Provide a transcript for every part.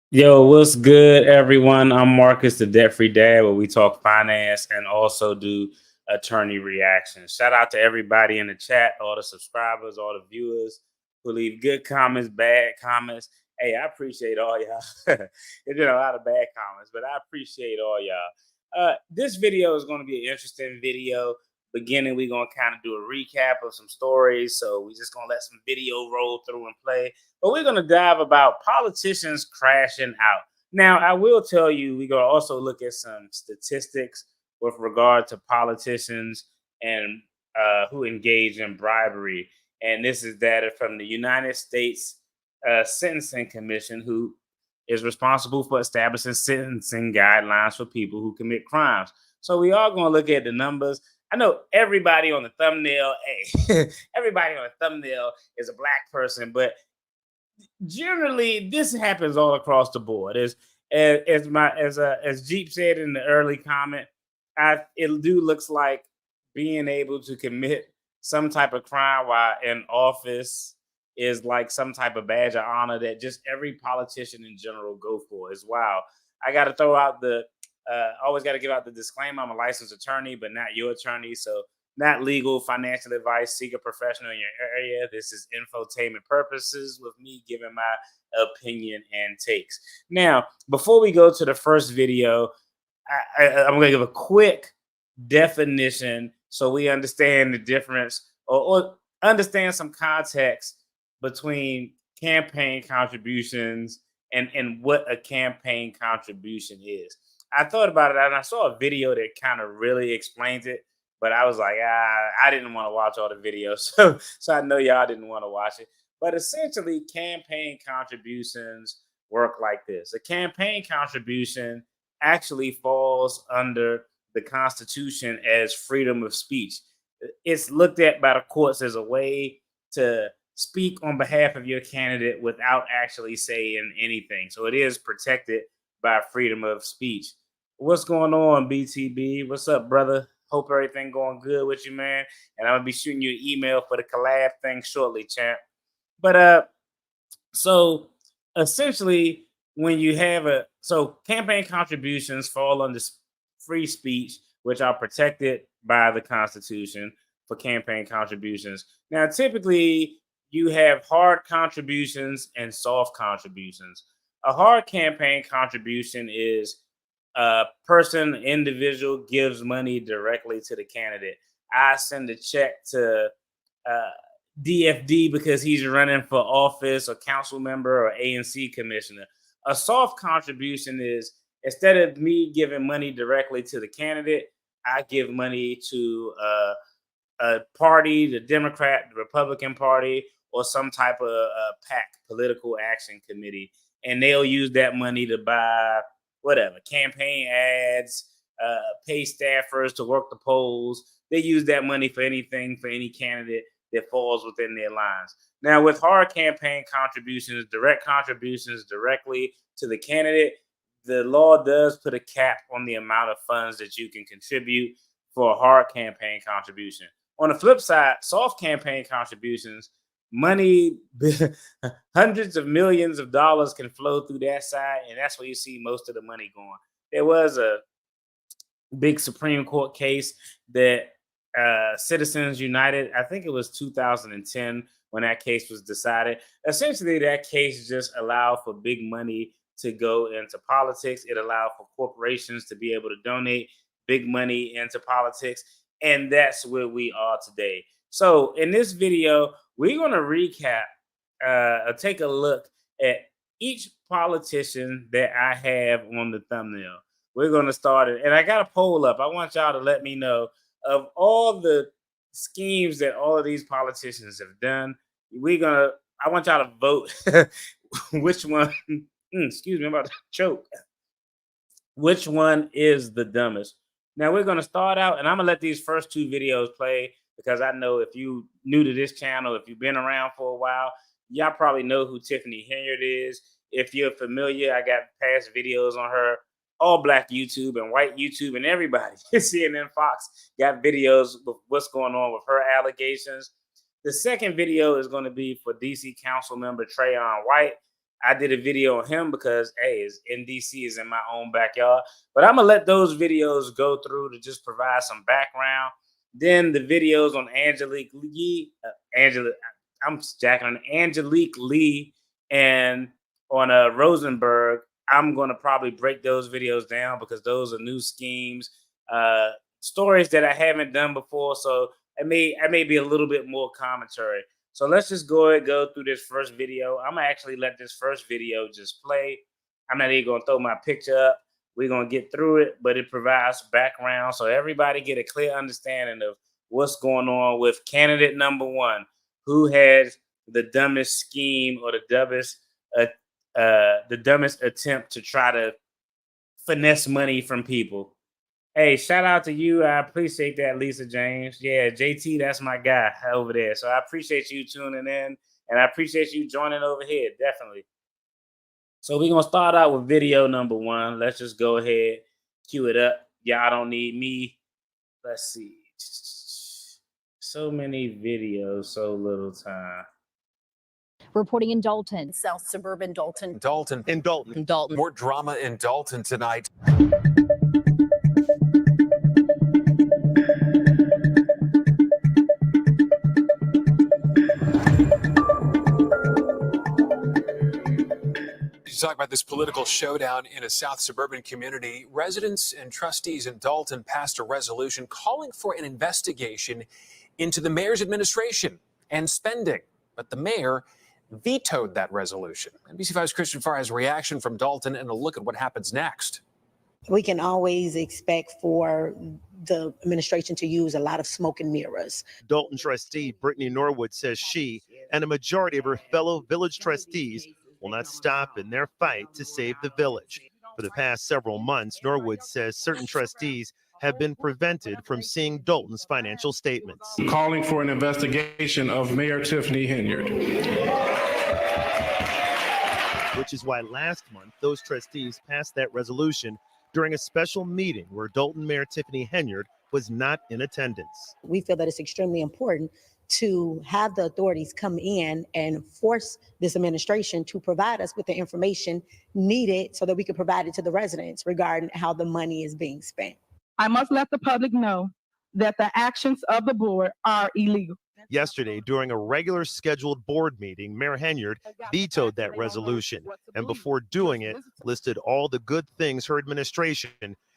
Yo, what's good, everyone? I'm Marcus, the Debt Free Dad, where we talk finance and also do attorney reactions. Shout out to everybody in the chat, all the subscribers, all the viewers who leave good comments, bad comments. Hey, I appreciate all y'all. There's been a lot of bad comments, but I appreciate all y'all. This video is going to be an interesting video. Beginning, we're going to kind of do a recap of some stories. So we're just going to let some video roll through and play, but we're going to dive about politicians crashing out. Now, I will tell you, we're going to also look at some statistics with regard to politicians and who engage in bribery. And this is data from the United States Sentencing Commission, who is responsible for establishing sentencing guidelines for people who commit crimes. So we are going to look at the numbers. I know everybody on the thumbnail, hey, everybody on the thumbnail is a black person, but generally this happens all across the board. As Jeep said in the early comment, it do looks like being able to commit some type of crime while in office is like some type of badge of honor that just every politician in general go for. Is wow. I got to throw out the always got to give out the disclaimer. I'm a licensed attorney, but not your attorney, so not legal financial advice. Seek a professional in your area. This is infotainment purposes with me giving my opinion and takes. Now, before we go to the first video, I'm going to give a quick definition so we understand the difference, or understand some context between campaign contributions and what a campaign contribution is. I thought about it and I saw a video that kind of really explains it, but I was like, I didn't want to watch all the videos, so I know y'all didn't want to watch it. But essentially, campaign contributions work like this: a campaign contribution actually falls under the Constitution as freedom of speech. It's looked at by the courts as a way to speak on behalf of your candidate without actually saying anything. So it is protected by freedom of speech. What's going on, BTB? What's up, brother? Hope everything going good with you, man. And I'm gonna be shooting you an email for the collab thing shortly, champ. But so essentially, when you have campaign contributions fall under free speech, which are protected by the Constitution for campaign contributions. Now, typically, you have hard contributions and soft contributions. A hard campaign contribution is a person, individual gives money directly to the candidate. I send a check to uh, DFD because he's running for office or council member or ANC commissioner. A soft contribution is, instead of me giving money directly to the candidate, I give money to a party, the Democrat, the Republican Party, or some type of PAC, political action committee, and they'll use that money to buy whatever campaign ads, pay staffers to work the polls. They use that money for anything for any candidate that falls within their lines. Now, with hard campaign contributions, direct contributions directly to the candidate, the law does put a cap on the amount of funds that you can contribute for a hard campaign contribution. On the flip side, soft campaign contributions, money, hundreds of millions of dollars can flow through that side, and that's where you see most of the money going. There was a big Supreme Court case that Citizens United, I think it was 2010 when that case was decided. Essentially, that case just allowed for big money to go into politics. It allowed for corporations to be able to donate big money into politics. And that's where we are today. So, in this video, we're going to recap, take a look at each politician that I have on the thumbnail. We're going to start it. And I got a poll up. I want y'all to let me know of all the schemes that all of these politicians have done. I want y'all to vote which one, excuse me, I'm about to choke. Which one is the dumbest? Now we're going to start out, and I'm going to let these first two videos play because I know if you new to this channel, if you've been around for a while, y'all probably know who Tiffany Henyard is. If you're familiar, I got past videos on her, all black YouTube and white YouTube and everybody. CNN Fox got videos of what's going on with her allegations. The second video is going to be for DC Council member Trayon White. I did a video on him because, hey, NDC is in my own backyard. But I'm going to let those videos go through to just provide some background. Then the videos on Angelique Lee, Angelique Lee and on Rosenberg, I'm going to probably break those videos down because those are new schemes, stories that I haven't done before. So I may be a little bit more commentary. So let's just go through this first video. I'm going to actually let this first video just play. I'm not even going to throw my picture up. We're going to get through it, but it provides background so everybody get a clear understanding of what's going on with candidate number one, who has the dumbest scheme or the dumbest attempt to try to finesse money from people. Hey, shout out to you. I appreciate that, Lisa James. Yeah, JT, that's my guy over there. So I appreciate you tuning in, and I appreciate you joining over here, definitely. So we're going to start out with video number one. Let's just go ahead, cue it up. Y'all don't need me. Let's see. So many videos, so little time. Reporting in Dalton, South Suburban Dalton. In Dalton. More drama in Dalton tonight. You talk about this political showdown in a South Suburban community. Residents and trustees in Dalton passed a resolution calling for an investigation into the mayor's administration and spending. But the mayor vetoed that resolution. NBC5's Christian Farr has a reaction from Dalton and a look at what happens next. We can always expect for the administration to use a lot of smoke and mirrors. Dalton trustee Brittany Norwood says she and a majority of her fellow village trustees will not stop in their fight to save the village. For the past several months, Norwood says certain trustees have been prevented from seeing Dalton's financial statements. Calling for an investigation of Mayor Tiffany Henyard. Which is why last month, those trustees passed that resolution during a special meeting where Dalton Mayor Tiffany Henyard was not in attendance. We feel that it's extremely important to have the authorities come in and force this administration to provide us with the information needed so that we can provide it to the residents regarding how the money is being spent. I must let the public know that the actions of the board are illegal. Yesterday, during a regular scheduled board meeting, Mayor Henyard vetoed that resolution, and before doing it, listed all the good things her administration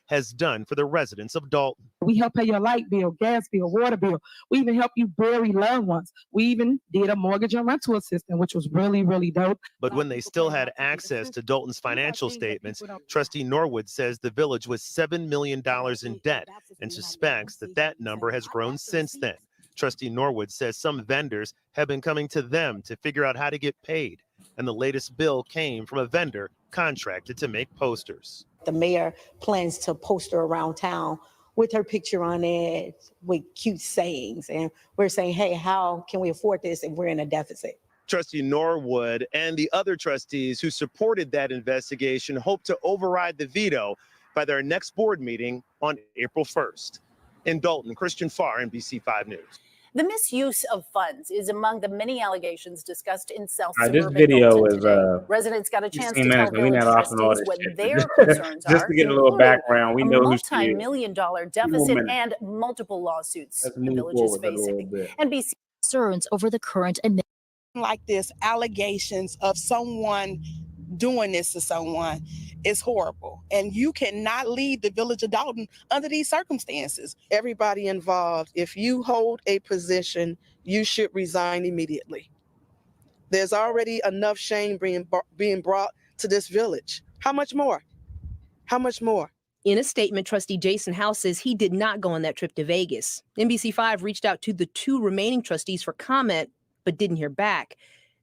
has done for the residents of Dalton. We help pay your light bill, gas bill, water bill. We even help you bury loved ones. We even did a mortgage and rental assistance, which was really, really dope. But when they still had access to Dalton's financial statements, Trustee Norwood says the village was $7 million in debt and suspects that that number has grown since then. Trustee Norwood says some vendors have been coming to them to figure out how to get paid, and the latest bill came from a vendor contracted to make posters. The mayor plans to poster around town with her picture on it with cute sayings. And we're saying, hey, how can we afford this if we're in a deficit? Trustee Norwood and the other trustees who supported that investigation hope to override the veto by their next board meeting on April 1st. In Dalton, Christian Farr, NBC5 News. The misuse of funds is among the many allegations discussed in South This Suburban video Dalton is today. Residents got a chance to tell village trustees what their concerns just are, to get a little background. We know who she is. multi-million-dollar deficit and multiple lawsuits the village is facing. NBC concerns over the current and like this, allegations of someone doing this to someone is horrible. And you cannot lead the village of Dalton under these circumstances. Everybody involved, if you hold a position, you should resign immediately. There's already enough shame being brought to this village. How much more? How much more? In a statement, Trustee Jason House says he did not go on that trip to Vegas. NBC5 reached out to the two remaining trustees for comment, but didn't hear back.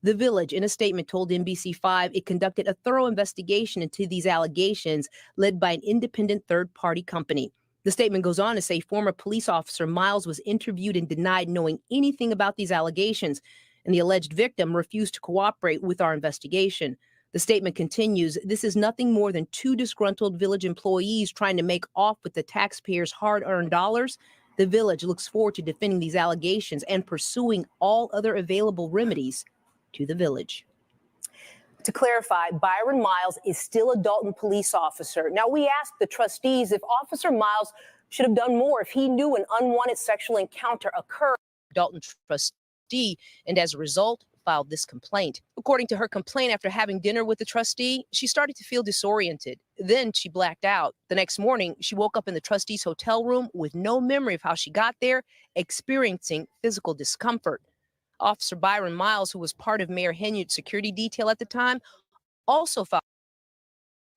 The village, in a statement, told NBC5 it conducted a thorough investigation into these allegations led by an independent third-party company. The statement goes on to say former police officer Miles was interviewed and denied knowing anything about these allegations, and the alleged victim refused to cooperate with our investigation. The statement continues, this is nothing more than two disgruntled village employees trying to make off with the taxpayers' hard-earned dollars. The village looks forward to defending these allegations and pursuing all other available remedies to the village. To clarify, Byron Miles is still a Dalton police officer. Now, we asked the trustees if Officer Miles should have done more if he knew an unwanted sexual encounter occurred. Dalton trustee, and as a result, filed this complaint. According to her complaint, after having dinner with the trustee, she started to feel disoriented. Then she blacked out. The next morning, she woke up in the trustee's hotel room with no memory of how she got there, experiencing physical discomfort. Officer Byron Miles, who was part of Mayor Henyard's security detail at the time, also filed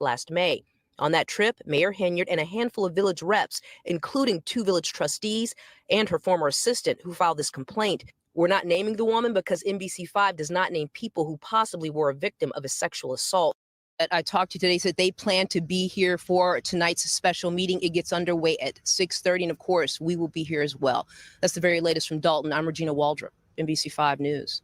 last May. On that trip, Mayor Henyard and a handful of village reps, including 2 village trustees and her former assistant who filed this complaint. We're not naming the woman because NBC5 does not name people who possibly were a victim of a sexual assault. I talked to today said they plan to be here for tonight's special meeting. It gets underway at 6:30, and of course, we will be here as well. That's the very latest from Dalton. I'm Regina Waldrop, NBC5 News.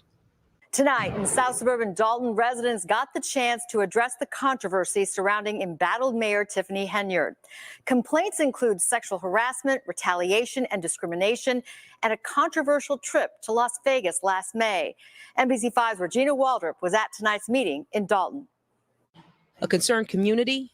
Tonight in South Suburban Dalton, residents got the chance to address the controversy surrounding embattled Mayor Tiffany Henyard. Complaints include sexual harassment, retaliation, and discrimination, and a controversial trip to Las Vegas last May. NBC5's Regina Waldrop was at tonight's meeting in Dalton. A concerned community.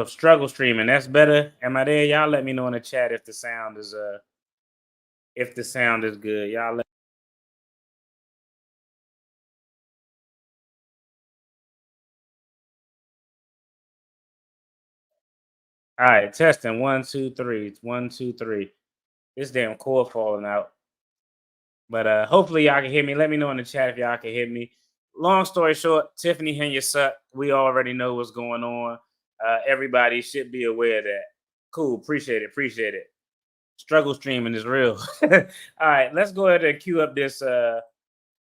Struggle streaming. That's better. Am I there? Y'all let me know in the chat if the sound is good. Y'all let All right, testing 1 2 3. 1 2 3. This damn cord falling out. But hopefully y'all can hear me. Let me know in the chat if y'all can hear me. Long story short, Tiffany Henyard sucked. We already know what's going on. Everybody should be aware of that. Cool. Appreciate it. Struggle streaming is real. All right, let's go ahead and queue up this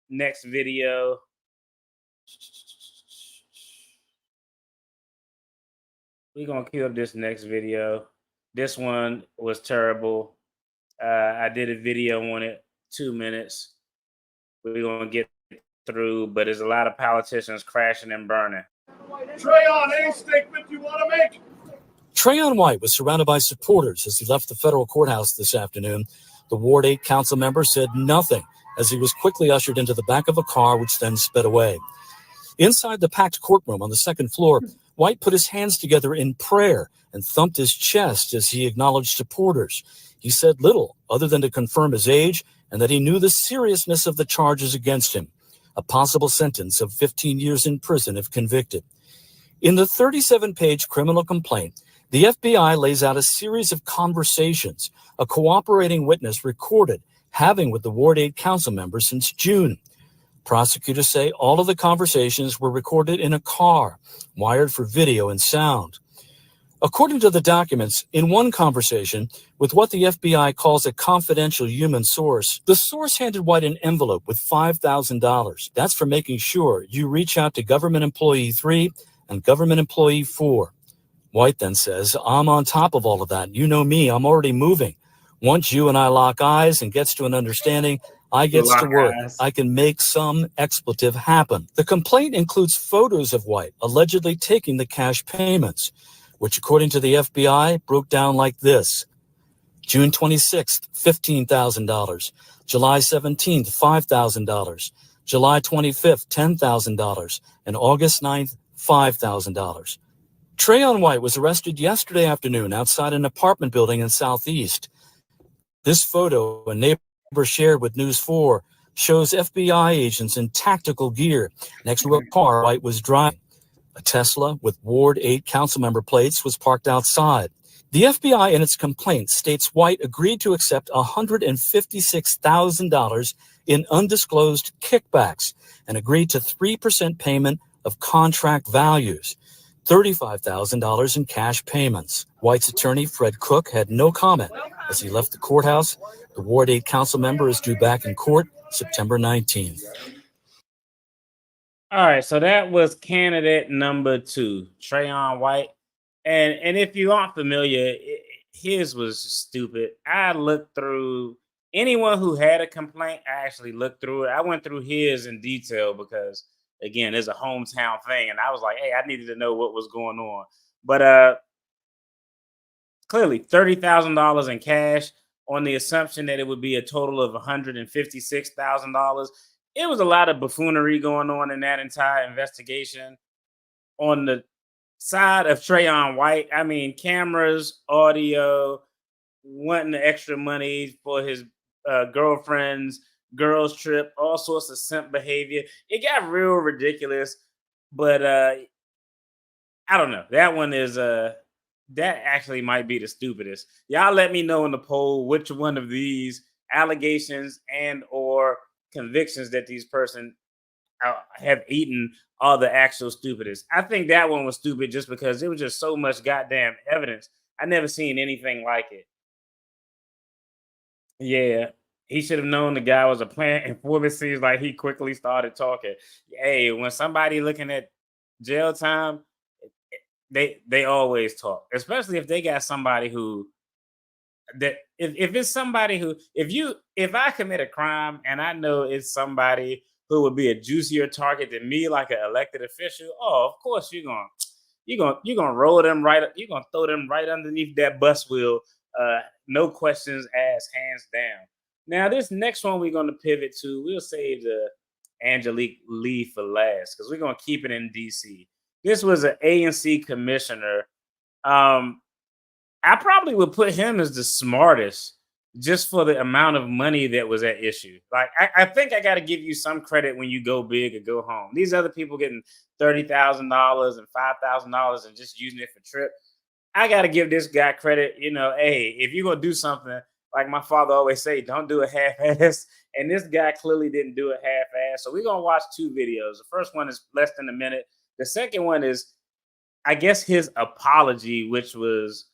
next video. We're going to queue up this next video. This one was terrible. I did a video on it, 2 minutes. We're going to get through, but there's a lot of politicians crashing and burning. Trayon, any statement you want to make? Trayon White was surrounded by supporters as he left the federal courthouse this afternoon. The Ward 8 council member said nothing as he was quickly ushered into the back of a car, which then sped away. Inside the packed courtroom on the second floor, White put his hands together in prayer and thumped his chest as he acknowledged supporters. He said little other than to confirm his age and that he knew the seriousness of the charges against him, a possible sentence of 15 years in prison if convicted. In the 37-page criminal complaint, the FBI lays out a series of conversations a cooperating witness recorded having with the Ward 8 council member since June. Prosecutors say all of the conversations were recorded in a car, wired for video and sound. According to the documents, in one conversation with what the FBI calls a confidential human source, the source handed White an envelope with $5,000. That's for making sure you reach out to government employee 3 and government employee 4. White then says, I'm on top of all of that. You know me, I'm already moving. Once you and I lock eyes and gets to an understanding, I gets to work. I can make some expletive happen. The complaint includes photos of White allegedly taking the cash payments, which according to the FBI broke down like this. June 26th, $15,000. July 17th, $5,000. July 25th, $10,000. And August 9th, $5,000. Trayon White was arrested yesterday afternoon outside an apartment building in Southeast. This photo a neighbor shared with News 4 shows FBI agents in tactical gear next to a car White was driving. A Tesla with Ward 8 councilmember plates was parked outside. The FBI in its complaint states White agreed to accept $156,000 in undisclosed kickbacks and agreed to 3% payment of contract values, $35,000 in cash payments. White's attorney, Fred Cook, had no comment as he left the courthouse. The Ward 8 council member is due back in court September 19th. All right, so that was candidate number 2, Trayon White. And if you aren't familiar, his was stupid. I looked through anyone who had a complaint. I actually looked through it. I went through his in detail because, again, it's a hometown thing. And I was like, hey, I needed to know what was going on. But clearly, $30,000 in cash on the assumption that it would be a total of $156,000. It was a lot of buffoonery going on in that entire investigation. On the side of Trayon White, I mean, cameras, audio, wanting the extra money for his girlfriend's girls trip, all sorts of simp behavior. It got real ridiculous, but I don't know. That one is that actually might be the stupidest. Y'all let me know in the poll which one of these allegations and or convictions that these person have eaten are the actual stupidest. I think that one was stupid just because it was just so much goddamn evidence. I never seen anything like it. Yeah, he should have known the guy was a plant informant. Seems like he quickly started talking. Hey, when somebody looking at jail time, they always talk, especially if they got somebody who that if it's somebody who if I commit a crime and I know it's somebody who would be a juicier target than me, like an elected official, oh, of course you're gonna roll them right, you're gonna throw them right underneath that bus wheel, no questions asked, hands down. Now this next one we're gonna pivot to, we'll save the Angelique Lee for last because we're gonna keep it in DC. This was an ANC commissioner. I probably would put him as the smartest just for the amount of money that was at issue. Like, I think I got to give you some credit when you go big or go home. These other people getting $30,000 and $5,000 and just using it for trip. I got to give this guy credit. You know, hey, if you're going to do something, like my father always say, don't do it half-ass. And this guy clearly didn't do it half-ass. So we're going to watch 2 videos. The first one is less than a minute. The second one is, I guess, his apology, which was,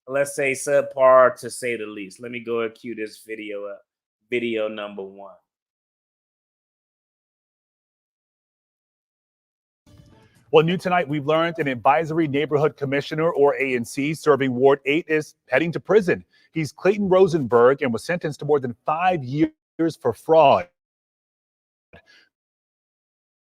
let's say, subpar to say the least. Let me go and cue this video up. Video number 1. Well, new tonight, we've learned an advisory neighborhood commissioner, or ANC, serving Ward 8 is heading to prison. He's Clayton Rosenberg and was sentenced to more than 5 years for fraud.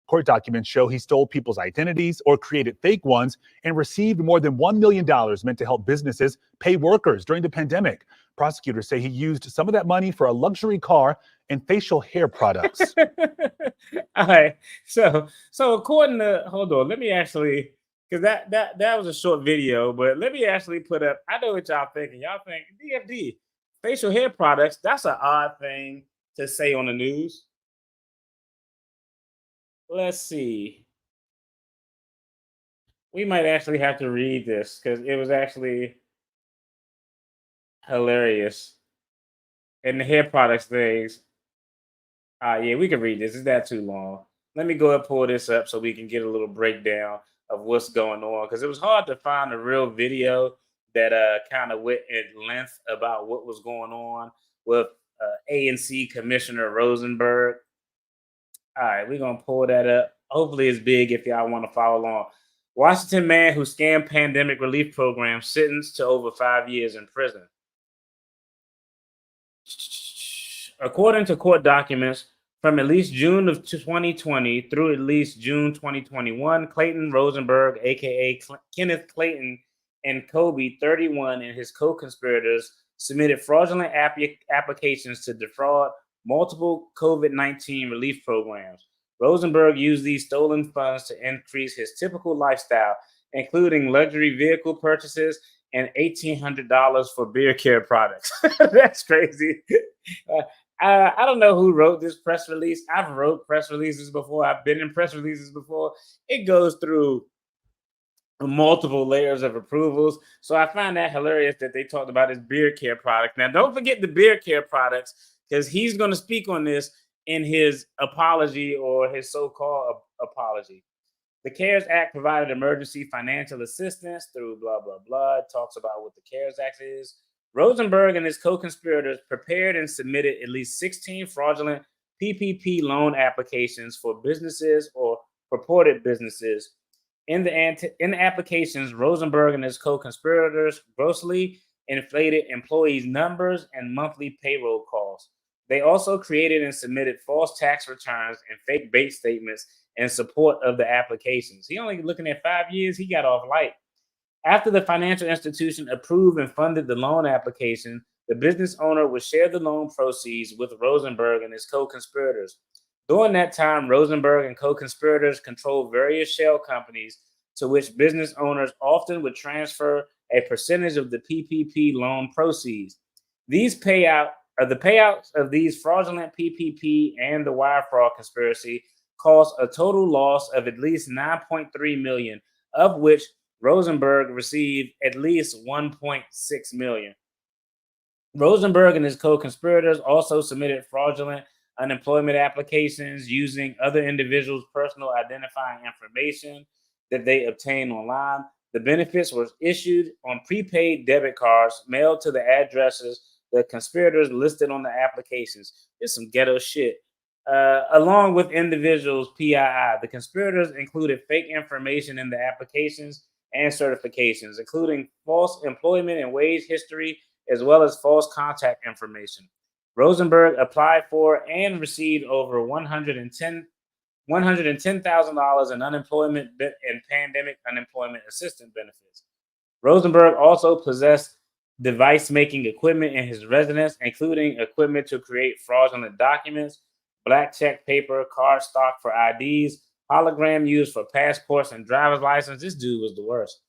Court documents show he stole people's identities or created fake ones and received more than $1 million meant to help businesses pay workers during the pandemic. Prosecutors say he used some of that money for a luxury car and facial hair products. All right. So according to, hold on, let me actually, because that was a short video, but let me actually put up, I know what y'all thinking. Y'all think DFD, facial hair products, that's an odd thing to say on the news. Let's see. We might actually have to read this because it was actually hilarious. And the hair products things. Yeah, we can read this. Is that too long? Let me go and pull this up so we can get a little breakdown of what's going on, because it was hard to find a real video that kind of went at length about what was going on with ANC Commissioner Rosenberg. All right, we're going to pull that up. Hopefully it's big if y'all want to follow along. Washington man who scammed pandemic relief program sentenced to over 5 years in prison. According to court documents, from at least June of 2020 through at least June 2021, Clayton Rosenberg, a.k.a. Kenneth Clayton, and Kobe, 31, and his co-conspirators submitted fraudulent applications to defraud multiple COVID-19 relief programs. Rosenberg used these stolen funds to increase his typical lifestyle, including luxury vehicle purchases and $1,800 for beer care products. That's crazy. I don't know who wrote this press release. I've wrote press releases before. I've been in press releases before. It goes through multiple layers of approvals. So I find that hilarious that they talked about his beer care product. Now, don't forget the beer care products, because he's going to speak on this in his apology, or his so-called apology. The CARES Act provided emergency financial assistance through blah, blah, blah. It talks about what the CARES Act is. Rosenberg and his co-conspirators prepared and submitted at least 16 fraudulent PPP loan applications for businesses or purported businesses. In the applications, Rosenberg and his co-conspirators grossly inflated employees' numbers and monthly payroll costs. They also created and submitted false tax returns and fake bank statements in support of the applications. He only looking at 5 years. He got off light. After the financial institution approved and funded the loan application, the business owner would share the loan proceeds with Rosenberg and his co-conspirators. During that time, Rosenberg and co-conspirators controlled various shell companies to which business owners often would transfer a percentage of the PPP loan proceeds. The payouts of these fraudulent PPP and the wire fraud conspiracy caused a total loss of at least $9.3 million, of which Rosenberg received at least $1.6 million. Rosenberg and his co-conspirators also submitted fraudulent unemployment applications using other individuals' personal identifying information that they obtained online. The benefits were issued on prepaid debit cards mailed to the addresses the conspirators listed on the applications. It's some ghetto shit. Along with individuals' PII, the conspirators included fake information in the applications and certifications, including false employment and wage history, as well as false contact information. Rosenberg applied for and received over $110,000 in unemployment and pandemic unemployment assistance benefits. Rosenberg also possessed device-making equipment in his residence, including equipment to create fraudulent documents, black check paper, card stock for IDs, hologram used for passports and driver's license. This dude was the worst.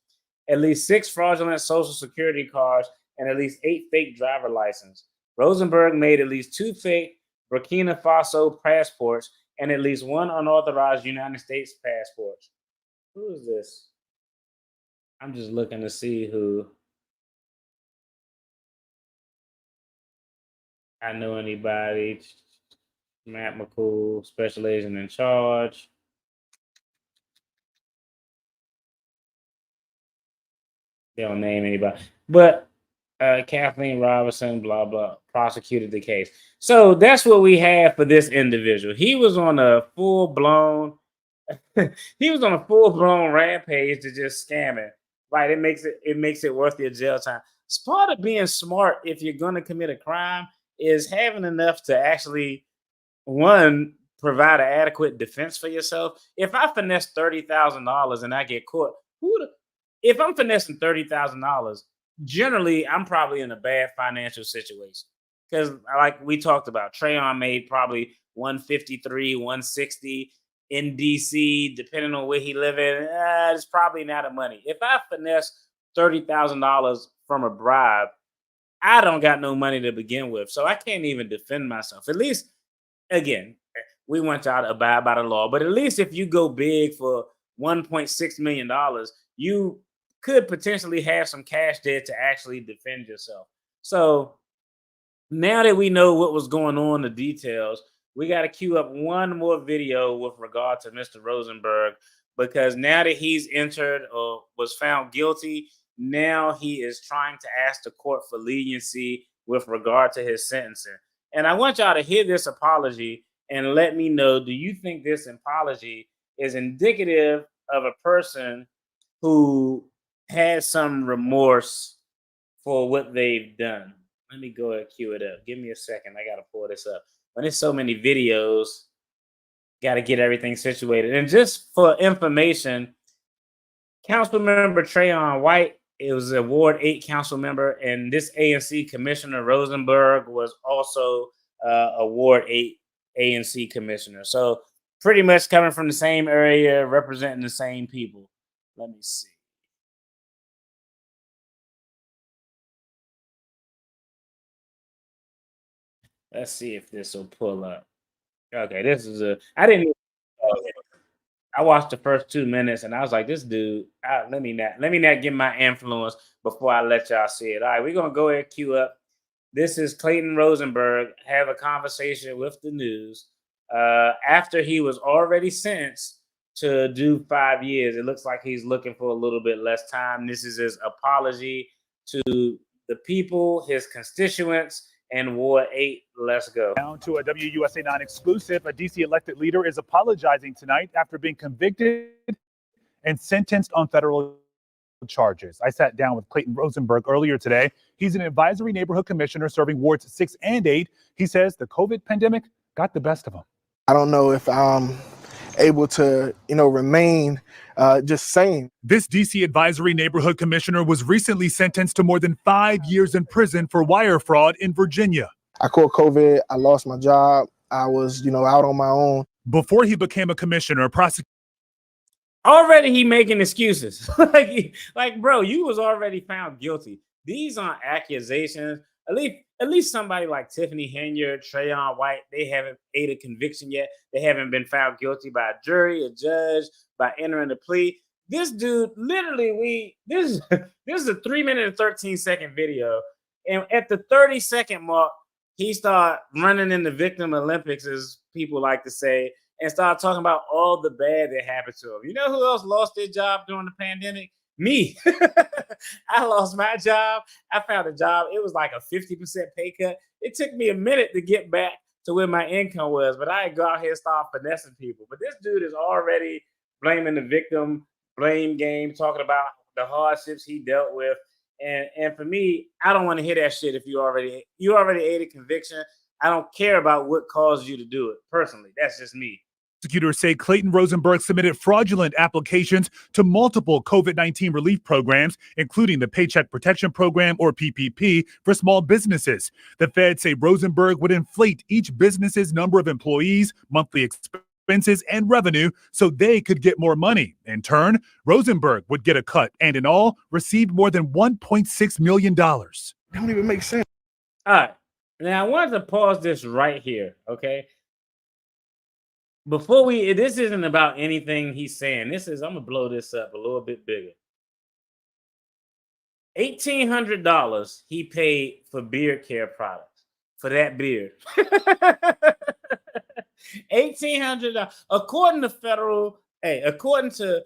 At least 6 fraudulent social security cards and at least 8 fake driver licenses. Rosenberg made at least 2 fake Burkina Faso passports and at least 1 unauthorized United States passport. Who is this? I'm just looking to see who. I know anybody. Matt McCool, special agent in charge. They don't name anybody. But Kathleen Robinson, blah, blah, prosecuted the case. So that's what we have for this individual. He was on a full-blown rampage to just scam it. Right? It makes it worth your jail time. It's part of being smart if you're going to commit a crime is having enough to actually, one, provide an adequate defense for yourself. If I finesse $30,000 and I get caught, if I'm finessing $30,000, generally I'm probably in a bad financial situation. Because like we talked about, Trayon made probably 153, 160 in DC, depending on where he live in. It's probably not enough money. If I finesse $30,000 from a bribe, I don't got no money to begin with. So I can't even defend myself. At least, again, we want y'all to abide by the law. But at least if you go big for $1.6 million, you could potentially have some cash there to actually defend yourself. So now that we know what was going on, the details, we got to queue up one more video with regard to Mr. Rosenberg, because now that he's entered or was found guilty, now he is trying to ask the court for leniency with regard to his sentencing. And I want y'all to hear this apology and let me know, do you think this apology is indicative of a person who has some remorse for what they've done? Let me go ahead and cue it up. Give me a second. I got to pull this up. When there's so many videos, got to get everything situated. And just for information, Councilmember Trayon White It was a Ward 8 council member, and this ANC commissioner Rosenberg was also a Ward 8 ANC commissioner. So pretty much coming from the same area, representing the same people. Let me see. Let's see if this will pull up. Okay, this is I didn't. I watched the first 2 minutes and I was like, this dude. Let me not get my influence before I let y'all see it. All right, we're gonna go ahead and queue up. This is Clayton Rosenberg have a conversation with the news after he was already sentenced to do 5 years. It looks like he's looking for a little bit less time. This is his apology to the people, his constituents, and Ward 8. Let's go. Down to a WUSA 9 exclusive. A DC elected leader is apologizing tonight after being convicted and sentenced on federal charges. I sat down with Clayton Rosenberg earlier today. He's an advisory neighborhood commissioner serving wards 6 and 8. He says the COVID pandemic got the best of him. I don't know if I'm able to, remain just sane. This DC advisory neighborhood commissioner was recently sentenced to more than 5 years in prison for wire fraud in Virginia. I caught COVID. I lost my job. I was, out on my own. Before he became a commissioner, already he making excuses. like, bro, you was already found guilty. These aren't accusations. At least somebody like Tiffany Henyard, Trayon White, they haven't made a conviction yet. They haven't been found guilty by a jury, a judge, by entering a plea. This dude, literally, this is a 3-minute and 13-second video. And at the 30-second mark, he started running in the victim Olympics, as people like to say, and started talking about all the bad that happened to him. You know who else lost their job during the pandemic? Me. I lost my job. I found a job. It was like a 50% pay cut. It took me a minute to get back to where my income was, but I go out here and start finessing people. But this dude is already blaming the victim blame game, talking about the hardships he dealt with. And for me, I don't want to hear that shit if you already ate a conviction. I don't care about what caused you to do it. Personally, that's just me. Prosecutors say Clayton Rosenberg submitted fraudulent applications to multiple COVID-19 relief programs, including the Paycheck Protection Program, or PPP, for small businesses. The feds say Rosenberg would inflate each business's number of employees, monthly expenses, and revenue so they could get more money. In turn, Rosenberg would get a cut and in all received more than $1.6 million. That don't even make sense. All right. Now, I wanted to pause this right here, okay? Before this isn't about anything he's saying. I'm going to blow this up a little bit bigger. $1,800 he paid for beard care products, for that beard. $1,800. According to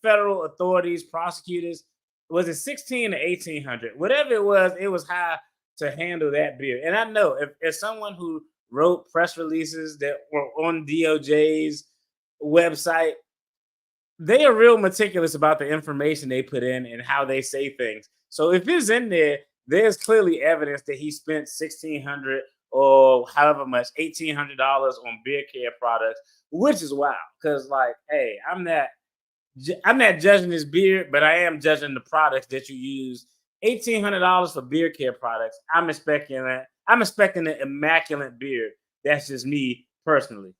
federal authorities, prosecutors, was it $1,600 or $1,800? Whatever it was high to handle that beard. And I know if someone who wrote press releases that were on DOJ's website, they are real meticulous about the information they put in and how they say things. So if it's in there, there's clearly evidence that he spent $1,600 or however much, $1,800 on beard care products, which is wild. Because, hey, I'm not judging his beard, but I am judging the products that you use. $1,800 for beard care products. I'm expecting an immaculate beard. That's just me personally.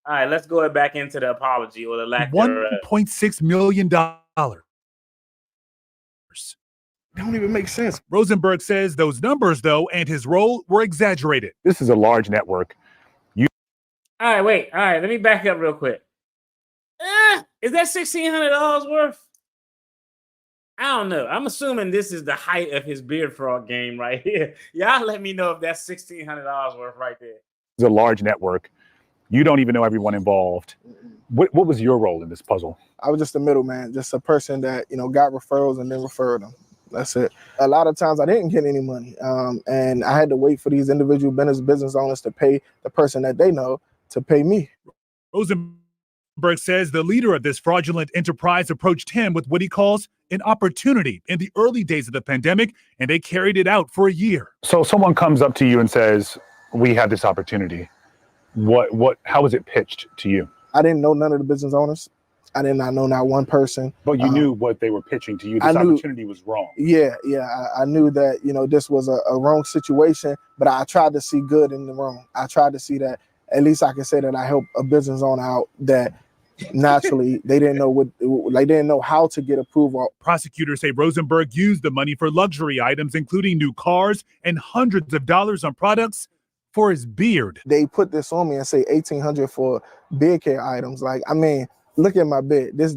All right, let's go back into the apology or the lack thereof. $1.6 million. That don't even make sense. Rosenberg says those numbers, though, and his role were exaggerated. This is a large network. All right, wait. All right, let me back up real quick. Is that $1,600 worth? I don't know. I'm assuming this is the height of his beard fraud game right here. Y'all let me know if that's $1,600 worth right there. It's a large network. You don't even know everyone involved. What was your role in this puzzle? I was just a middleman, just a person that, got referrals and then referred them. That's it. A lot of times I didn't get any money. And I had to wait for these individual business owners to pay the person that they know to pay me. Rosenberg says the leader of this fraudulent enterprise approached him with what he calls an opportunity in the early days of the pandemic, and they carried it out for a year. So someone comes up to you and says, we have this opportunity. How was it pitched to you? I didn't know none of the business owners. I did not know not one person. But you knew what they were pitching to you. This opportunity was wrong. Yeah. I knew that, you know, this was a wrong situation, but I tried to see good in the wrong. I tried to see that at least I can say that I helped a business owner out that naturally they didn't know how to get approval. Prosecutors say Rosenberg used the money for luxury items, including new cars and hundreds of dollars on products for his beard. They put this on me and say $1,800 for beard care items. Like, I mean, look at my beard. This.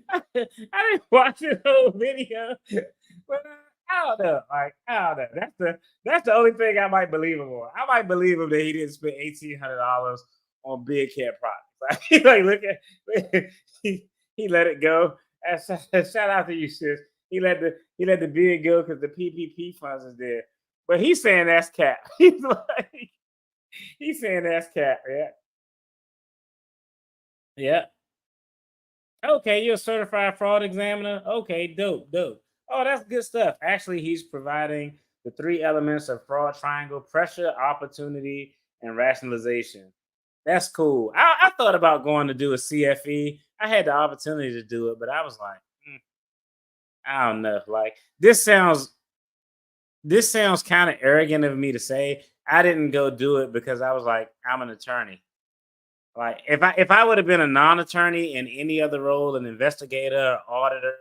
I didn't watch the whole video, but I don't know. Like, I don't know. That's the only thing I might believe him on. I might believe him that he didn't spend $1,800 on beard care products. Like look at he let it go. Shout out to you, sis. He let the beard go because the PPP funds is there. But he's saying that's cap. He's saying that's cap. Yeah. Yeah. Okay, you're a certified fraud examiner. Okay, dope. Oh, that's good stuff. Actually, he's providing the 3 elements of fraud triangle: pressure, opportunity, and rationalization. That's cool. I thought about going to do a CFE. I had the opportunity to do it, but I was like, I don't know. Like this sounds kind of arrogant of me to say. I didn't go do it because I was like, I'm an attorney. Like if I would have been a non-attorney in any other role, an investigator, auditor,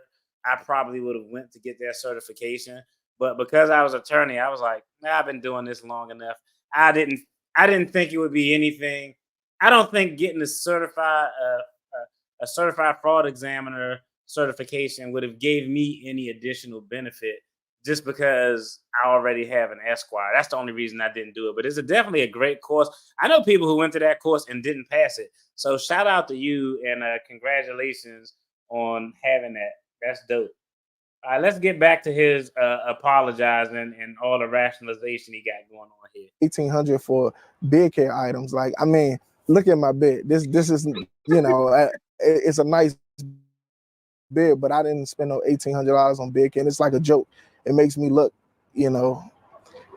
I probably would have went to get that certification. But because I was attorney, I was like, nah, I've been doing this long enough. I didn't think it would be anything. I don't think getting a certified fraud examiner certification would have gave me any additional benefit just because I already have an Esquire. That's the only reason I didn't do it. But it's definitely a great course. I know people who went to that course and didn't pass it. So shout out to you and congratulations on having that. That's dope. All right, let's get back to his apologizing and all the rationalization he got going on here. $1,800 for beard care items. Like, I mean, look at my beard. This is, you know, it's a nice beard, but I didn't spend no $1,800 on beard care. And it's like a joke. It makes me look, you know,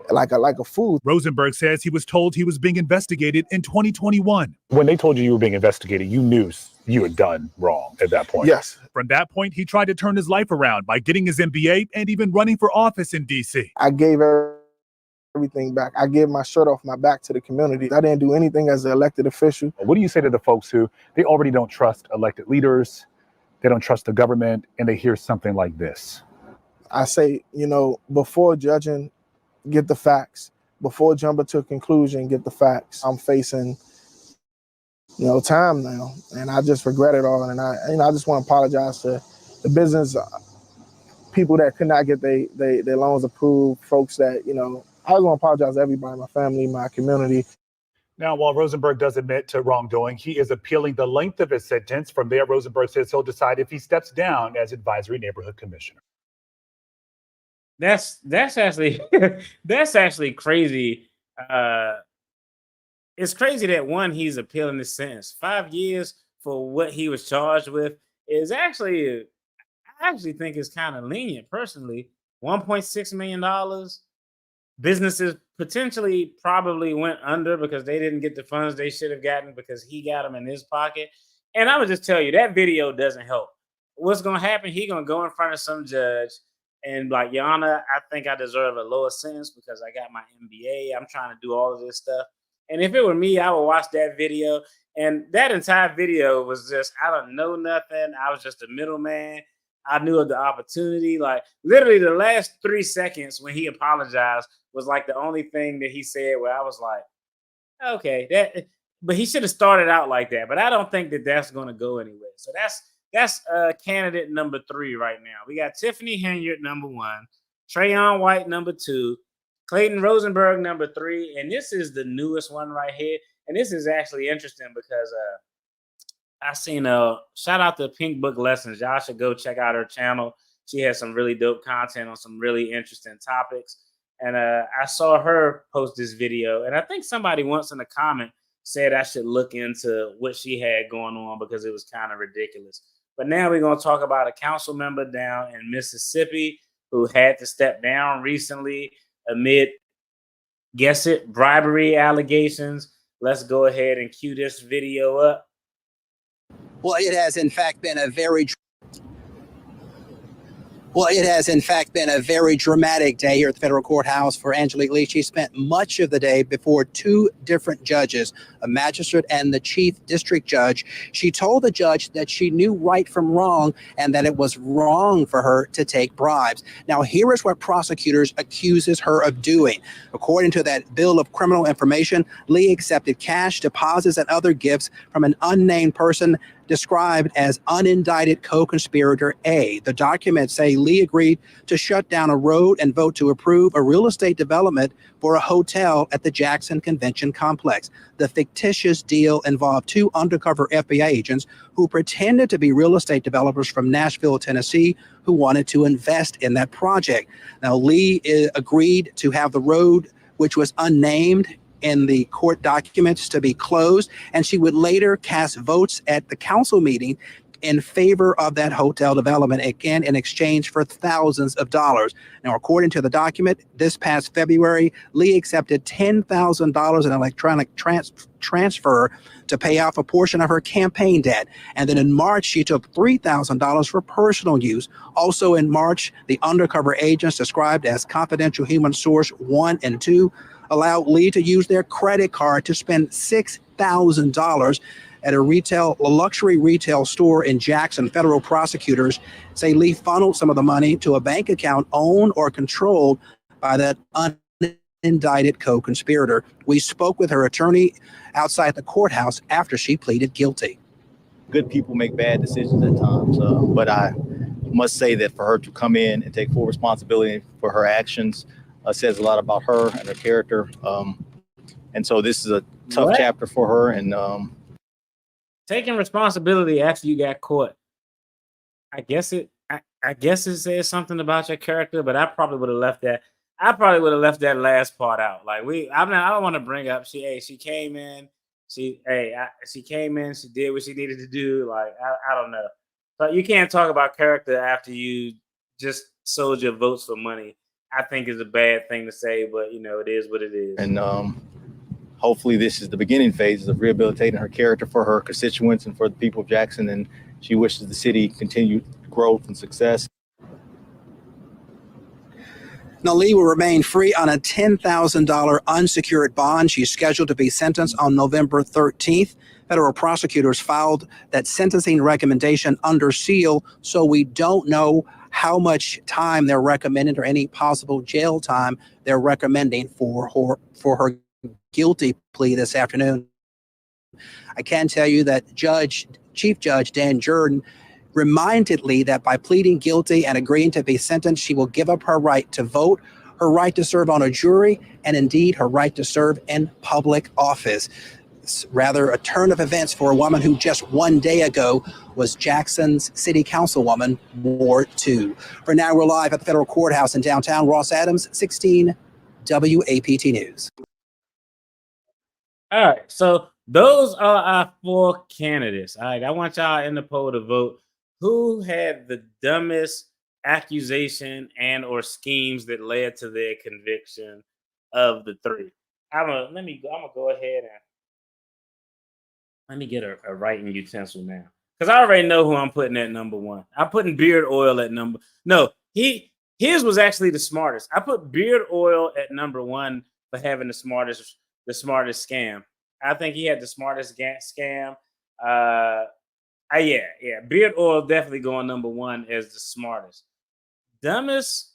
like a fool. Rosenberg says he was told he was being investigated in 2021. When they told you were being investigated, you knew you had done wrong at that point. Yes. From that point, he tried to turn his life around by getting his MBA and even running for office in DC. I gave everything back. I gave my shirt off my back to the community. I didn't do anything as an elected official. What do you say to the folks who they already don't trust elected leaders, they don't trust the government, and they hear something like this? I say, you know, before judging, get the facts. Before jumping to a conclusion, get the facts. I'm facing, you know, time now, and I just regret it all. And I just want to apologize to the business people that could not get their loans approved, folks that, you know, I just want to apologize to everybody, my family, my community. Now, while Rosenberg does admit to wrongdoing, he is appealing the length of his sentence. From there, Rosenberg says he'll decide if he steps down as advisory neighborhood commissioner. That's actually that's actually crazy. It's crazy that he's appealing this sentence. 5 years for what he was charged with is actually, I actually think it's kind of lenient personally. $1.6 million. Businesses potentially probably went under because they didn't get the funds they should have gotten because he got them in his pocket. And I would just tell you that video doesn't help. What's going to happen? He's going to go in front of some judge and like, Your Honor, I think I deserve a lower sentence because I got my MBA. I'm trying to do all of this stuff. And if it were me, I would watch that video. And that entire video was just, I don't know nothing. I was just a middleman. I knew of the opportunity. Like literally the last 3 seconds when he apologized was like the only thing that he said where I was like, okay, but he should have started out like that. But I don't think that that's going to go anywhere. So that's candidate number 3 right now. We got Tiffany Henyard, number 1, Trayon White, number 2, Clayton Rosenberg, number 3, and this is the newest one right here. And this is actually interesting because I seen shout out to Pink Book Lessons. Y'all should go check out her channel. She has some really dope content on some really interesting topics. And I saw her post this video, and I think somebody once in a comment said I should look into what she had going on because it was kind of ridiculous. But now we're going to talk about a council member down in Mississippi who had to step down recently amid guess it, bribery allegations. Let's go ahead and cue this video up. Well, it has in fact been a very dramatic day here at the federal courthouse for Angelique Lee. She spent much of the day before two different judges, a magistrate and the chief district judge. She told the judge that she knew right from wrong and that it was wrong for her to take bribes. Now, here is what prosecutors accuses her of doing. According to that bill of criminal information, Lee accepted cash, deposits, and other gifts from an unnamed person described as unindicted co-conspirator A. The documents say Lee agreed to shut down a road and vote to approve a real estate development for a hotel at the Jackson Convention Complex. The fictitious deal involved two undercover FBI agents who pretended to be real estate developers from Nashville, Tennessee, who wanted to invest in that project. Now, Lee agreed to have the road, which was unnamed in the court documents, to be closed, and she would later cast votes at the council meeting in favor of that hotel development, again in exchange for thousands of dollars. Now, according to the document, this past February, Lee accepted $10,000 in electronic transfer to pay off a portion of her campaign debt. And then in March, she took $3,000 for personal use. Also in March, the undercover agents described as confidential human source 1 and 2 allowed Lee to use their credit card to spend $6,000 at a luxury retail store in Jackson. Federal prosecutors say Lee funneled some of the money to a bank account owned or controlled by that unindicted co-conspirator. We spoke with her attorney outside the courthouse after she pleaded guilty. Good people make bad decisions at times, but I must say that for her to come in and take full responsibility for her actions says a lot about her and her character. And so this is a tough chapter for her. And taking responsibility after you got caught. I guess it says something about your character, but I probably would have left that. I probably would have left that last part out. Like I don't want to bring up. She came in. She came in. She did what she needed to do. Like I don't know. But you can't talk about character after you just sold your votes for money. I think is a bad thing to say, but it is what it is. And hopefully this is the beginning phases of rehabilitating her character for her constituents and for the people of Jackson. And she wishes the city continued growth and success. Now, Lee will remain free on a $10,000 unsecured bond. She's scheduled to be sentenced on November 13th. Federal prosecutors filed that sentencing recommendation under seal, so we don't know how much time they're recommending or any possible jail time they're recommending for her guilty plea this afternoon. I can tell you that Chief Judge Dan Jordan reminded Lee that by pleading guilty and agreeing to be sentenced, she will give up her right to vote, her right to serve on a jury, and indeed her right to serve in public office. It's rather a turn of events for a woman who just one day ago was Jackson's city councilwoman, Ward 2. For now, we're live at the federal courthouse in downtown. Ross Adams, 16 WAPT News. All right, so those are our 4 candidates. All right, I want y'all in the poll to vote. Who had the dumbest accusation and or schemes that led to their conviction of the 3? I'm gonna go ahead and let me get a writing utensil now, because I already know who I'm putting at number 1. I'm putting Beard Oil at number. No, his was actually the smartest. I put Beard Oil at number 1 for having the smartest scam. I think he had the smartest scam. Yeah. Beard Oil definitely going number 1 as the smartest. Dumbest,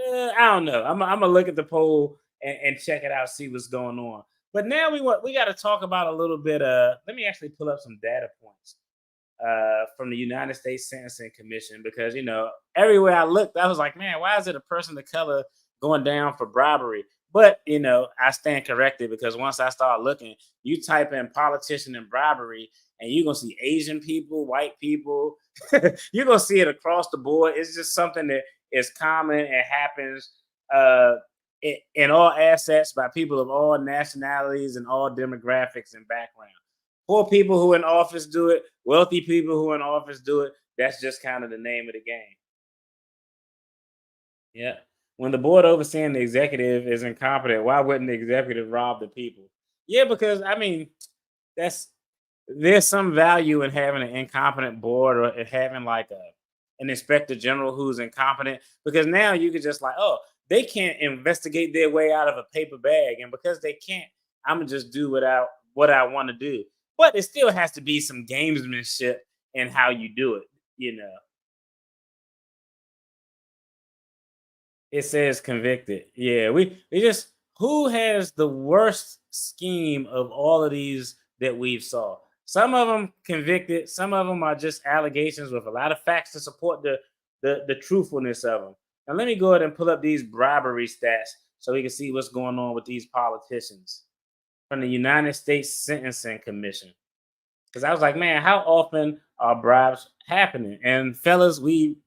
I don't know. I'm gonna look at the poll and check it out, see what's going on. But now we got to talk about a little bit. Let me actually pull up some data points from the United States Sentencing Commission, because everywhere I looked, I was like, man, why is it a person of color going down for bribery? But I stand corrected, because once I start looking, you type in politician and bribery, and you're gonna see Asian people, white people. You're gonna see it across the board. It's just something that is common and happens in all assets by people of all nationalities and all demographics and backgrounds. Poor people who in office do it, wealthy people who in office do it. That's just kind of the name of the game. Yeah. When the board overseeing the executive is incompetent, why wouldn't the executive rob the people? Yeah, because I mean, there's some value in having an incompetent board or having like an inspector general who's incompetent, because now you could just like, oh, they can't investigate their way out of a paper bag, and because they can't, I'm gonna just do what I want to do. But it still has to be some gamesmanship in how you do it, you know. It says convicted. Yeah, we just, who has the worst scheme of all of these that we've saw? Some of them convicted, some of them are just allegations with a lot of facts to support the truthfulness of them. Now let me go ahead and pull up these bribery stats so we can see what's going on with these politicians from the United States Sentencing Commission. Because I was like, man, how often are bribes happening? And fellas, we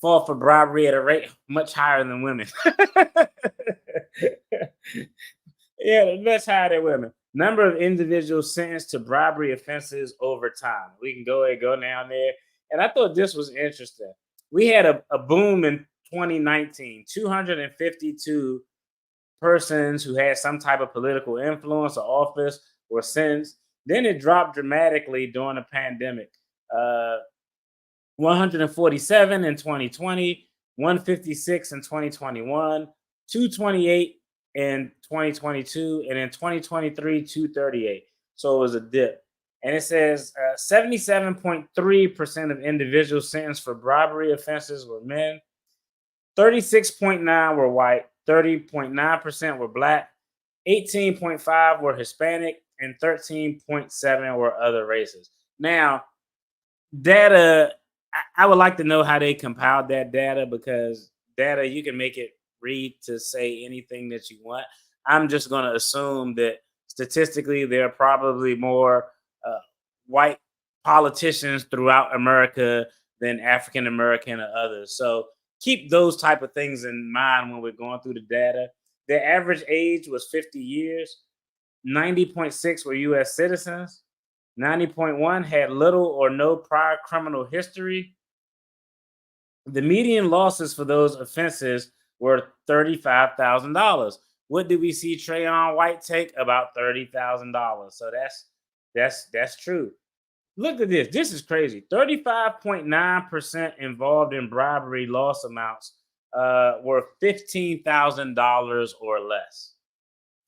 fall for bribery at a rate much higher than women. Yeah, much higher than women. Number of individuals sentenced to bribery offenses over time. We can go down there. And I thought this was interesting. We had a boom in 2019, 252 persons who had some type of political influence or office were sentenced. Then it dropped dramatically during the pandemic. 147 in 2020, 156 in 2021, 228 in 2022, and in 2023, 238. So it was a dip. And it says 77.3% of individuals sentenced for bribery offenses were men, 36.9% were white, 30.9% were black, 18.5% were Hispanic, and 13.7% were other races. Now, data, I would like to know how they compiled that data, because data, you can make it read to say anything that you want. I'm just going to assume that statistically there are probably more white politicians throughout America than African American or others. So keep those type of things in mind when we're going through the data. Their average age was 50 years. 90.6 were U.S. citizens. 90.1 had little or no prior criminal history. The median losses for those offenses were $35,000. What did we see Trayon White take? About $30,000. So that's true. Look at this. This is crazy. 35.9% involved in bribery loss amounts were $15,000 or less.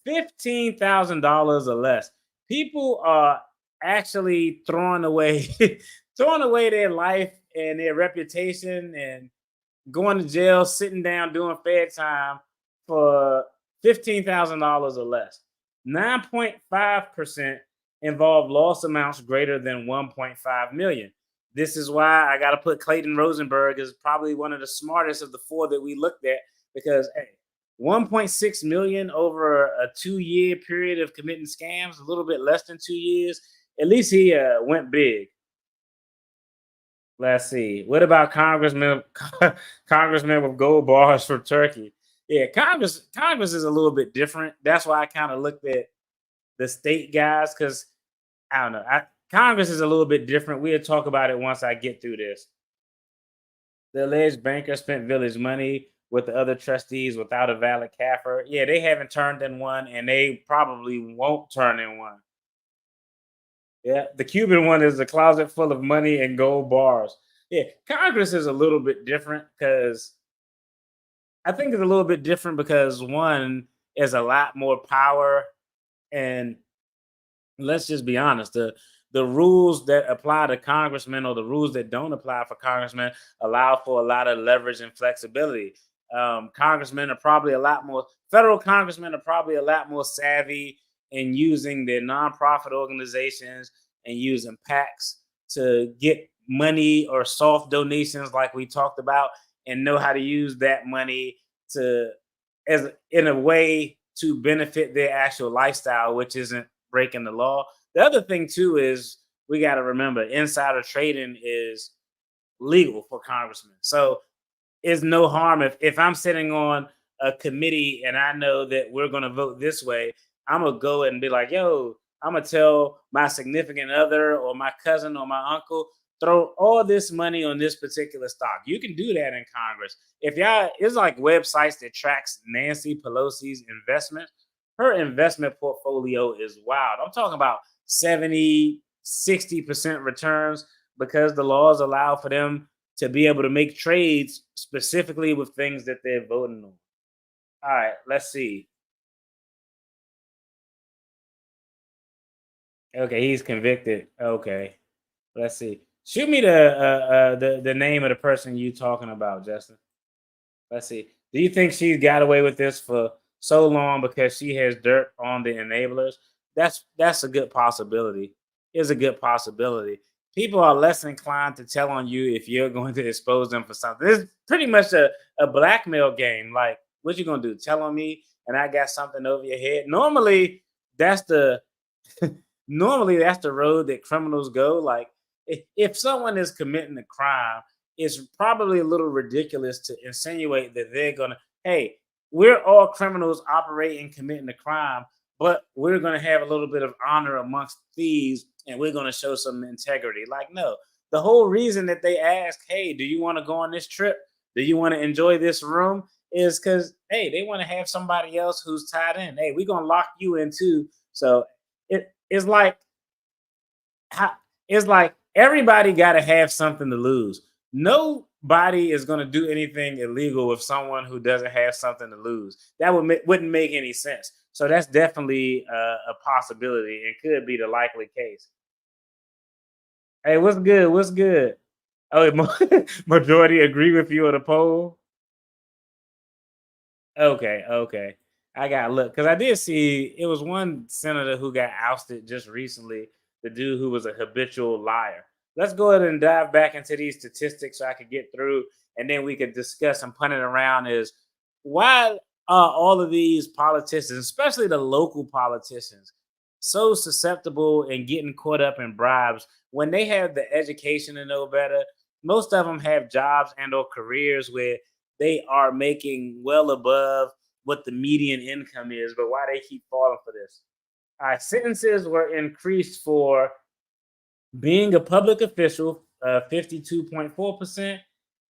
$15,000 or less. People are actually throwing away their life and their reputation and going to jail, sitting down, doing fed time for $15,000 or less. 9.5% involve loss amounts greater than 1.5 million. This is why I got to put Clayton Rosenberg as probably one of the smartest of the four that we looked at, because 1.6 million over a 2-year period of committing scams, a little bit less than 2 years. At least he went big. Let's see. What about congressmen with gold bars for Turkey? Yeah, Congress is a little bit different. That's why I kind of looked at the state guys, because I don't know. Congress is a little bit different. We'll talk about it once I get through this. The alleged banker spent village money with the other trustees without a valid CAFR. Yeah, they haven't turned in one, and they probably won't turn in one. Yeah, the Cuban one is a closet full of money and gold bars. Yeah, Congress is a little bit different, because I think it's a little bit different because one is a lot more power, and let's just be honest, the rules that apply to congressmen or the rules that don't apply for congressmen allow for a lot of leverage and flexibility. Federal congressmen are probably a lot more savvy in using their nonprofit organizations and using PACs to get money or soft donations like we talked about, and know how to use that money in a way to benefit their actual lifestyle, which isn't breaking the law. The other thing too is we got to remember insider trading is legal for congressmen. So it's no harm if I'm sitting on a committee and I know that we're going to vote this way, I'm going to go and be like, yo, I'm going to tell my significant other or my cousin or my uncle, throw all this money on this particular stock. You can do that in Congress. If y'all, it's like websites that tracks Nancy Pelosi's investment. Her investment portfolio is wild. I'm talking about 70, 60% returns because the laws allow for them to be able to make trades specifically with things that they're voting on. All right, let's see. Okay, he's convicted. Okay, let's see. Shoot me the name of the person you talking about, Justin. Let's see. Do you think she's got away with this for so long because she has dirt on the enablers? That's a good possibility. It's a good possibility. People are less inclined to tell on you if you're going to expose them for something. It's pretty much a blackmail game. Like, what you gonna do? Tell on me and I got something over your head. Normally, that's the road that criminals go. Like, if someone is committing a crime, it's probably a little ridiculous to insinuate that they're gonna, hey, we're all criminals operating, committing a crime, but we're gonna have a little bit of honor amongst thieves and we're gonna show some integrity. Like, no, the whole reason that they ask, hey, do you want to go on this trip? Do you want to enjoy this room? Is because, hey, they want to have somebody else who's tied in. Hey, we're gonna lock you in too. So it's like everybody got to have something to lose. Nobody is going to do anything illegal with someone who doesn't have something to lose. That wouldn't make any sense. So that's definitely a possibility and could be the likely case. Hey, what's good? What's good? Oh, majority agree with you on the poll. Okay. I gotta look because I did see it was one senator who got ousted just recently. The dude who was a habitual liar. Let's go ahead and dive back into these statistics so I could get through, and then we could discuss and punt it around. Is why are all of these politicians, especially the local politicians, so susceptible and getting caught up in bribes when they have the education to know better? Most of them have jobs and or careers where they are making well above what the median income is, but why they keep falling for this? Sentences were increased for being a public official, 52.4%,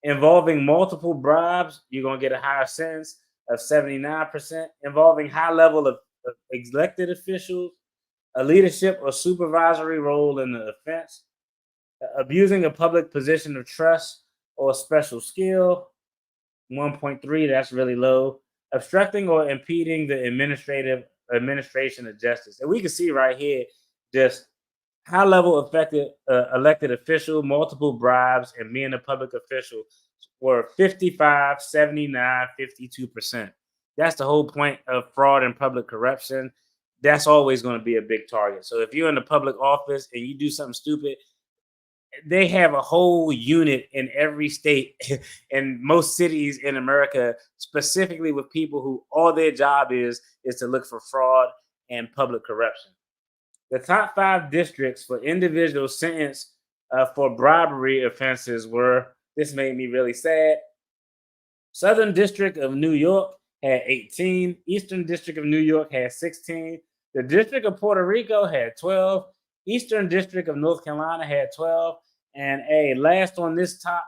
involving multiple bribes, you're going to get a higher sentence of 79%, involving high level of elected officials, a leadership or supervisory role in the offense, abusing a public position of trust or special skill, 1.3, that's really low, obstructing or impeding the administration of justice. And we can see right here just high level elected official, multiple bribes, and being a public official were 55, 79, 52%. That's the whole point of fraud and public corruption. That's always going to be a big target. So if you're in the public office and you do something stupid, they have a whole unit in every state and most cities in America, specifically with people who all their job is to look for fraud and public corruption. The top 5 districts for individuals sentenced for bribery offenses were, this made me really sad. Southern District of New York had 18. Eastern District of New York had 16. The District of Puerto Rico had 12. Eastern District of North Carolina had 12. And last on this top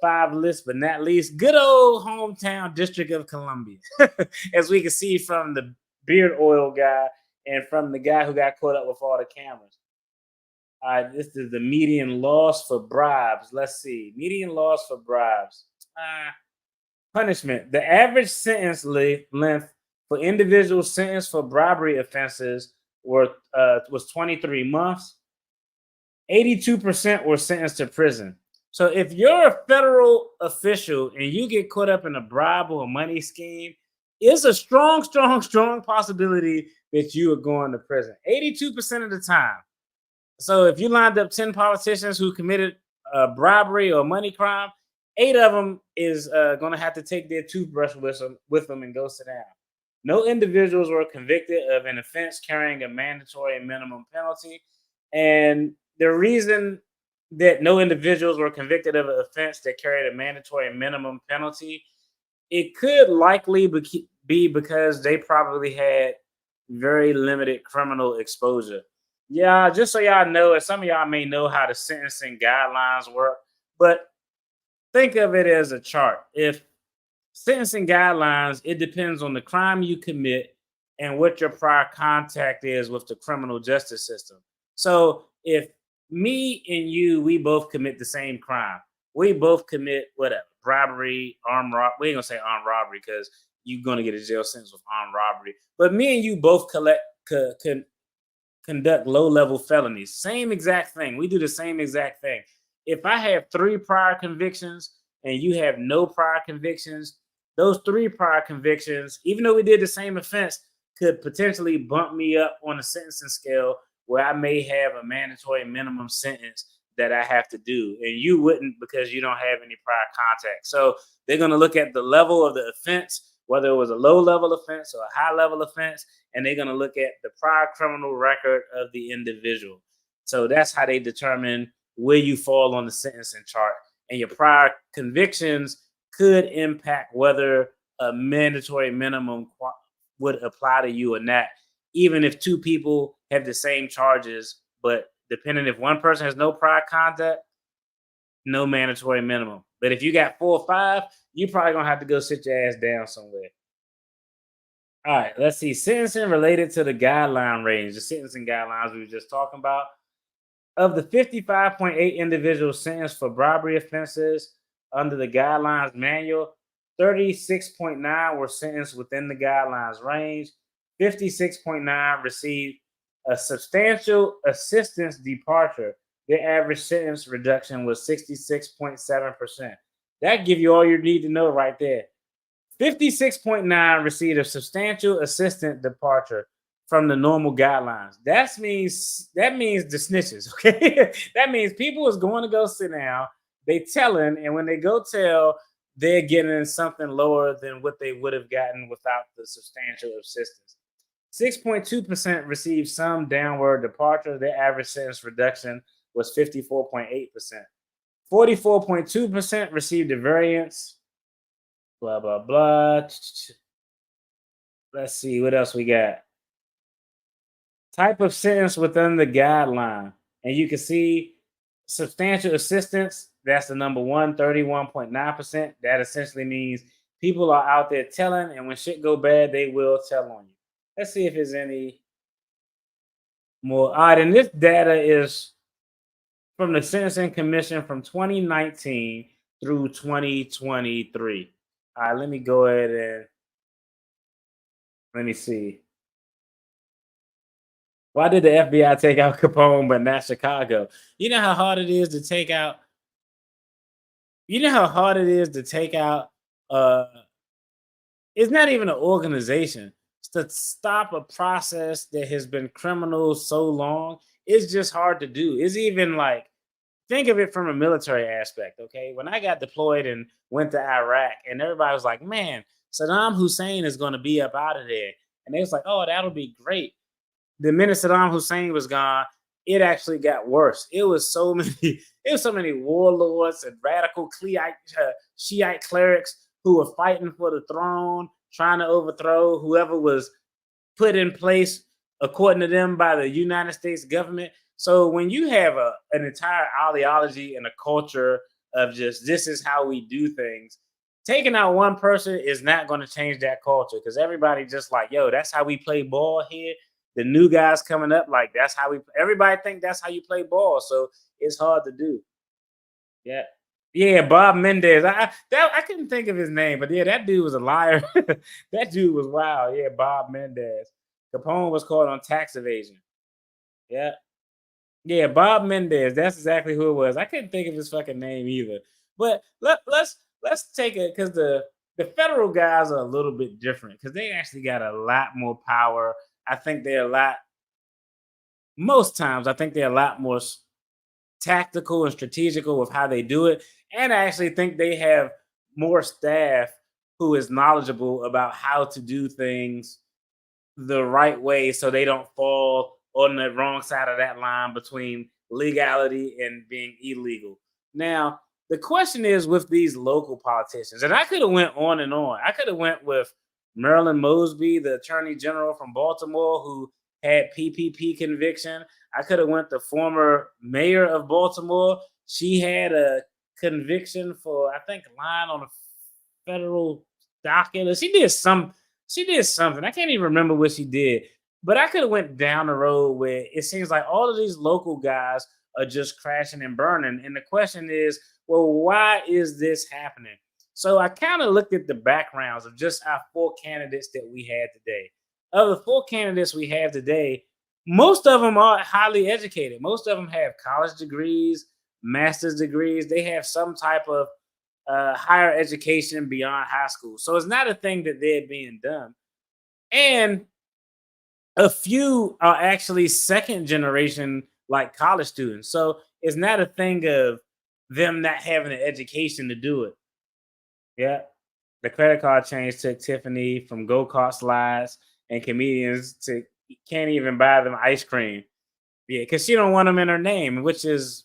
5 list, but not least, good old hometown District of Columbia. As we can see from the beard oil guy and from the guy who got caught up with all the cameras. All right, this is the median loss for bribes. Let's see. Median loss for bribes. Punishment. The average sentence length for individuals sentenced for bribery offenses was 23 months. 82% were sentenced to prison. So if you're a federal official and you get caught up in a bribe or a money scheme, it's a strong possibility that you are going to prison. 82% of the time. So if you lined up 10 politicians who committed bribery or money crime, 8 of them is going to have to take their toothbrush with them and go sit down. No individuals were convicted of an offense carrying a mandatory minimum penalty. And the reason that no individuals were convicted of an offense that carried a mandatory minimum penalty, it could likely be because they probably had very limited criminal exposure. Yeah, just so y'all know, and some of y'all may know how the sentencing guidelines work, but think of it as a chart. If sentencing guidelines, it depends on the crime you commit and what your prior contact is with the criminal justice system. So if me and you, we both commit the same crime, we both commit whatever, bribery, armed robbery. We ain't gonna say armed robbery because you're gonna get a jail sentence with armed robbery. But me and you both conduct low-level felonies. Same exact thing. We do the same exact thing. If I have 3 prior convictions and you have no prior convictions, those 3 prior convictions, even though we did the same offense, could potentially bump me up on the sentencing scale where I may have a mandatory minimum sentence that I have to do. And you wouldn't because you don't have any prior contact. So they're going to look at the level of the offense, whether it was a low-level offense or a high-level offense, and they're going to look at the prior criminal record of the individual. So that's how they determine where you fall on the sentencing chart. And your prior convictions could impact whether a mandatory minimum would apply to you or not, even if 2 people have the same charges. But depending if one person has no prior contact, no mandatory minimum. But if you got 4 or 5, you probably gonna have to go sit your ass down somewhere. All right, let's see. Sentencing related to the guideline range, the sentencing guidelines we were just talking about. Of the 55.8 individuals sentenced for bribery offenses under the guidelines manual, 36.9 were sentenced within the guidelines range. 56.9 received a substantial assistance departure. Their average sentence reduction was 66.7%. That give you all you need to know right there. 56.9 received a substantial assistant departure from the normal guidelines. That means the snitches, okay? That means people is going to go sit down, they telling, and when they go tell, they're getting something lower than what they would have gotten without the substantial assistance. 6.2% received some downward departure. Their average sentence reduction was 54.8%. 44.2% received a variance. Blah, blah, blah. Let's see what else we got. Type of sentence within the guideline. And you can see substantial assistance. That's the number one, 31.9%. That essentially means people are out there telling, and when shit go bad, they will tell on you. Let's see if there's any more. All right, and this data is from the Sentencing Commission from 2019 through 2023. All right, let me go ahead and let me see. Why did the FBI take out Capone but not Chicago? You know how hard it is to take out. You know how hard it is to take out. It's not even an organization. To stop a process that has been criminal so long, it's just hard to do. It's even like, think of it from a military aspect, okay? When I got deployed and went to Iraq, and everybody was like, man, Saddam Hussein is going to be up out of there. And they was like, oh, that'll be great. The minute Saddam Hussein was gone, it actually got worse. It was so many warlords and radical Shiite clerics who were fighting for the throne, trying to overthrow whoever was put in place according to them by the United States government. So when you have an entire ideology and a culture of just this is how we do things, taking out one person is not going to change that culture because everybody just like, yo, that's how we play ball here. The new guys coming up, like that's how everybody think that's how you play ball. So it's hard to do. Yeah. Yeah, Bob Mendez. I couldn't think of his name, but yeah, that dude was a liar. That dude was wild. Yeah, Bob Mendez. Capone was caught on tax evasion. Yeah. Yeah, Bob Mendez. That's exactly who it was. I couldn't think of his fucking name either. But let's take it because the federal guys are a little bit different because they actually got a lot more power. I think most times, I think they're a lot more tactical and strategical with how they do it. And I actually think they have more staff who is knowledgeable about how to do things the right way so they don't fall on the wrong side of that line between legality and being illegal. Now, the question is with these local politicians, and I could have went on and on. I could have went with Marilyn Mosby, the attorney general from Baltimore, who had PPP conviction. I could have went the former mayor of Baltimore. She had a conviction for, I think, lying on a federal docket. Or she did something. I can't even remember what she did. But I could have went down the road where it seems like all of these local guys are just crashing and burning. And the question is, well, why is this happening? So I kind of looked at the backgrounds of just our 4 candidates that we had today. Of the 4 candidates we have today, most of them are highly educated. Most of them have college degrees, master's degrees. They have some type of higher education beyond high school. So it's not a thing that they're being done. And a few are actually second generation, like college students. So it's not a thing of them not having an education to do it. Yeah. The credit card change took Tiffany from go-kart slides and comedians to can't even buy them ice cream. Yeah, because she don't want them in her name, which is,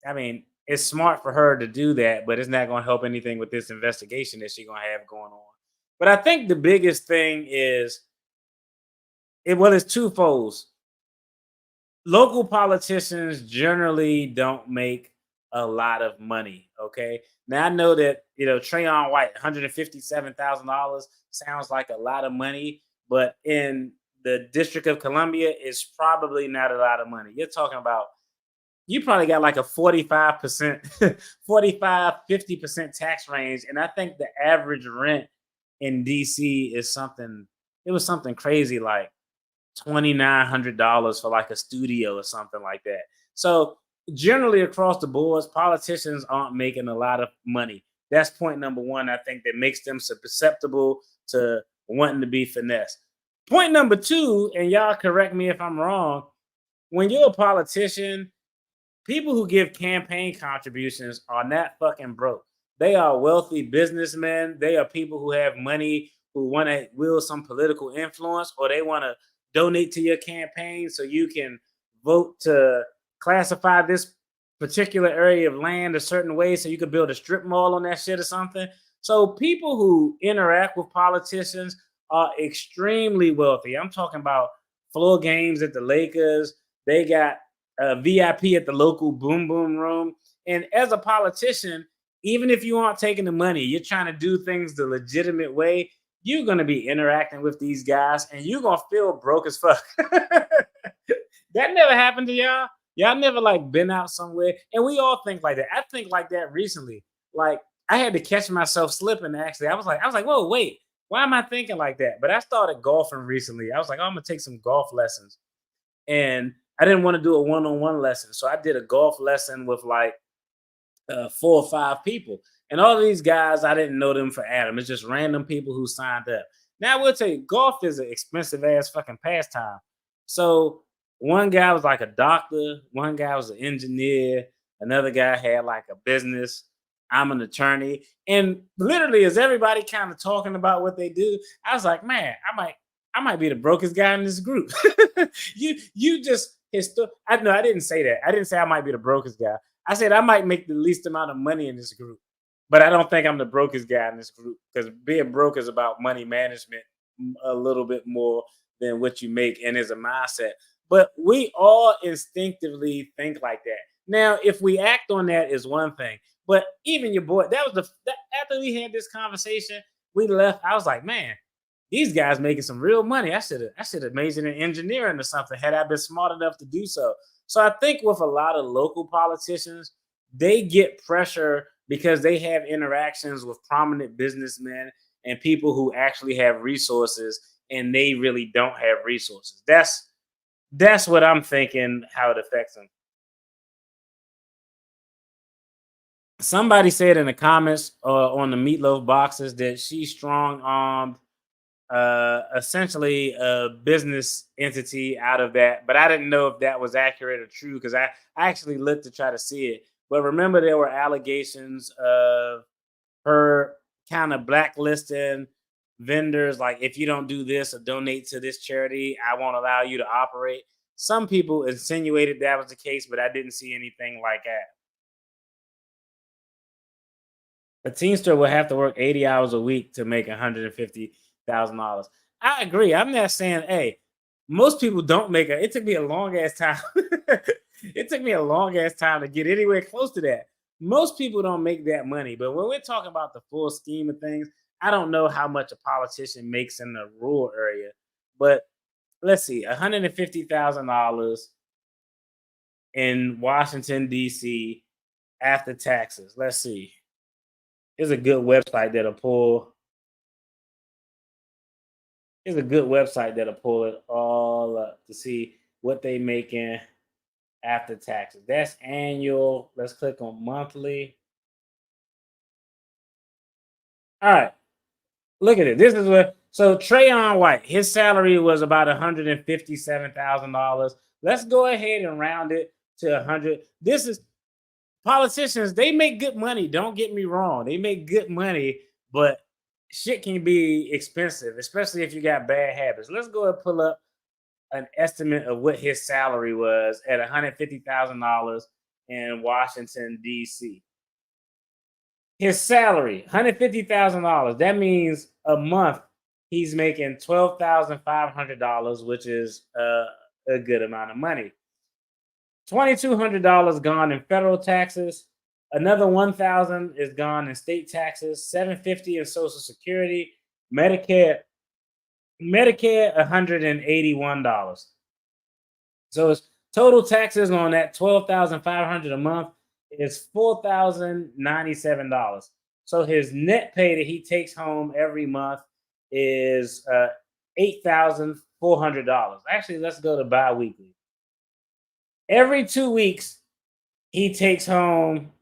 I mean, it's smart for her to do that, but it's not going to help anything with this investigation that she's going to have going on. But I think the biggest thing is, it's twofold. Local politicians generally don't make a lot of money. Okay. Now I know that, Trayon White, $157,000 sounds like a lot of money, but in the District of Columbia, it's probably not a lot of money. You're talking about, you probably got like a 45%, 50% tax range. And I think the average rent in DC is something crazy like $2,900 for like a studio or something like that. So generally across the boards, politicians aren't making a lot of money. That's point number one, I think, that makes them susceptible to wanting to be finessed. Point number two, and y'all correct me if I'm wrong, when you're a politician, people who give campaign contributions are not fucking broke. They are wealthy businessmen. They are people who have money, who want to wield some political influence, or they want to donate to your campaign so you can vote to classify this particular area of land a certain way so you could build a strip mall on that shit or something. So people who interact with politicians are extremely wealthy. I'm talking about floor games at the Lakers. They got a VIP at the local Boom Boom Room. And as a politician, even if you aren't taking the money, you're trying to do things the legitimate way, you're going to be interacting with these guys and you're going to feel broke as fuck. That never happened to y'all. Y'all never like been out somewhere. And we all think like that. I think like that recently. Like I had to catch myself slipping actually. I was like, whoa, wait, why am I thinking like that? But I started golfing recently. I was like, I'm going to take some golf lessons. And I didn't want to do a one-on-one lesson. So I did a golf lesson with like 4 or 5 people. And all of these guys, I didn't know them for Adam. It's just random people who signed up. Now I will tell you, golf is an expensive ass fucking pastime. So one guy was like a doctor. One guy was an engineer. Another guy had like a business. I'm an attorney. And literally as everybody kind of talking about what they do, I was like, man, I might be the brokest guy in this group. you just I didn't say that. I didn't say I might be the brokest guy. I said I might make the least amount of money in this group, but I don't think I'm the brokest guy in this group because being broke is about money management a little bit more than what you make and is a mindset. But we all instinctively think like that. Now, if we act on that is one thing, but even your boy, after we had this conversation, we left. I was like, man, these guys making some real money. I should have majored in engineering or something had I been smart enough to do so. So I think with a lot of local politicians, they get pressure because they have interactions with prominent businessmen and people who actually have resources and they really don't have resources. That's what I'm thinking, how it affects them. Somebody said in the comments on the meatloaf boxes that she strong-armed essentially a business entity out of that, but I didn't know if that was accurate or true because I actually looked to try to see it. But remember, there were allegations of her kind of blacklisting vendors, like if you don't do this or donate to this charity, I won't allow you to operate. Some people insinuated that was the case, but I didn't see anything like that. A Teamster will have to work 80 hours a week to make $150,000. I agree. I'm not saying, hey, most people don't make it. It took me a long ass time. It took me a long ass time to get anywhere close to that. Most people don't make that money. But when we're talking about the full scheme of things, I don't know how much a politician makes in the rural area. But let's see, $150,000 in Washington, D.C. after taxes. Let's see. Here's a good website that'll pull. Here's a good website that'll pull it all up to see what they making after taxes. That's annual. Let's click on monthly. All right. Look at it. This is what. So Trayon White, his salary was about $157,000. Let's go ahead and round it to 100. This is politicians. They make good money. Don't get me wrong. They make good money, but shit can be expensive, especially if you got bad habits. Let's go and pull up an estimate of what his salary was at $150,000 in Washington, D.C. His salary, $150,000. That means a month he's making $12,500, which is a good amount of money. $2,200 gone in federal taxes. Another $1,000 is gone in state taxes. $750 in Social Security, Medicare, $181. So his total taxes on that $12,500 a month is $4,097. So his net pay that he takes home every month is $8,400. Actually, let's go to biweekly. Every 2 weeks, he takes home.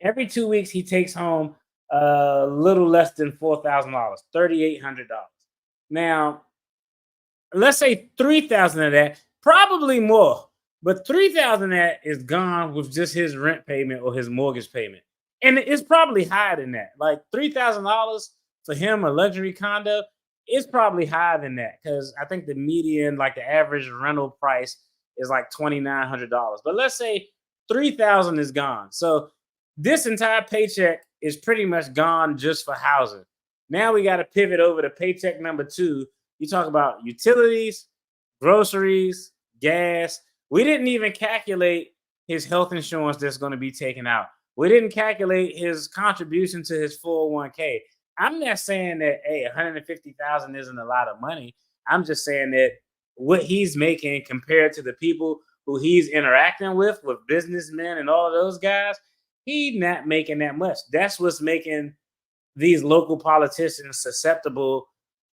Every 2 weeks, he takes home a little less than $4,000, $3,800. Now, let's say 3,000 of that, probably more, but 3,000 of that is gone with just his rent payment or his mortgage payment, and it's probably higher than that. Like $3,000 for him, a luxury condo, is probably higher than that because I think the median, like the average rental price, is like $2,900. But let's say 3,000 is gone. So this entire paycheck is pretty much gone just for housing. Now we got to pivot over to paycheck number 2. You talk about utilities, groceries, gas. We didn't even calculate his health insurance that's going to be taken out. We didn't calculate his contribution to his 401k. I'm not saying that, hey, $150,000 isn't a lot of money. I'm just saying that what he's making compared to the people who he's interacting with businessmen and all of those guys, he's not making that much. That's what's making these local politicians susceptible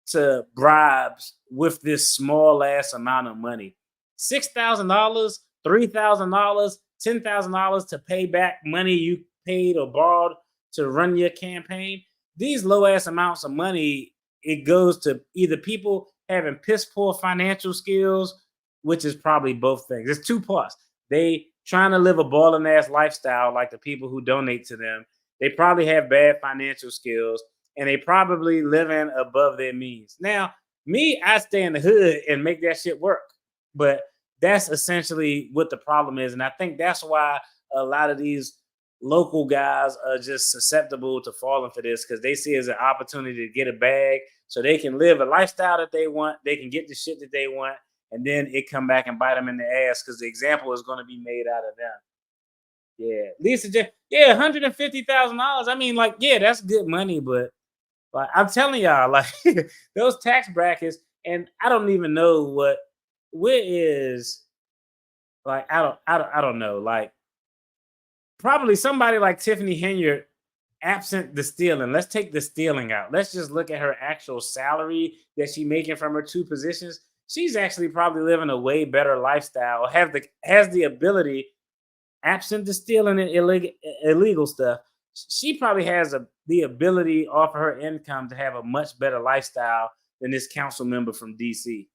to bribes with this small ass amount of money. $6,000, $3,000, $10,000 to pay back money you paid or borrowed to run your campaign. These low ass amounts of money, it goes to either people having piss poor financial skills, which is probably both things. It's 2 parts. They trying to live a balling ass lifestyle like the people who donate to them. They probably have bad financial skills, and they probably living above their means. Now, me, I stay in the hood and make that shit work. But that's essentially what the problem is. And I think that's why a lot of these local guys are just susceptible to falling for this, because they see it as an opportunity to get a bag so they can live a lifestyle that they want. They can get the shit that they want, and then it come back and bite them in the ass because the example is going to be made out of them. Yeah, Lisa, yeah, $150,000. I mean, like, yeah, that's good money, but like I'm telling y'all, like those tax brackets, and I don't even know where is, like, I don't know, like probably somebody like Tiffany Henyard, absent the stealing. Let's take the stealing out. Let's just look at her actual salary that she's making from her 2 positions. She's actually probably living a way better lifestyle, or has the ability, absent the stealing and illegal stuff. She probably has the ability off of her income to have a much better lifestyle than this council member from DC.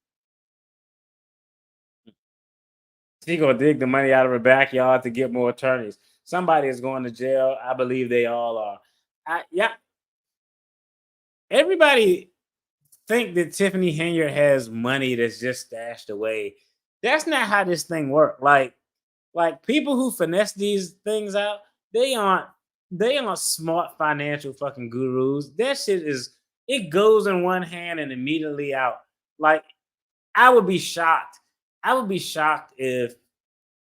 She gonna dig the money out of her backyard to get more attorneys. Somebody is going to jail. I believe they all are. Yeah. Everybody think that Tiffany Henyard has money that's just stashed away. That's not how this thing works. Like people who finesse these things out, they aren't smart financial fucking gurus. That shit it goes in one hand and immediately out. Like I would be shocked. I would be shocked if,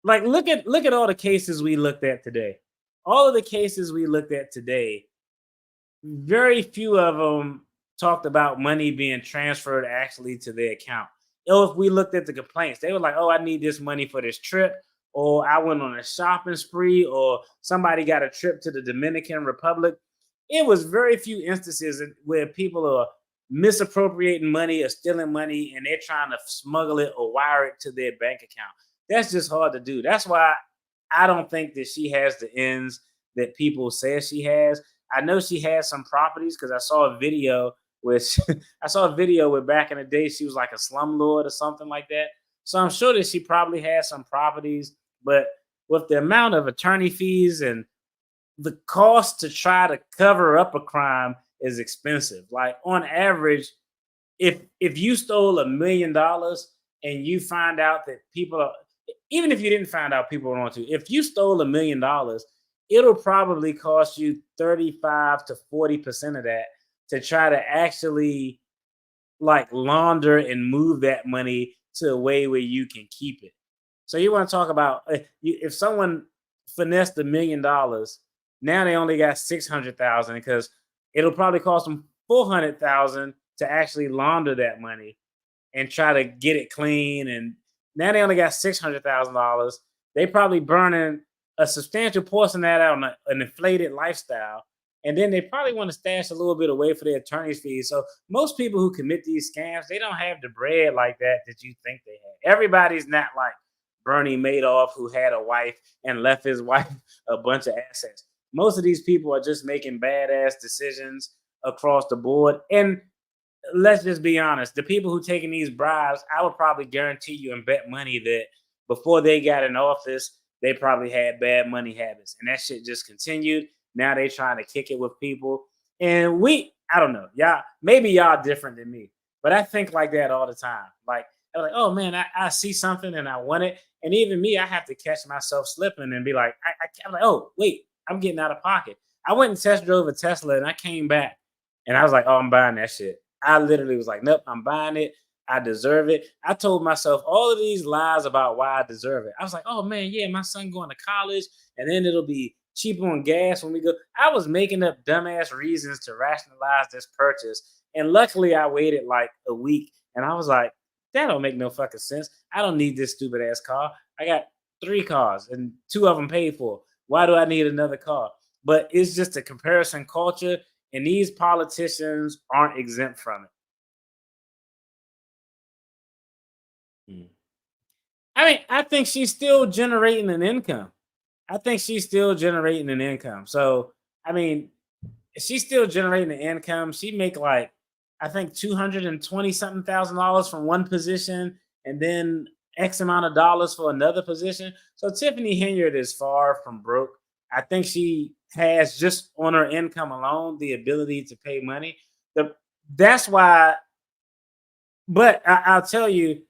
like, look at all the cases we looked at today. All of the cases we looked at today, very few of them talked about money being transferred actually to their account. Or if we looked at the complaints, they were like, "Oh, I need this money for this trip," or "I went on a shopping spree," or "Somebody got a trip to the Dominican Republic." It was very few instances where people are misappropriating money or stealing money and they're trying to smuggle it or wire it to their bank account. That's just hard to do. That's why I don't think that she has the ends that people say she has. I know she has some properties because I saw a video where back in the day she was like a slumlord or something like that. So I'm sure that she probably has some properties, but with the amount of attorney fees and the cost to try to cover up a crime is expensive. Like on average, if you stole $1 million and you find out that people are, even if you didn't find out people were on to, if you stole $1 million, it'll probably cost you 35 to 40% of that to try to actually like launder and move that money to a way where you can keep it. So you want to talk about if someone finessed $1 million, now they only got 600,000 because it'll probably cost them 400,000 to actually launder that money and try to get it clean. And now they only got $600,000. They probably burning a substantial portion of that out on an inflated lifestyle. And then they probably want to stash a little bit away for their attorney's fees. So most people who commit these scams, they don't have the bread like that you think they have. Everybody's not like Bernie Madoff, who had a wife and left his wife a bunch of assets. Most of these people are just making badass decisions across the board. And let's just be honest, the people who taking these bribes, I would probably guarantee you and bet money that before they got in office, they probably had bad money habits. And that shit just continued. Now they trying to kick it with people. And I don't know, maybe y'all different than me, but I think like that all the time. Like, I'm like, oh man, I see something and I want it. And even me, I have to catch myself slipping and be like, I'm like, oh, wait, I'm getting out of pocket. I went and test drove a Tesla and I came back and I was like, oh, I'm buying that shit. I literally was like, nope, I'm buying it. I deserve it. I told myself all of these lies about why I deserve it. I was like, oh man, yeah, my son going to college and then it'll be cheaper on gas when we go. I was making up dumbass reasons to rationalize this purchase. And luckily I waited like a week and I was like, that don't make no fucking sense. I don't need this stupid ass car. I got 3 cars and 2 of them paid for. Why do I need another car? But it's just a comparison culture and these politicians aren't exempt from it. I mean, I think she's still generating an income. So, I mean, she's still generating an income. She make like, I think $220 something thousand from one position and then X amount of dollars for another position. So Tiffany Henyard is far from broke. I think she has just on her income alone the ability to pay money. That's why, but I'll tell you,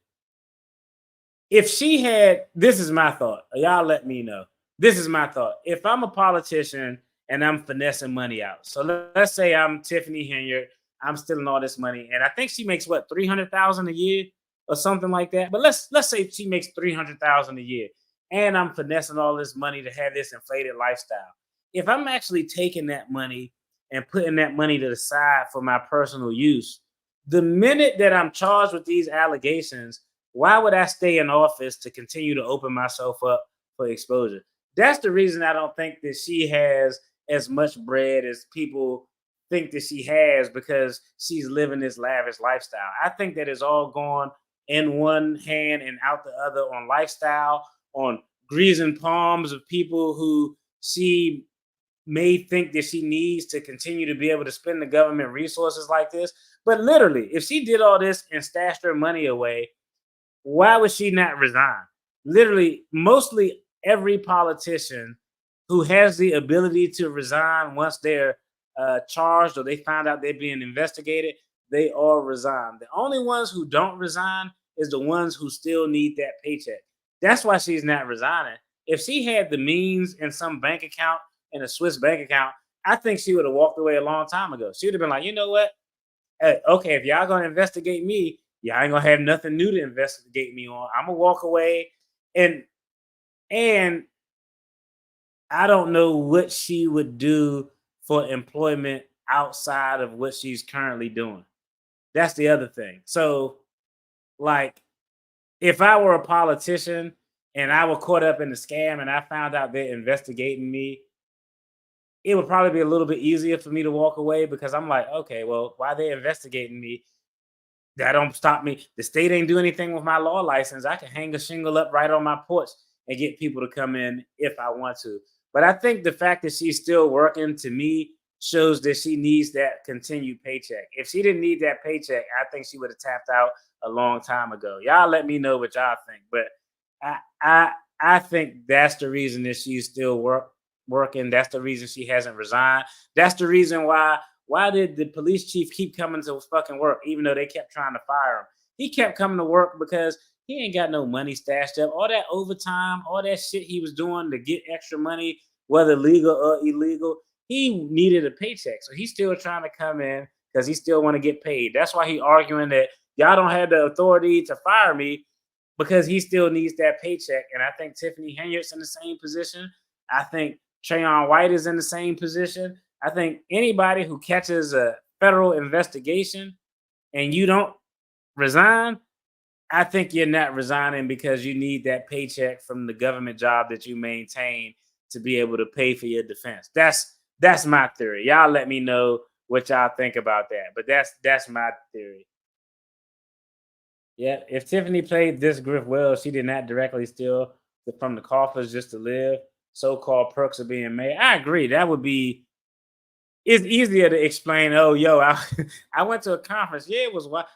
if she had, this is my thought. Y'all let me know. This is my thought. If I'm a politician and I'm finessing money out. So let's say I'm Tiffany Henyard. I'm stealing all this money. And I think she makes what, $300,000 a year or something like that. But let's say she makes $300,000 a year and I'm finessing all this money to have this inflated lifestyle. If I'm actually taking that money and putting that money to the side for my personal use, the minute that I'm charged with these allegations, why would I stay in office to continue to open myself up for exposure? That's the reason I don't think that she has as much bread as people think that she has, because she's living this lavish lifestyle. I think that it's all gone in one hand and out the other on lifestyle, on greasing palms of people who she may think that she needs to continue to be able to spend the government resources like this. But literally, if she did all this and stashed her money away, why would she not resign? Literally, mostly every politician who has the ability to resign once they're charged or they find out they're being investigated, they all resign. The only ones who don't resign is the ones who still need that paycheck. That's why she's not resigning. If she had the means in some bank account, in a Swiss bank account, I think she would have walked away a long time ago. She would have been like, you know what? Hey, okay, if y'all gonna investigate me, Yeah, I ain't gonna have nothing new to investigate me on. I'm gonna walk away, and I don't know what she would do for employment outside of what she's currently doing. That's the other thing. So, like, if I were a politician and I were caught up in the scam and I found out they're investigating me, it would probably be a little bit easier for me to walk away because I'm like, okay, well, why they investigating me? That don't stop me. The state ain't do anything with my law license. I can hang a shingle up right on my porch and get people to come in if I want to. But I think the fact that she's still working, to me, shows that she needs that continued paycheck. If she didn't need that paycheck, I think she would have tapped out a long time ago. Y'all let me know what y'all think. But I think that's the reason that she's still working. That's the reason she hasn't resigned. That's the reason why did the police chief keep coming to fucking work, even though they kept trying to fire him? He kept coming to work because he ain't got no money stashed up. All that overtime, all that shit he was doing to get extra money, whether legal or illegal, he needed a paycheck. So he's still trying to come in because he still want to get paid. That's why he arguing that y'all don't have the authority to fire me, because he still needs that paycheck. And I think Tiffany Henyard's in the same position. I think Trayon White is in the same position. I think anybody who catches a federal investigation and you don't resign, I think you're not resigning because you need that paycheck from the government job that you maintain to be able to pay for your defense. That's my theory. Y'all let me know what y'all think about that. But that's my theory. Yeah, if Tiffany played this grift well, she did not directly steal from the coffers just to live. So-called perks of being mayor. I agree. That would be. It's easier to explain. Oh, yo, I went to a conference. Yeah, it was what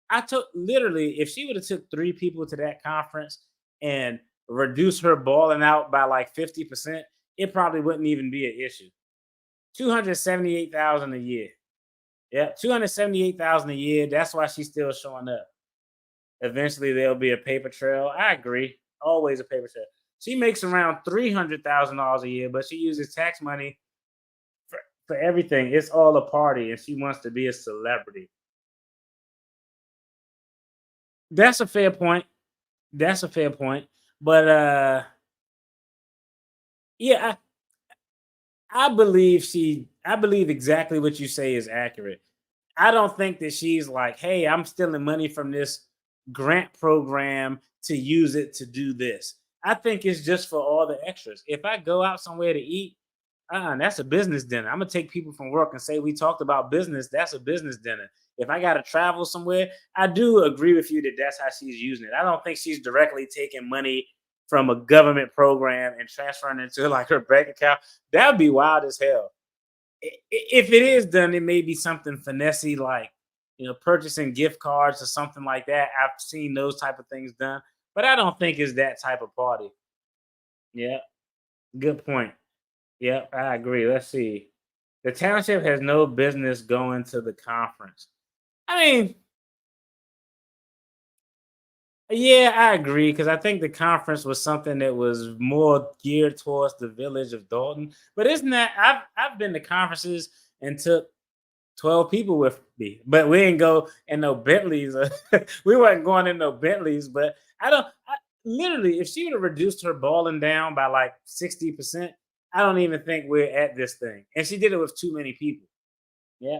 I took. Literally, if she would have took 3 people to that conference and reduced her balling out by like 50%, it probably wouldn't even be an issue. 278,000 a year. Yeah, 278,000 a year. That's why she's still showing up. Eventually, there'll be a paper trail. I agree. Always a paper trail. She makes around $300,000 a year, but she uses tax money for everything. It's all a party, and she wants to be a celebrity. That's a fair point. That's a fair point. But yeah, I believe exactly what you say is accurate. I don't think that she's like, hey, I'm stealing money from this grant program to use it to do this. I think it's just for all the extras. If I go out somewhere to eat, that's a business dinner. I'm gonna take people from work and say we talked about business. That's a business dinner. If I gotta travel somewhere, I do agree with you that that's how she's using it. I don't think she's directly taking money from a government program and transferring it to like her bank account. That would be wild as hell. If it is done, it may be something finessey, like purchasing gift cards or something like that. I've seen those type of things done, but I don't think it's that type of party. Yeah, good point. Yep, I agree. Let's see. The township has no business going to the conference. I mean, yeah, I agree, because I think the conference was something that was more geared towards the village of Dalton. But isn't that I've been to conferences and took 12 people with me, but we didn't go in no Bentleys. We weren't going in no Bentleys, but literally, if she would have reduced her balling down by like 60%, I don't even think we're at this thing. And she did it with too many people. Yeah.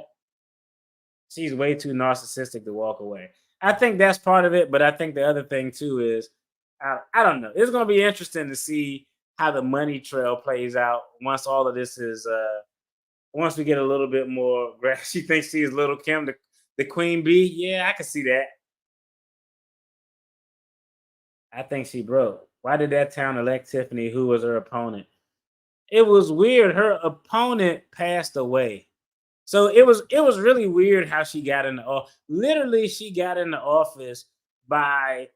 She's way too narcissistic to walk away. I think that's part of it, but I think the other thing too is, I don't know. It's going to be interesting to see how the money trail plays out once all of this is, once we get a little bit more. She thinks she's Little Kim, the queen bee. Yeah, I can see that. I think she broke. Why did that town elect Tiffany, who was her opponent? It was weird. Her opponent passed away. So it was really weird how she got in the office. Literally, she got in the office by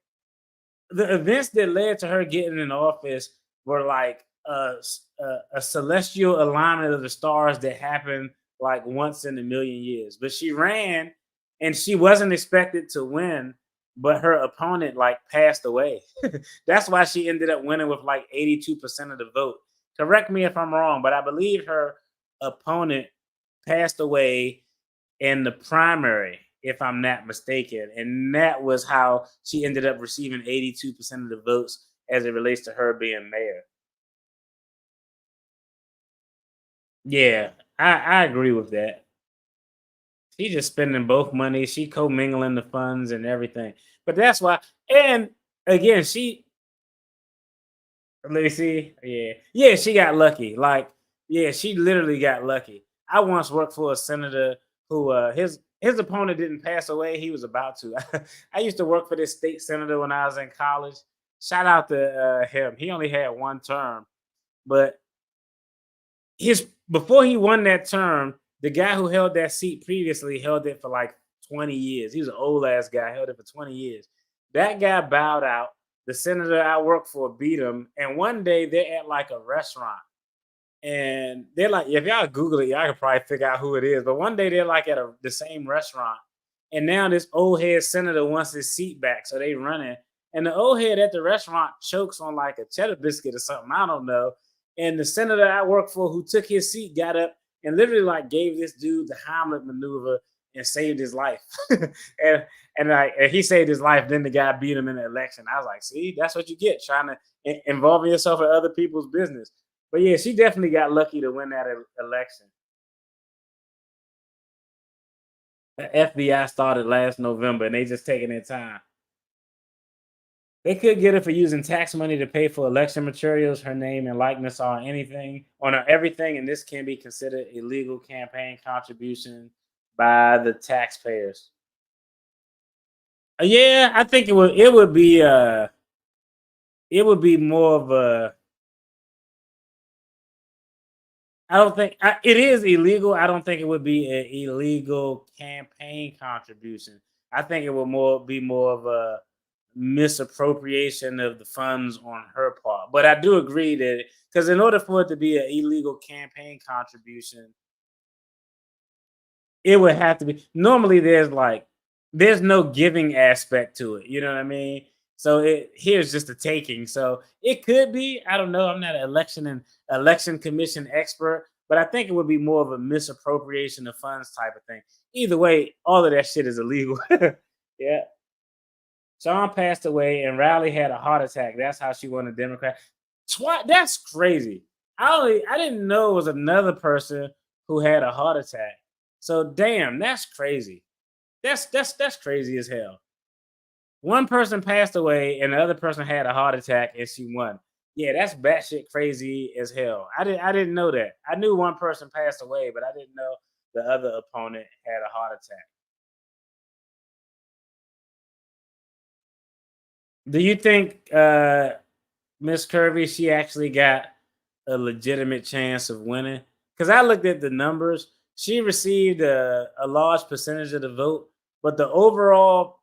the events that led to her getting in office were like a celestial alignment of the stars that happened like once in a million years. But she ran and she wasn't expected to win, but her opponent like passed away. That's why she ended up winning with like 82% of the vote. Correct me if I'm wrong, but I believe her opponent passed away in the primary. if I'm not mistaken. And that was how she ended up receiving 82% of the votes as it relates to her being mayor. Yeah, I agree with that. She's just spending both money. She commingling the funds and everything. But that's why. And again, let me see. Yeah, she got lucky. Like, yeah, she literally got lucky. I once worked for a senator who his opponent didn't pass away. He was about to. I used to work for this state senator when I was in college. Shout out to him. He only had one term, but before he won that term, the guy who held that seat previously held it for like 20 years. He was an old ass guy, held it for 20 years. That guy bowed out. The senator I worked for beat him. And one day they're at like a restaurant. And they're like, if y'all Google it, y'all can probably figure out who it is. But one day they're like at the same restaurant. And now this old head senator wants his seat back. So they running. And the old head at the restaurant chokes on like a cheddar biscuit or something. I don't know. And the senator I worked for who took his seat got up and literally like gave this dude the Heimlich maneuver and saved his life. and he saved his life. Then the guy beat him in the election. I was like, see, that's what you get trying to involve yourself in other people's business. But yeah, she definitely got lucky to win that election. The FBI started last November and they just taking their time. They could get her for using tax money to pay for election materials. Her name and likeness on everything, and this can be considered illegal campaign contribution by the taxpayers. Yeah, I think it would be more of a. I don't think it is illegal. I don't think it would be an illegal campaign contribution. I think it would be more of a misappropriation of the funds on her part. But I do agree that because in order for it to be an illegal campaign contribution, it would have to be. Normally, there's no giving aspect to it. You know what I mean? So here's just a taking. So it could be. I don't know. I'm not an election commission expert, but I think it would be more of a misappropriation of funds type of thing. Either way, all of that shit is illegal. Yeah. Sean passed away and Riley had a heart attack. That's how she won the Democrat. That's crazy. I didn't know it was another person who had a heart attack. So damn, that's crazy. That's crazy as hell. One person passed away and the other person had a heart attack and she won. Yeah, that's batshit crazy as hell. I didn't know that. I knew one person passed away, but I didn't know the other opponent had a heart attack. Do you think Miss Kirby, she actually got a legitimate chance of winning? Because I looked at the numbers. She received a large percentage of the vote, but the overall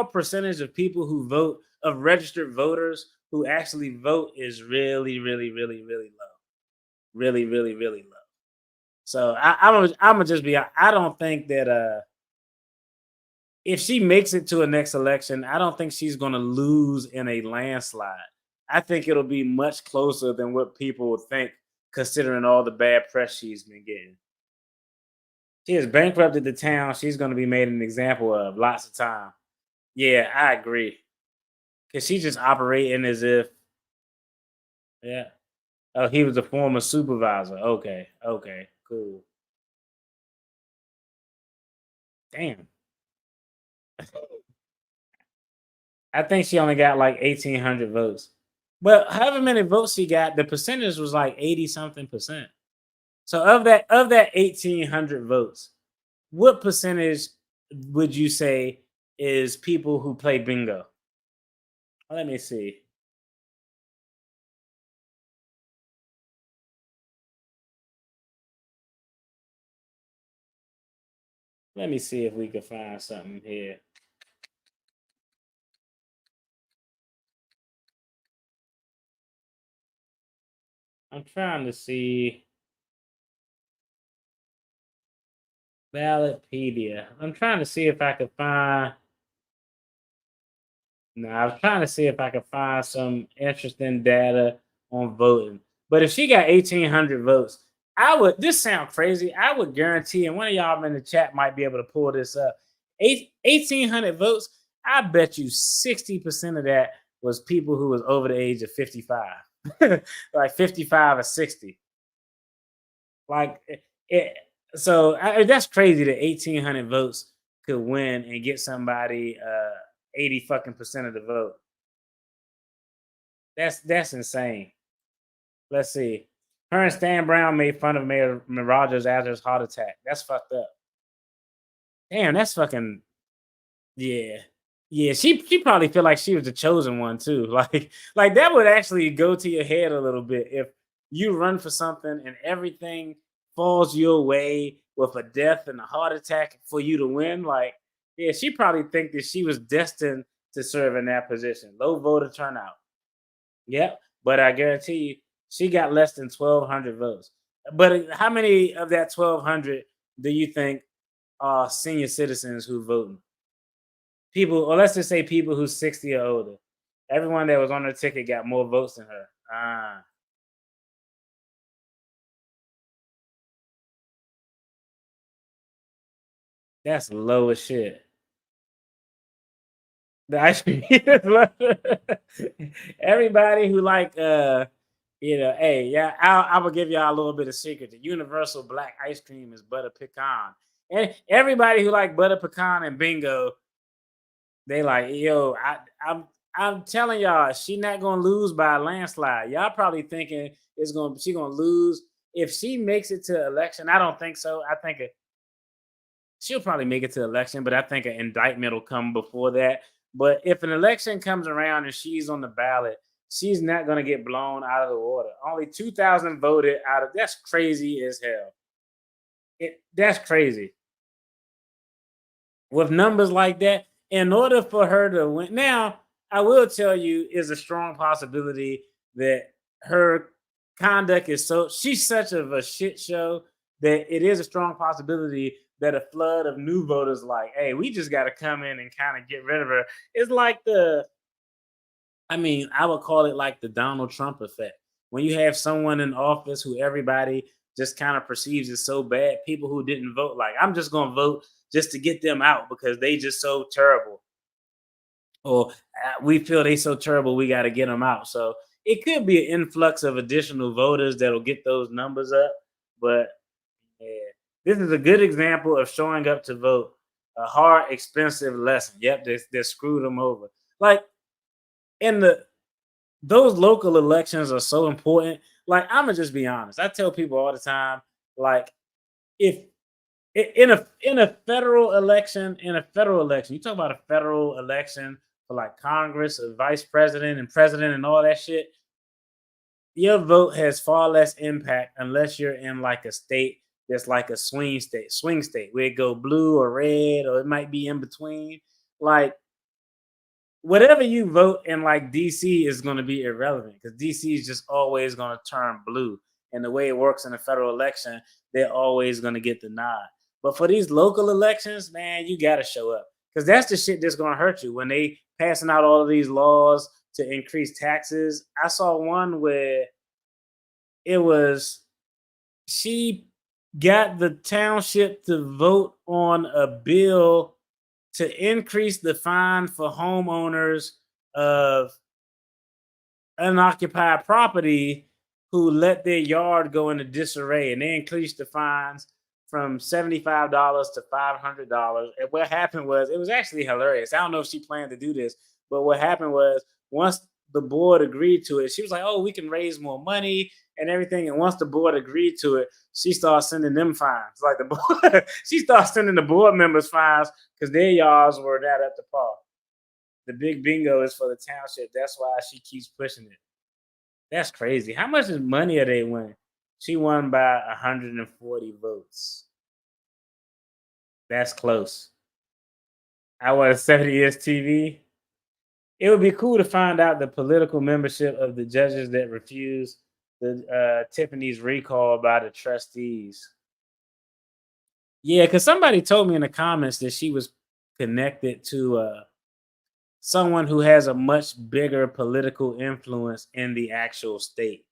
percentage of people who vote, of registered voters who actually vote, is really, really, really, really low. Really, really, really low. So I'm gonna just be. I don't think that if she makes it to the next election, I don't think she's going to lose in a landslide. I think it'll be much closer than what people would think, considering all the bad press she's been getting. She has bankrupted the town. She's going to be made an example of lots of time. Yeah, I agree. Because she's just operating as if, yeah. Oh, he was a former supervisor. Okay, cool. Damn. I think she only got like 1,800 votes. But however many votes she got, the percentage was like 80-something%. So of that 1,800 votes, what percentage would you say is people who play bingo? Let me see. Let me see if we can find something here. I'm trying to see. Ballotpedia. I'm trying to see if I could find. No, I was trying to see if I could find some interesting data on voting. But if she got 1,800 votes, This sound crazy. I would guarantee, and one of y'all in the chat might be able to pull this up. 1,800 votes. I bet you 60% of that was people who was over the age of 55, like 55 or 60. Like that's crazy that 1,800 votes could win and get somebody 80 fucking percent of the vote. That's insane. Let's see. Her and Stan Brown made fun of Mayor Rogers after his heart attack. That's fucked up. Damn, that's fucking yeah. Yeah, she probably feel like she was the chosen one too. Like that would actually go to your head a little bit if you run for something and everything falls your way with a death and a heart attack for you to win. Like, yeah, she probably think that she was destined to serve in that position. Low voter turnout. Yep, but I guarantee you, she got less than 1,200 votes. But how many of that 1,200 do you think are senior citizens who voting? People, or let's just say people who's 60 or older. Everyone that was on the ticket got more votes than her. That's low as shit. The ice cream is low. Everybody who like hey, yeah, I will give y'all a little bit of secret. The universal black ice cream is butter pecan. And everybody who like butter pecan and bingo, they like, yo, I'm telling y'all, she not gonna lose by a landslide. Y'all probably thinking she gonna lose. If she makes it to election, I don't think so. I think she'll probably make it to election, but I think an indictment will come before that. But if an election comes around and she's on the ballot, she's not going to get blown out of the water. Only 2,000 voted out of. That's crazy as hell. That's crazy. With numbers like that, in order for her to win. Now, I will tell you, is a strong possibility that her conduct is she's such of a shit show that it is a strong possibility that a flood of new voters like, hey, we just got to come in and kind of get rid of her. It's like I would call it like the Donald Trump effect. When you have someone in office who everybody just kind of perceives as so bad, people who didn't vote, like, I'm just going to vote just to get them out because they just so terrible. Or we feel they so terrible, we got to get them out. So it could be an influx of additional voters that'll get those numbers up. But yeah, this is a good example of showing up to vote. A hard, expensive lesson. Yep, they screwed them over. Like, those local elections are so important. Like, I'm gonna just be honest. I tell people all the time, like, if in a federal election, you talk about a federal election for like Congress or vice president and president and all that shit, your vote has far less impact unless you're in like a state that's like a swing state where it go blue or red, or it might be in between. Like, whatever you vote in like DC is going to be irrelevant because DC is just always going to turn blue. And the way it works in a federal election, they're always going to get the nod. But for these local elections, man, you got to show up because that's the shit that's going to hurt you when they passing out all of these laws to increase taxes. I saw one where it was she got the township to vote on a bill to increase the fine for homeowners of unoccupied property who let their yard go into disarray, and they increased the fines from $75 to $500. And what happened was, it was actually hilarious. I don't know if she planned to do this, but what happened was, once the board agreed to it, she was like, oh, we can raise more money and everything. And once the board agreed to it, she started sending them fines. Like, the board, she started sending the board members fines because their yards were not up to par. The big bingo is for the township. That's why she keeps pushing it. That's crazy. How much money are they winning? She won by 140 votes. That's close. I was 70 years TV. It would be cool to find out the political membership of the judges that refused the Tiffany's recall by the trustees. Yeah, because somebody told me in the comments that she was connected to someone who has a much bigger political influence in the actual state.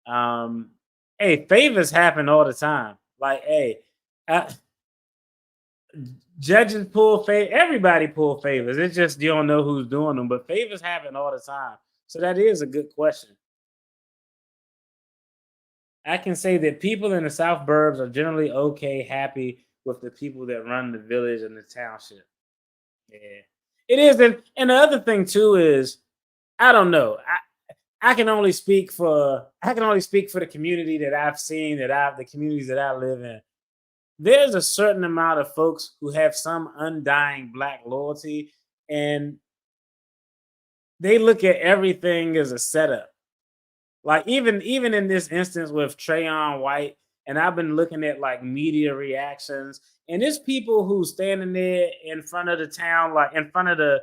And hey, favors happen all the time. Like, hey, judges pull favors. Everybody pull favors. It's just you don't know who's doing them, but favors happen all the time. So that is a good question. I can say that people in the South Burbs are generally okay, happy with the people that run the village and the township. Yeah, it is. And the other thing too is, I don't know. I can only speak for the community that I've seen, the communities that I live in. There's a certain amount of folks who have some undying Black loyalty, and they look at everything as a setup. Like even in this instance with Trayon White, and I've been looking at like media reactions, and there's people who standing there in front of the town, like in front of the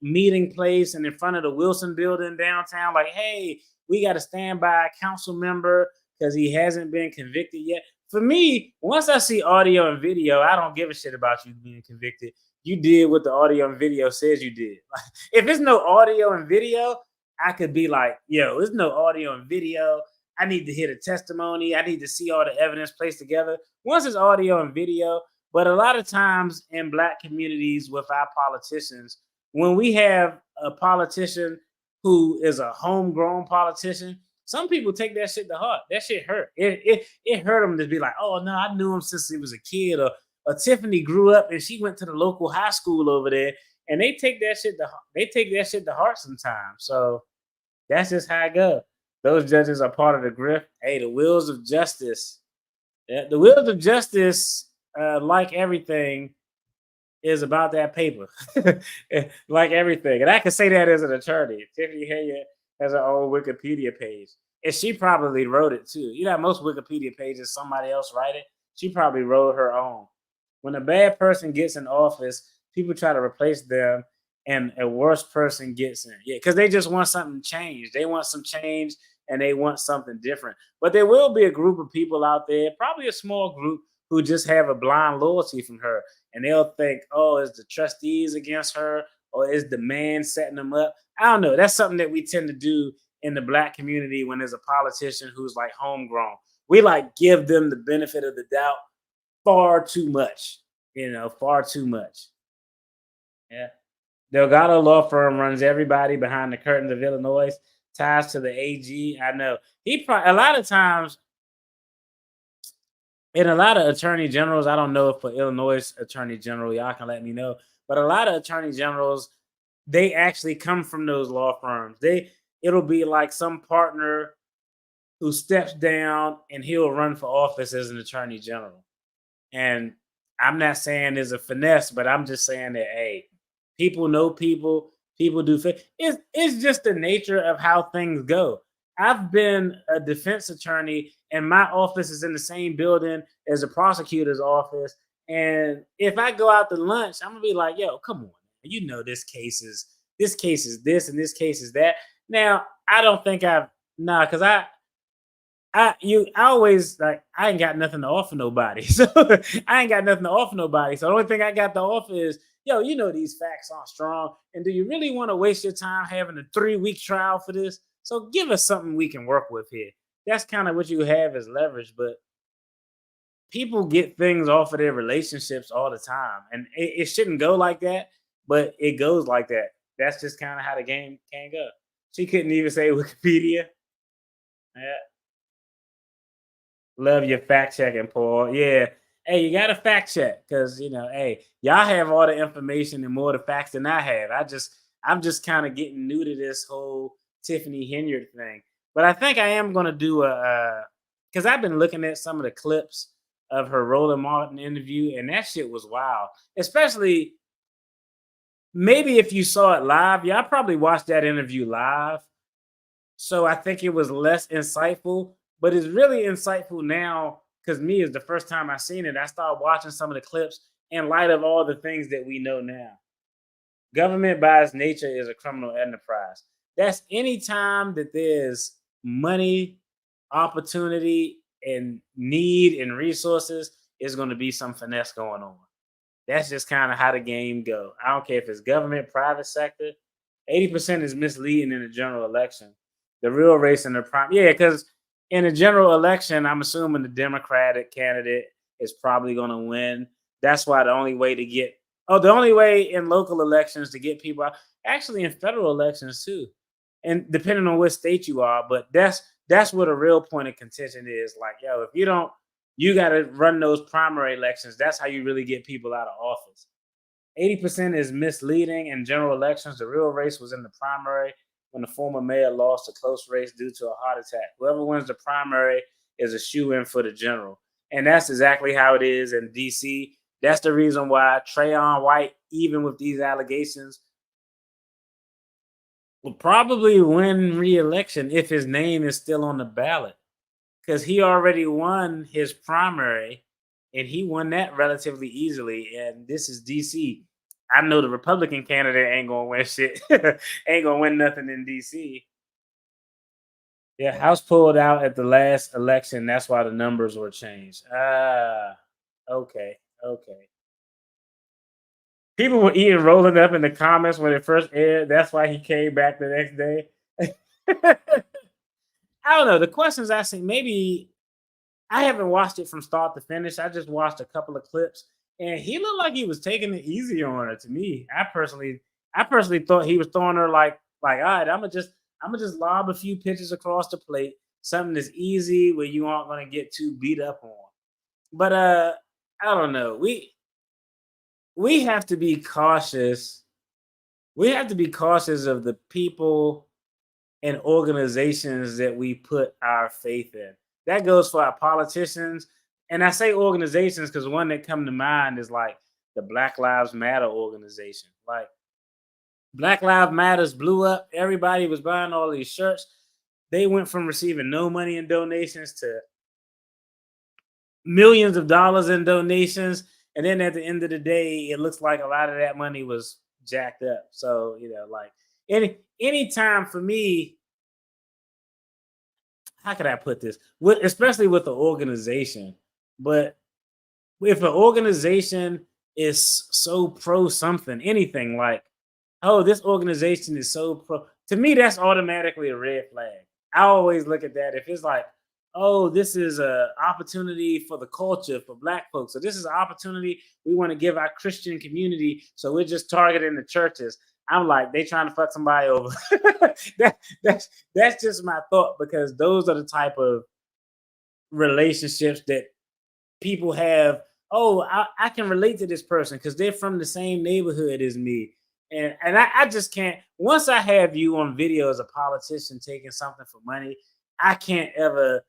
meeting place and in front of the Wilson building downtown, like, hey, we got to stand by a council member because he hasn't been convicted yet. For me, once I see audio and video, I don't give a shit about you being convicted. You did what the audio and video says you did. Like, if there's no audio and video, I could be like, yo, there's no audio and video. I need to hear the testimony. I need to see all the evidence placed together. Once it's audio and video, but a lot of times in Black communities with our politicians, when we have a politician who is a homegrown politician, some people take that shit to heart. That shit hurt. It hurt them to be like, oh no, I knew him since he was a kid, or Tiffany grew up and she went to the local high school over there, and they take that shit to heart sometimes. So that's just how it goes. Those judges are part of the grift. Hey, the wheels of justice. Yeah, the wheels of justice, like everything, is about that paper. Like everything. And I can say that as an attorney. Tiffany Henyard has her own Wikipedia page. And she probably wrote it too. You know, most Wikipedia pages, somebody else write it. She probably wrote her own. When a bad person gets in office, people try to replace them, and a worse person gets in. Yeah, because they just want something changed. They want some change, and they want something different. But there will be a group of people out there, probably a small group, who just have a blind loyalty from her. And they'll think, oh, is the trustees against her, or is the man setting them up? I don't know. That's something that we tend to do in the Black community when there's a politician who's like homegrown. We like give them the benefit of the doubt far too much, far too much. Yeah. Delgado Law Firm runs everybody behind the curtains of Illinois, ties to the AG. I know. A lot of times, and a lot of attorney generals, I don't know if for Illinois attorney general, y'all can let me know, but a lot of attorney generals, they actually come from those law firms. It'll be like some partner who steps down and he'll run for office as an attorney general. And I'm not saying there's a finesse, but I'm just saying that, hey, people know people do. It's just the nature of how things go. I've been a defense attorney, and my office is in the same building as the prosecutor's office. And if I go out to lunch, I'm gonna be like, yo, come on, you know, this case is this, and this case is that. Now, I don't think because I always like, I ain't got nothing to offer nobody. So I ain't got nothing to offer nobody. So the only thing I got to offer is, yo, you know, these facts aren't strong. And do you really want to waste your time having a 3-week trial for this? So give us something we can work with here. That's kind of what you have as leverage. But people get things off of their relationships all the time. And it shouldn't go like that, but it goes like that. That's just kind of how the game can go. She couldn't even say Wikipedia. Yeah. Love your fact checking, Paul. Yeah. Hey, you got to fact check because, you know, hey, y'all have all the information and more of the facts than I have. I'm just kind of getting new to this whole Tiffany Henyard thing. But I think I am going to do because I've been looking at some of the clips of her Roland Martin interview, and that shit was wild. Especially, maybe if you saw it live, y'all probably watched that interview live. So I think it was less insightful, but it's really insightful now because me is the first time I seen it. I started watching some of the clips in light of all the things that we know now. Government by its nature is a criminal enterprise. That's any time that there's money, opportunity, and need and resources, is going to be some finesse going on. That's just kind of how the game go. I don't care if it's government, private sector. 80% is misleading in the general election. The real race in the prime. Yeah, because in a general election, I'm assuming the Democratic candidate is probably going to win. That's why the only way in local elections to get people out, actually in federal elections too, and depending on what state you are. But that's what a real point of contention is. Like, yo, if you don't, you got to run those primary elections. That's how you really get people out of office. 80% is misleading in general elections. The real race was in the primary when the former mayor lost a close race due to a heart attack. Whoever wins the primary is a shoe-in for the general. And that's exactly how it is in DC. That's the reason why Trayon White, even with these allegations, will probably win re-election if his name is still on the ballot. Because he already won his primary, and he won that relatively easily. And this is DC. I know the Republican candidate ain't gonna win shit. Ain't gonna win nothing in DC. Yeah, House pulled out at the last election. That's why the numbers were changed. Okay. People were eating rolling up in the comments when it first aired. That's why he came back the next day. I don't know. The questions I see, maybe I haven't watched it from start to finish. I just watched a couple of clips, and he looked like he was taking it easy on her. To me, I personally thought he was throwing her like, all right, I'm gonna just lob a few pitches across the plate, something that's easy where you aren't gonna get too beat up on. But I don't know. We have to be cautious. We have to be cautious of the people and organizations that we put our faith in. That goes for our politicians. And I say organizations because one that come to mind is like the Black Lives Matter organization. Like Black Lives Matters blew up. Everybody was buying all these shirts. They went from receiving no money in donations to millions of dollars in donations. And then at the end of the day, it looks like a lot of that money was jacked up. So, like any time for me, how could I put this? Especially with the organization. But if an organization is so pro something, anything like, oh, this organization is so pro, to me, that's automatically a red flag. I always look at that. If it's like, oh, this is an opportunity for the culture, for Black folks. So this is an opportunity we want to give our Christian community. So we're just targeting the churches. I'm like, they trying to fuck somebody over. That's just my thought, because those are the type of relationships that people have. Oh, I can relate to this person because they're from the same neighborhood as me. And I just can't. Once I have you on video as a politician taking something for money, I can't ever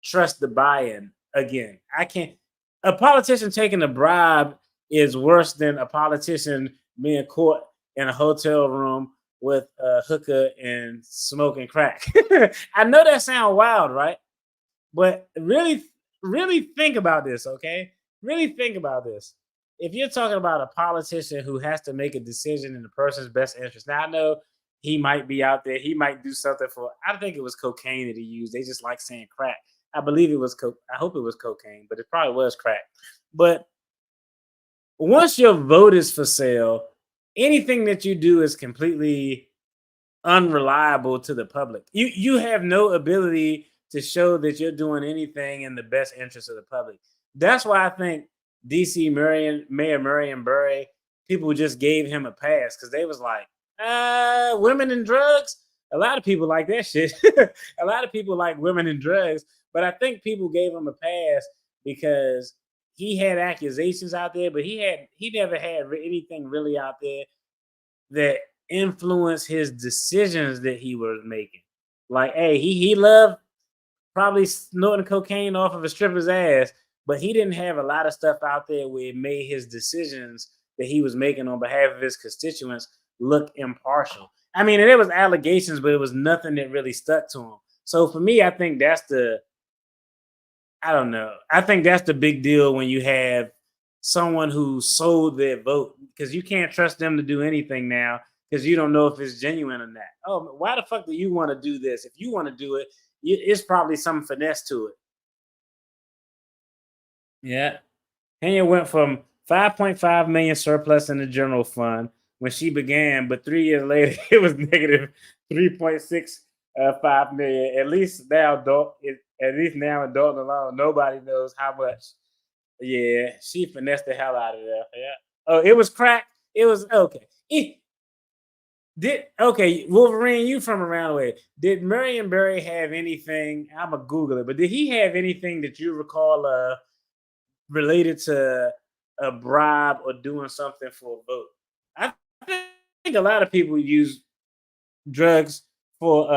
trust the buy-in again. I can't. A politician taking a bribe is worse than a politician being caught in a hotel room with a hooker and smoking crack. I know that sounds wild, right? But really, really think about this, okay? Really think about this. If you're talking about a politician who has to make a decision in the person's best interest, now I know he might be out there, he might do something for, I think it was cocaine that he used. They just like saying crack. I believe it was I hope it was cocaine, but it probably was crack. But once your vote is for sale, anything that you do is completely unreliable to the public. You have no ability to show that you're doing anything in the best interest of the public. That's why I think DC Mayor Marion Barry, people just gave him a pass because they was like, women and drugs. A lot of people like that shit. A lot of people like women and drugs, but I think people gave him a pass because he had accusations out there, but he never had anything really out there that influenced his decisions that he was making. Like, hey, he loved probably snorting cocaine off of a stripper's ass, but he didn't have a lot of stuff out there where it made his decisions that he was making on behalf of his constituents look impartial. I mean, and there was allegations, but it was nothing that really stuck to him. So for me, I think that's I think that's the big deal when you have someone who sold their vote, because you can't trust them to do anything now because you don't know if it's genuine or not. Oh, why the fuck do you want to do this? If you want to do it, it's probably some finesse to it. Yeah. Henyard went from 5.5 million surplus in the general fund when she began, but 3 years later, it was negative 3.65 million. At least now, At least now in Dalton alone, nobody knows how much. Yeah, she finessed the hell out of there. Yeah. Oh, it was crack. It was okay. Wolverine, you from around the way. Did Marion Barry have anything? I'ma Google it, but did he have anything that you recall related to a bribe or doing something for a vote? I think a lot of people use drugs for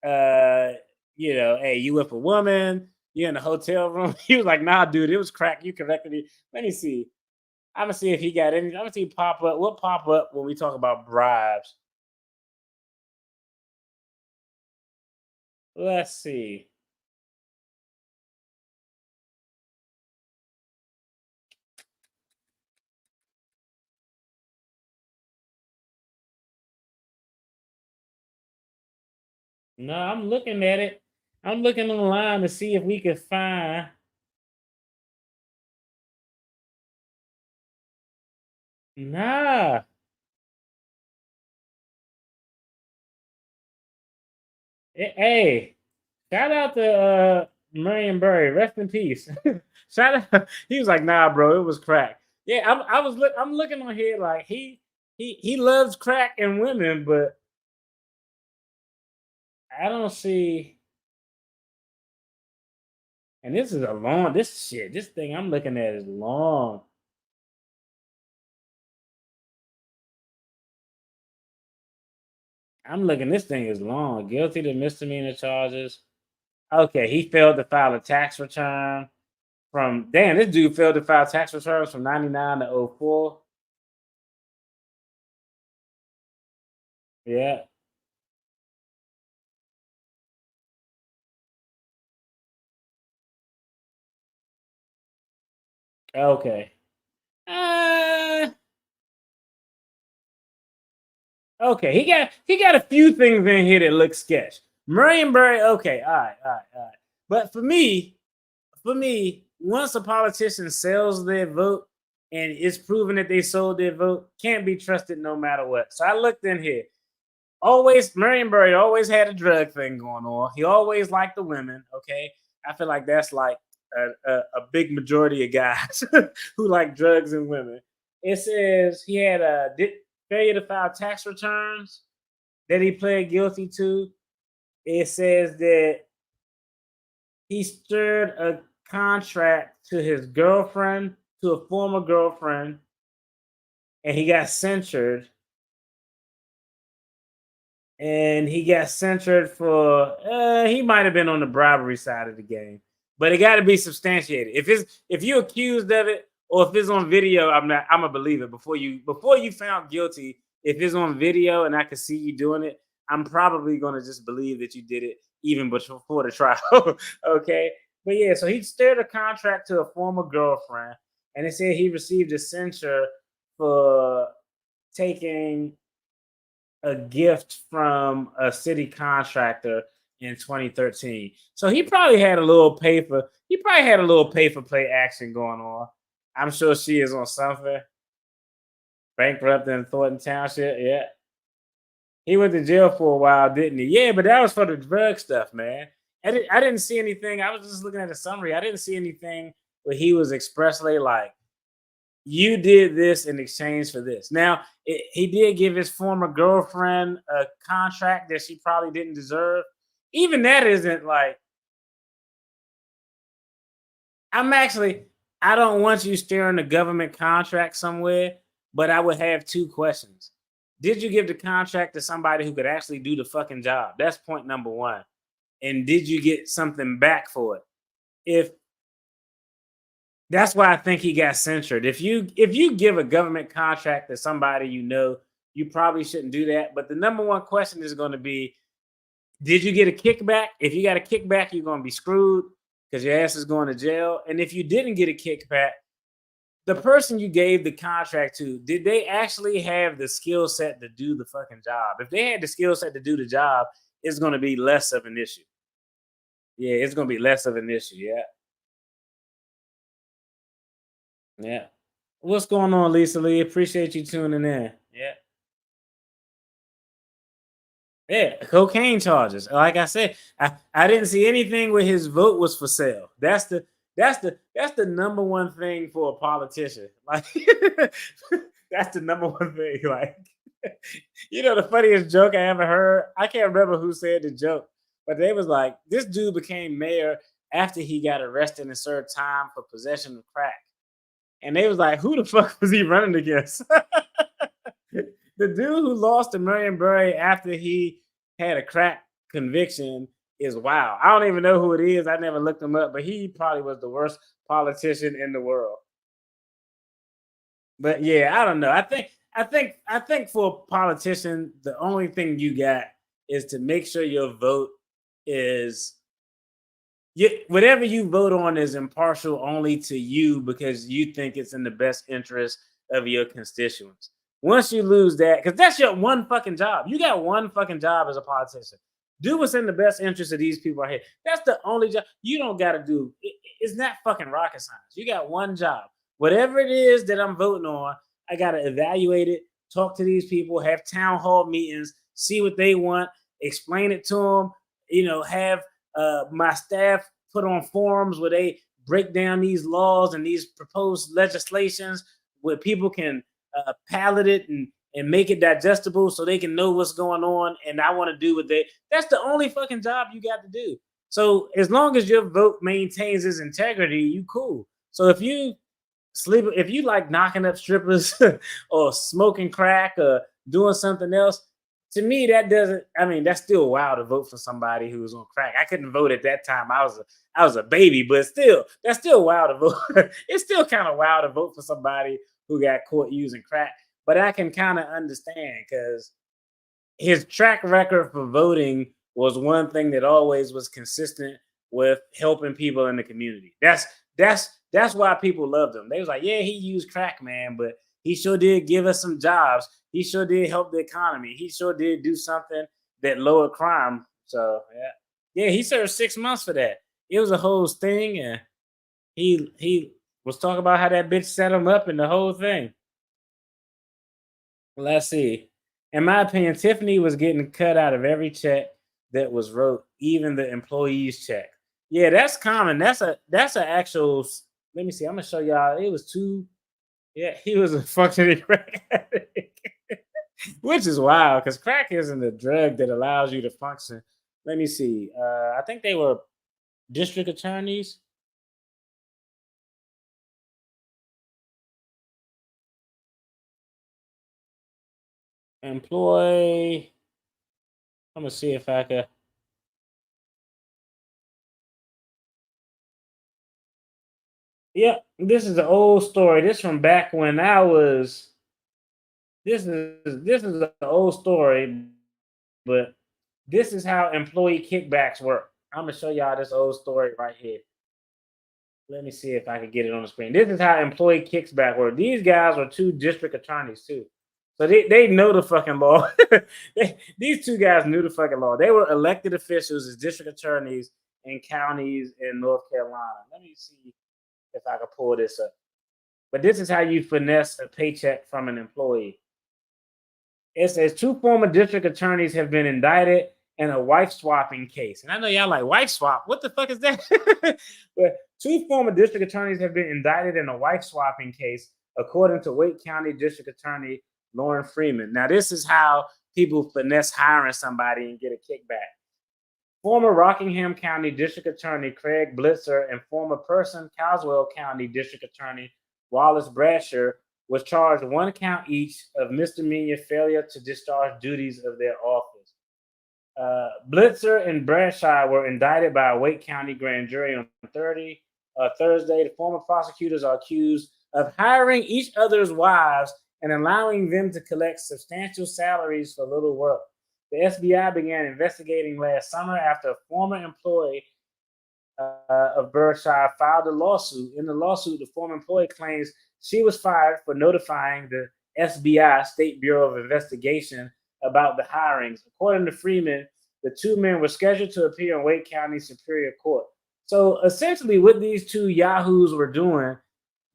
hey, you with a woman, you're in a hotel room. He was like, nah, dude, it was crack. You corrected me. Let me see. I'm gonna see if he got any. I'm gonna see pop up. What pop up when we talk about bribes? Let's see. No, I'm looking at it. I'm looking online to see if we can find. Nah. Hey, shout out to Marion Barry. Rest in peace. Shout out. He was like, nah, bro, it was crack. Yeah, I'm looking on here like he loves crack and women, but I don't see. And this is a long. This thing I'm looking at is long. I'm looking. This thing is long. Guilty to misdemeanor charges. Okay, he failed to file a tax return from. Damn, this dude failed to file tax returns from '99 to '04. Yeah. Okay. Uh, okay. He got a few things in here that look sketch. Marion Barry. Okay. All right. All right. All right. But for me, once a politician sells their vote and it's proven that they sold their vote, can't be trusted no matter what. So I looked in here. Always, Marion Barry always had a drug thing going on. He always liked the women. Okay, I feel like that's like a big majority of guys who like drugs and women. It says he had a failure to file tax returns that he pled guilty to. It says that he stirred a contract to his girlfriend, to a former girlfriend, and he got censured. And he got censured for he might have been on the bribery side of the game, but it got to be substantiated. If you're accused of it or if it's on video, I'm gonna believe it before you found guilty. If it's on video and I can see you doing it, I'm probably gonna just believe that you did it even before the trial. Okay, but yeah, so he stirred a contract to a former girlfriend, and it said he received a censure for taking a gift from a city contractor in 2013. So he probably had a little pay for play action going on. I'm sure she is on something. Bankrupt in Thornton Township. Yeah. He went to jail for a while, didn't he? Yeah, but that was for the drug stuff, man. I didn't see anything. I was just looking at the summary. I didn't see anything where he was expressly like, you did this in exchange for this. Now, he did give his former girlfriend a contract that she probably didn't deserve. Even that isn't like, I don't want you steering a government contract somewhere, but I would have two questions. Did you give the contract to somebody who could actually do the fucking job? That's point number one. And did you get something back for it? That's why I think he got censured. If you give a government contract to somebody you probably shouldn't do that. But the number one question is going to be, did you get a kickback? If you got a kickback, you're going to be screwed because your ass is going to jail. And if you didn't get a kickback, the person you gave the contract to, did they actually have the skill set to do the fucking job? If they had the skill set to do the job, it's going to be less of an issue. Yeah, it's going to be less of an issue. Yeah. Yeah. What's going on, Lisa Lee? Appreciate you tuning in. Yeah. Yeah, cocaine charges. Like I said, I didn't see anything where his vote was for sale. That's the number one thing for a politician. Like that's the number one thing. Like the funniest joke I ever heard. I can't remember who said the joke, but they was like, this dude became mayor after he got arrested and served time for possession of crack. And they was like, who the fuck was he running against? The dude who lost to Marion Barry after he had a crack conviction is wild. I don't even know who it is. I never looked him up, but he probably was the worst politician in the world. But yeah, I don't know. I think for a politician, the only thing you got is to make sure your vote is whatever you vote on is impartial only to you because you think it's in the best interest of your constituents. Once you lose that, because that's your one fucking job. You got one fucking job as a politician. Do what's in the best interest of these people right here. That's the only job. You don't got to do. It's not fucking rocket science. You got one job. Whatever it is that I'm voting on, I got to evaluate it, talk to these people, have town hall meetings, see what they want, explain it to them, have my staff put on forums where they break down these laws and these proposed legislations where people can palate it and make it digestible so they can know what's going on. And I want to do what that's the only fucking job you got to do. So as long as your vote maintains its integrity, you cool. So if you like knocking up strippers or smoking crack or doing something else, to me, that's still wild to vote for somebody who was on crack. I couldn't vote at that time. I was a baby, but still, that's still wild to vote. It's still kind of wild to vote for somebody who got caught using crack. But I can kind of understand because his track record for voting was one thing that always was consistent with helping people in the community. That's why people loved him. They was like, yeah, he used crack, man, but he sure did give us some jobs. He sure did help the economy. He sure did do something that lowered crime. So yeah, he served 6 months for that. It was a whole thing, and he was talking about how that bitch set him up and the whole thing. Let's see. In my opinion, Tiffany was getting cut out of every check that was wrote, even the employee's check. Yeah, that's common. That's an actual. Let me see. I'm gonna show y'all. It was two. Yeah, he was a functioning crack addict, which is wild because crack isn't a drug that allows you to function. Let me see. I think they were district attorneys. Employee. I'm gonna see if I could. Yeah, this is an old story. This from back when I was. This is an old story, but this is how employee kickbacks work. I'm gonna show y'all this old story right here. Let me see if I can get it on the screen. This is how employee kickback work. These guys are two district attorneys too. So they know the fucking law. These two guys knew the fucking law. They were elected officials as district attorneys in counties in North Carolina. Let me see if I can pull this up. But this is how you finesse a paycheck from an employee. It says 2 former district attorneys have been indicted in a wife swapping case. And I know y'all like, wife swap? What the fuck is that? But 2 former district attorneys have been indicted in a wife swapping case, according to Wake County District Attorney Lauren Freeman. Now, this is how people finesse hiring somebody and get a kickback. Former Rockingham County District Attorney Craig Blitzer and former Caldwell County District Attorney Wallace Brasher was charged 1 count each of misdemeanor failure to discharge duties of their office. Blitzer and Bradshaw were indicted by a Wake County grand jury on Thursday. The former prosecutors are accused of hiring each other's wives and allowing them to collect substantial salaries for little work. The FBI began investigating last summer after a former employee of Berkshire filed a lawsuit. In the lawsuit, the former employee claims she was fired for notifying the FBI, State Bureau of Investigation, about the hirings. According to Freeman, the 2 men were scheduled to appear in Wake County Superior Court. So essentially what these 2 yahoos were doing,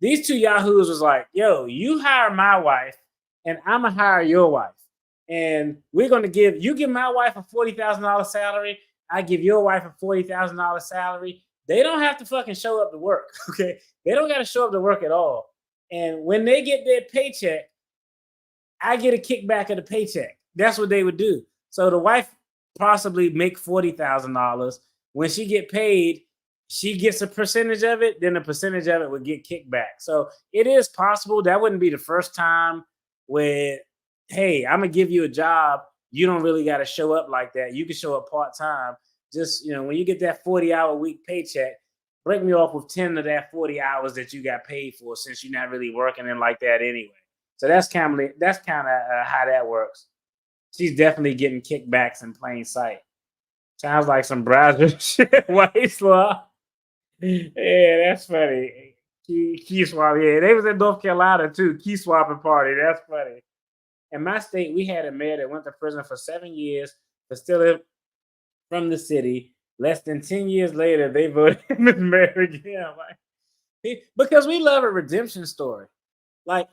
these 2 yahoos was like, yo, you hire my wife and I'm going to hire your wife. and we're going to give my wife a $40,000 salary. I give your wife a $40,000 salary. They don't have to fucking show up to work. Okay. They don't got to show up to work at all. And when they get their paycheck, I get a kickback of the paycheck. That's what they would do. So the wife possibly make $40,000. When she get paid, she gets a percentage of it. Then a percentage of it would get kicked back. So it is possible. That wouldn't be the first time where, hey, I'm gonna give you a job. You don't really got to show up like that. You can show up part-time. Just, when you get that 40-hour week paycheck, break me off with 10 of that 40 hours that you got paid for, since you're not really working in like that anyway. So that's kind of how that works. She's definitely getting kickbacks in plain sight. Sounds like some browser shit. White slaw. Yeah, that's funny. Key swap. Yeah, they was in North Carolina too. Key swapping party. That's funny. In my state, we had a mayor that went to prison for 7 years for stealing from the city. Less than 10 years later, they voted him as mayor again. Because we love a redemption story. Like,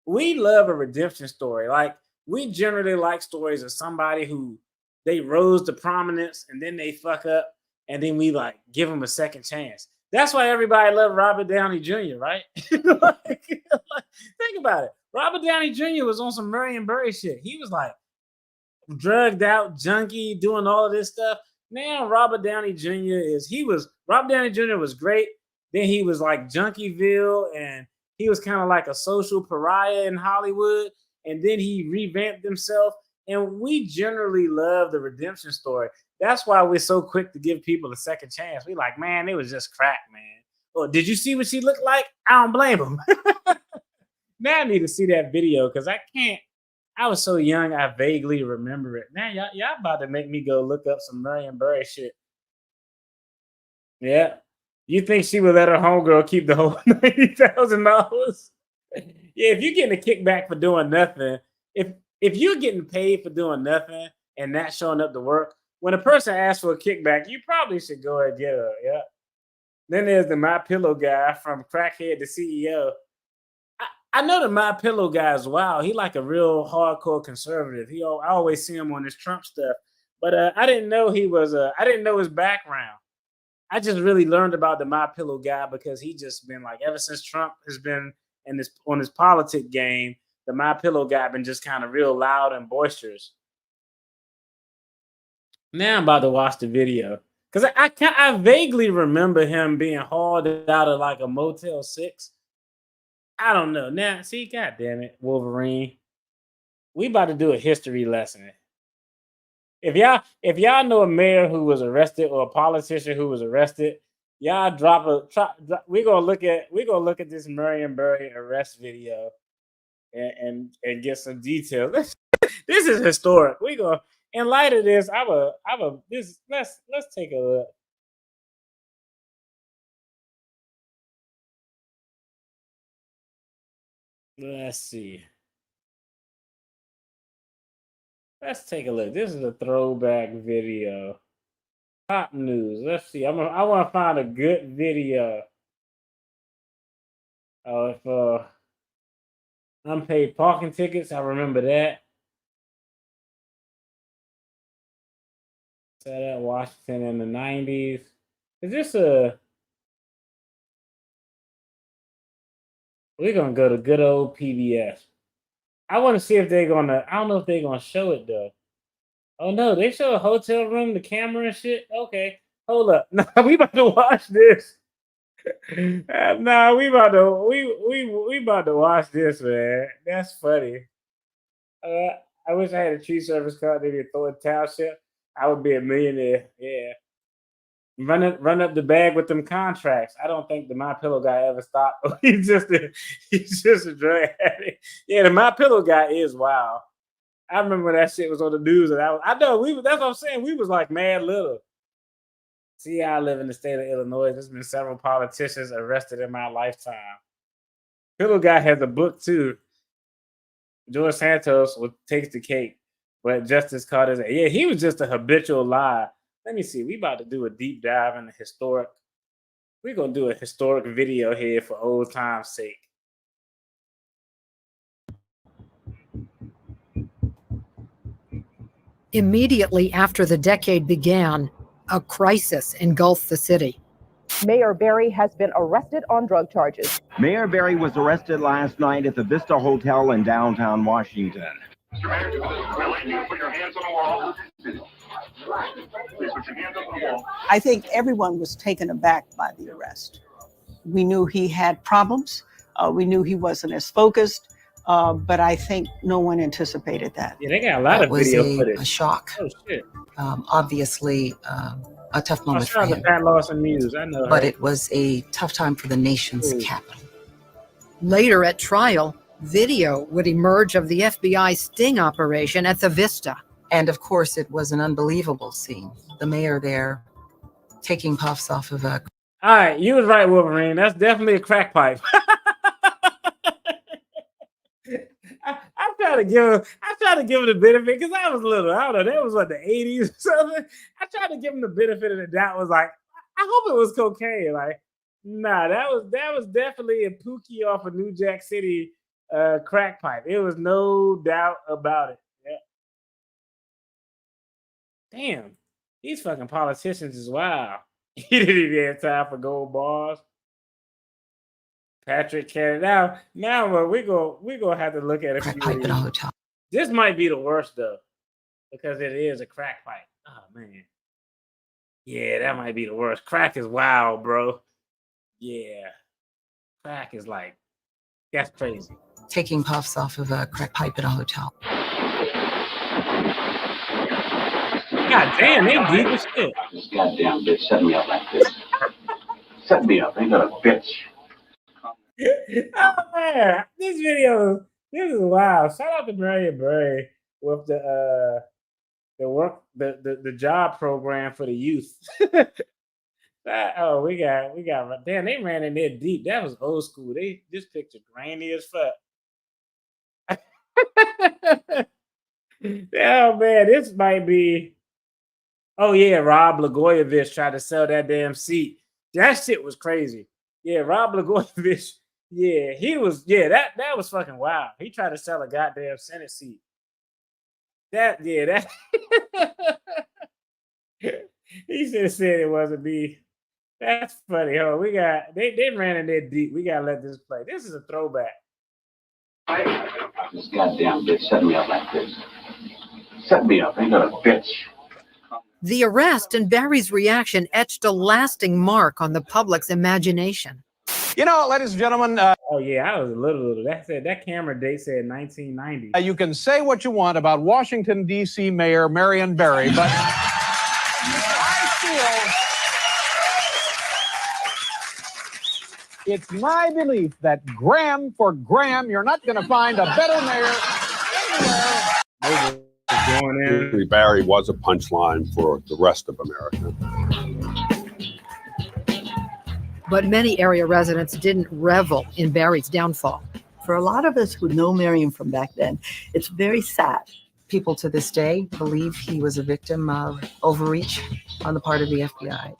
we love a redemption story. Like, we generally like stories of somebody who they rose to prominence and then they fuck up, and then we like give them a second chance. That's why everybody loved Robert Downey Jr., right? Think about it. Robert Downey Jr. was on some Marion Barry shit. He was like drugged out, junkie, doing all of this stuff. Now Robert Downey Jr. Robert Downey Jr. was great. Then he was like Junkieville, and he was kind of like a social pariah in Hollywood. And then he revamped himself. And we generally love the redemption story. That's why we're so quick to give people a second chance. We like, man, it was just crack, man. Or did you see what she looked like? I don't blame him. Now I need to see that video because I can't. I was so young, I vaguely remember it. Man, y'all about to make me go look up some Marion Barry shit. Yeah. You think she would let her homegirl keep the whole $90,000? Yeah, if you're getting a kickback for doing nothing, if you're getting paid for doing nothing and not showing up to work, when a person asks for a kickback, you probably should go and get her. Yeah. Then there's the MyPillow guy from crackhead to CEO. I know the MyPillow guy is wild. He like a real hardcore conservative. I always see him on this Trump stuff, but I didn't know he was. I didn't know his background. I just really learned about the MyPillow guy because he just been like, ever since Trump has been on his politic game, the MyPillow guy been just kind of real loud and boisterous. Now I'm about to watch the video because I vaguely remember him being hauled out of like a Motel 6. I don't know. Now, see, God damn it, Wolverine. We about to do a history lesson. If y'all know a mayor who was arrested or a politician who was arrested, y'all we're gonna look at this Marion Barry arrest video and get some details. This is historic. We go in light of this. Let's take a look. Let's see. Let's take a look. This is a throwback video. Top news. Let's see. I want to find a good video. If unpaid parking tickets, I remember that. Set at Washington in the 90s. Is this we're gonna go to good old PBS. I want to see if they're gonna. I don't know if they're gonna show it though. Oh no, they show a hotel room, the camera and shit. Okay, hold up. Nah, we about to watch this. Nah, we about to watch this, man. That's funny. I wish I had a tree service card. They could throw a towel shit. I would be a millionaire. Yeah. Run up the bag with them contracts. I don't think the MyPillow guy ever stopped. he's just a drug addict. Yeah, the MyPillow guy is wild. I remember when that shit was on the news, and that's what I'm saying. We was like mad little. See, I live in the state of Illinois. There's been several politicians arrested in my lifetime. Pillow guy has a book too. George Santos takes the cake, but Justice Carter, yeah, he was just a habitual liar. Let me see. We about to do a deep dive in the historic. We're gonna do a historic video here for old time's sake. Immediately after the decade began, a crisis engulfed the city. Mayor Barry has been arrested on drug charges. Mayor Barry was arrested last night at the Vista Hotel in downtown Washington. Mr. Mayor, you put your hands on the wall. Please put your hands on the wall. I think everyone was taken aback by the arrest. We knew he had problems. We knew he wasn't as focused, but I think no one anticipated that. Yeah, they got a lot of video footage. A shock. Oh shit! Obviously, a tough moment for him. Pat Lawson Muse, I know her. But it was a tough time for the nation's capital. Later at trial, video would emerge of the FBI sting operation at the Vista. And of course, it was an unbelievable scene. The mayor there taking puffs off of a... All right, you was right, Wolverine. That's definitely a crack pipe. I try to give him the benefit because I was little. I don't know. That was what, the 80s or something. I tried to give him the benefit of the doubt. Was like, I hope it was cocaine. Like, nah, that was definitely a Pookie off of New Jack City crack pipe. It was no doubt about it. Yeah. Damn, these fucking politicians is wild. He didn't even have time for gold bars. Patrick Cannon. Now we gonna have to look at a few. Pipe in a hotel. This might be the worst though, because it is a crack pipe. Oh man. Yeah, that might be the worst. Crack is wild, bro. Yeah. Crack is like, that's crazy. Taking puffs off of a crack pipe in a hotel. God damn, they deep as shit. This goddamn bitch set me up like this. Set me up. Ain't got a bitch. Oh man, this is wild. Shout out to Marion Barry with the job program for the youth. We got damn, they ran in there deep. That was old school. This picture grainy as fuck. Oh man, this might be. Oh yeah, Rob Blagojevich tried to sell that damn seat. That shit was crazy. Yeah, Rob Blagojevich. Yeah, that was fucking wild. He tried to sell a goddamn Senate seat. He should have said it wasn't me. That's funny. Oh, they ran in there deep. We gotta let this play. This is a throwback. This goddamn bitch set me up like this. Set me up. Ain't got a bitch. The arrest and Barry's reaction etched a lasting mark on the public's imagination. You know, ladies and gentlemen. Oh yeah, I was a little. That camera date said 1990. You can say what you want about Washington D.C. Mayor Marion Barry, but I feel it's my belief that gram for gram, you're not going to find a better mayor anywhere. Barry was a punchline for the rest of America. But many area residents didn't revel in Barry's downfall. For a lot of us who know Marion from back then, it's very sad. People to this day believe he was a victim of overreach on the part of the FBI.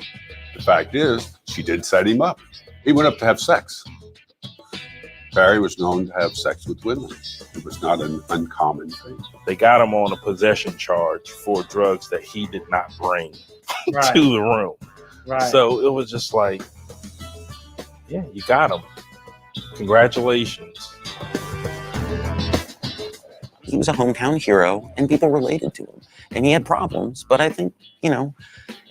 The fact is, she did set him up. He went up to have sex. Barry was known to have sex with women. It was not an uncommon thing. They got him on a possession charge for drugs that he did not bring to the room. Right. So it was just like, yeah, you got him. Congratulations. He was a hometown hero and people related to him. And he had problems, but I think,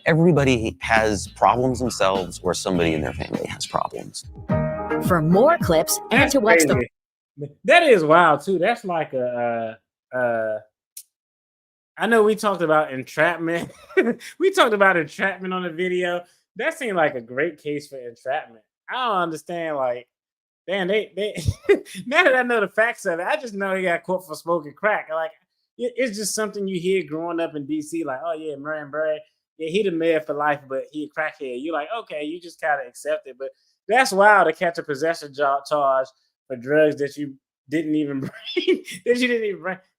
everybody has problems themselves or somebody in their family has problems. For more clips and to watch the... That is wild too. That's like I know we talked about entrapment. We talked about entrapment on the video. That seemed like a great case for entrapment. I don't understand, like, damn, they now that I know the facts of it, I just know he got caught for smoking crack. Like, it's just something you hear growing up in DC, like, oh yeah, Marion Barry, yeah, he the mayor for life, but he a crackhead. You're like, okay, you just kind of accept it. But that's wild to catch a possession charge for drugs that you didn't even bring,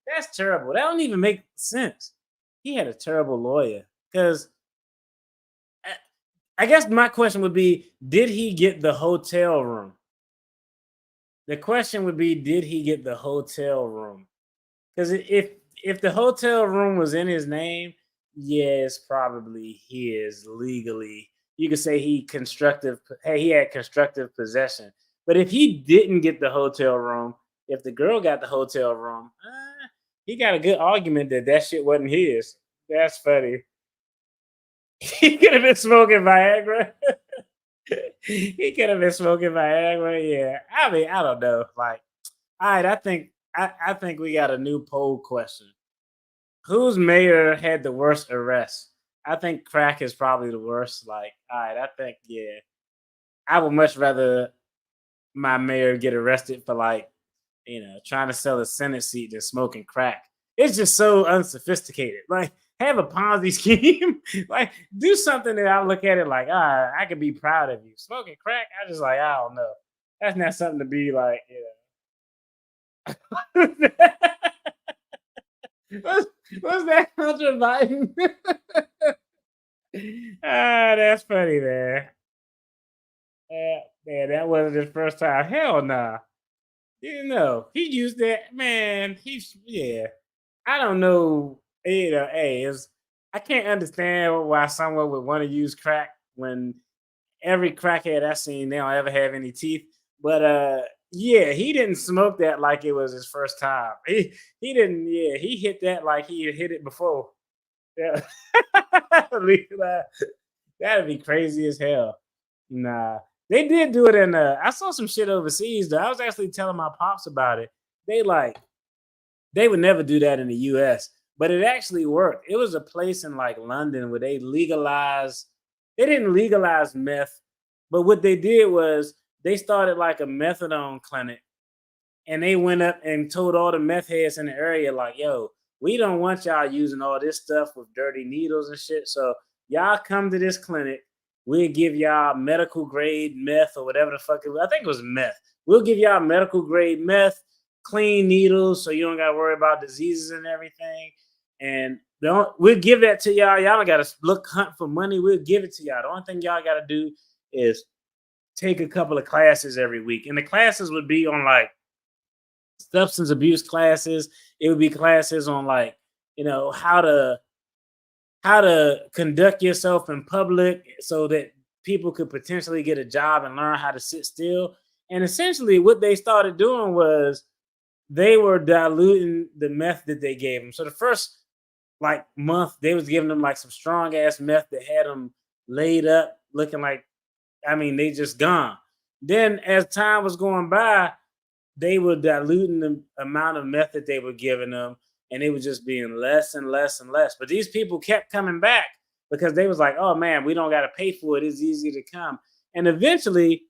That's terrible. That don't even make sense. He had a terrible lawyer. Because I guess my question would be, did he get the hotel room? The question would be, did he get the hotel room? Because if if the hotel room was in his name, yes, probably his legally. You could say he had constructive possession. But if he didn't get the hotel room, if the girl got the hotel room, he got a good argument that shit wasn't his. That's funny. He could have been smoking Viagra. He could have been smoking Viagra. Yeah. I mean, I don't know. Like, all right, I think we got a new poll question. Whose mayor had the worst arrests? I think crack is probably the worst. Like, all right, I think, yeah. I would much rather my mayor get arrested for like, trying to sell a Senate seat than smoking crack. It's just so unsophisticated. Like, have a Ponzi scheme. Like, do something that I look at it like, I could be proud of you. Smoking crack, I just like, I don't know. That's not something to be like, What's that, Hunter Biden? That's funny, man. Man, that wasn't his first time. Hell nah. He used that, man. I don't know. I can't understand why someone would want to use crack when every crackhead I've seen, they don't ever have any teeth. But he didn't smoke that like it was his first time. He didn't. Yeah, he hit that like he had hit it before. Yeah, that'd be crazy as hell. Nah, they did do it in. I saw some shit overseas though. I was actually telling my pops about it. They would never do that in the U.S., but it actually worked. It was a place in like London where they legalized. They didn't legalize meth, but what they did was they started like a methadone clinic, and they went up and told all the meth heads in the area, like, yo, we don't want y'all using all this stuff with dirty needles and shit. So y'all come to this clinic. We'll give y'all medical grade meth or whatever the fuck it was. I think it was meth. We'll give y'all medical grade meth, clean needles, so you don't got to worry about diseases and everything. And we'll give that to y'all. Y'all don't got to hunt for money. We'll give it to y'all. The only thing y'all got to do is take a couple of classes every week. And the classes would be on like substance abuse classes. It would be classes on like, how to conduct yourself in public so that people could potentially get a job and learn how to sit still. And essentially what they started doing was they were diluting the meth that they gave them. So the first like month, they was giving them like some strong ass meth that had them laid up looking like, they just gone. Then as time was going by, they were diluting the amount of meth that they were giving them, and it was just being less and less and less. But these people kept coming back because they was like, oh man, we don't got to pay for it. It's easy to come. And eventually,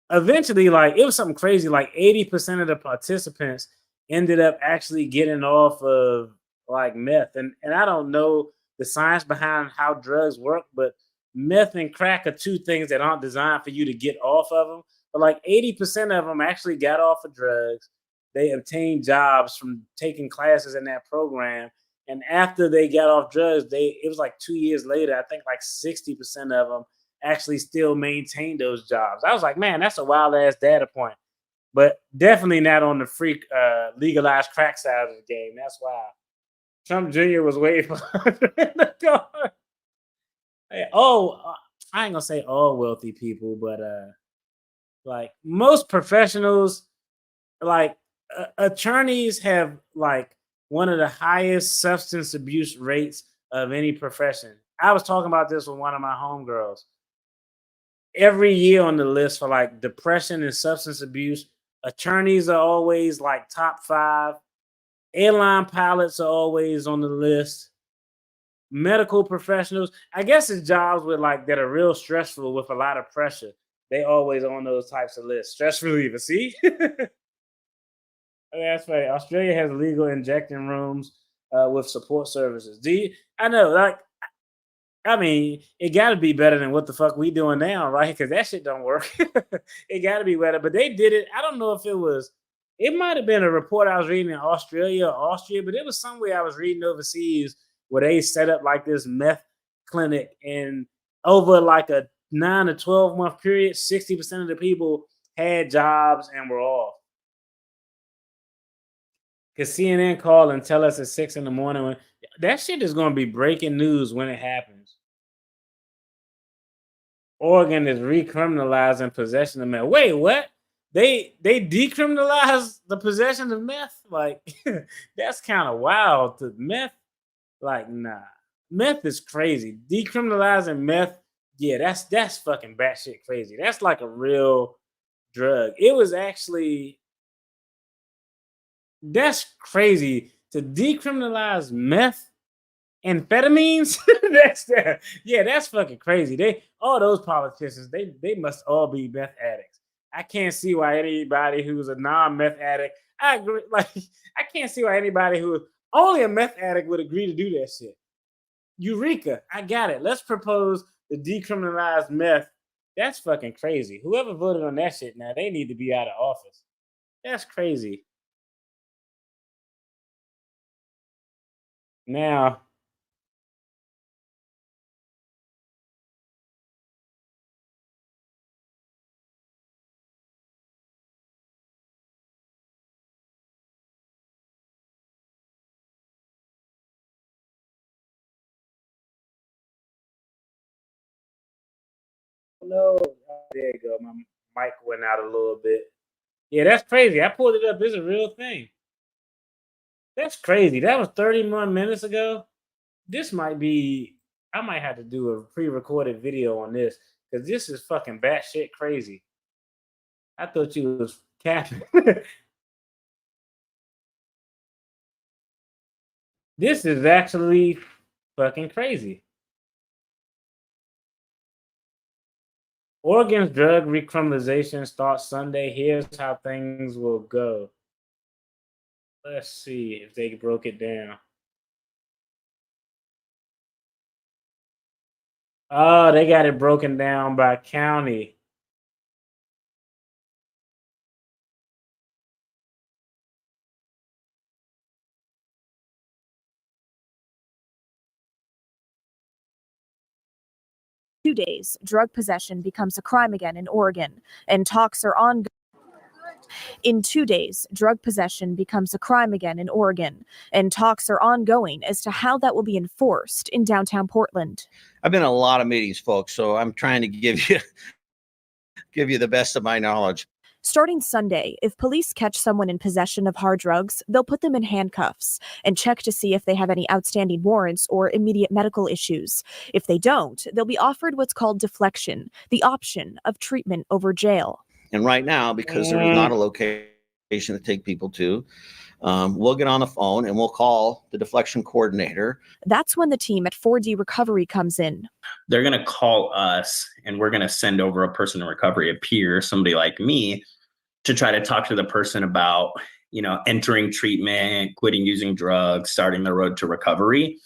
like it was something crazy. Like 80% of the participants ended up actually getting off of like meth. And I don't know the science behind how drugs work, but meth and crack are two things that aren't designed for you to get off of them. But like 80% of them actually got off of drugs. They obtained jobs from taking classes in that program. And after they got off drugs, it was like 2 years later, I think like 60% of them actually still maintained those jobs. I was like, man, that's a wild ass data point. But definitely not on the free legalized crack side of the game. That's why Trump Jr. was waiting for in the car. I ain't gonna say all wealthy people, but like most professionals, like attorneys have like one of the highest substance abuse rates of any profession. I was talking about this with one of my homegirls. Every year on the list for like depression and substance abuse, attorneys are always like top 5. Airline pilots are always on the list. Medical professionals, I guess it's jobs with like that are real stressful with a lot of pressure. They always on those types of lists. Stress reliever, see? That's funny. Australia has legal injecting rooms with support services. I know, like, it got to be better than what the fuck we doing now, right? Because that shit don't work. It got to be better. But they did it. I don't know if it might have been a report I was reading in Australia or Austria, but it was somewhere I was reading overseas where they set up like this meth clinic, and over like a 9 to 12 month period, 60% of the people had jobs and were off. Cause CNN call and tell us at 6 a.m. when that shit is gonna be breaking news when it happens. Oregon is recriminalizing possession of meth. Wait, what? They decriminalized the possession of meth? Like, that's kind of wild. To meth, like, nah. Meth is crazy. Decriminalizing meth, yeah, that's fucking batshit crazy. That's like a real drug. It was actually. That's crazy to decriminalize meth, amphetamines. That's fucking crazy. All those politicians, they must all be meth addicts. I can't see why anybody who's a non-meth addict, I agree. Like, I can't see why anybody who is only a meth addict would agree to do that shit. Eureka! I got it. Let's propose the decriminalized meth. That's fucking crazy. Whoever voted on that shit now, they need to be out of office. That's crazy. Now, no, there you go. My mic went out a little bit. Yeah, that's crazy. I pulled it up. It's a real thing. That's crazy. That was 31 minutes ago. This might be, I might have to do a pre-recorded video on this because this is fucking batshit crazy. I thought you was capping. This is actually fucking crazy. Oregon's drug recriminalization starts Sunday. Here's how things will go. Let's see if they broke it down. Oh, they got it broken down by county. Days, drug possession becomes a crime again in Oregon, and talks are ongoing. In 2 days, drug possession becomes a crime again in Oregon, and talks are ongoing as to how that will be enforced in downtown Portland. I've been in a lot of meetings, folks, so I'm trying to give you the best of my knowledge. Starting Sunday, if police catch someone in possession of hard drugs, they'll put them in handcuffs and check to see if they have any outstanding warrants or immediate medical issues. If they don't, they'll be offered what's called deflection, the option of treatment over jail. And right now, because there is not a location to take people to, we'll get on the phone and we'll call the deflection coordinator. That's when the team at 4D Recovery comes in. They're going to call us and we're going to send over a person in recovery, a peer, somebody like me, to try to talk to the person about, entering treatment, quitting using drugs, starting the road to recovery.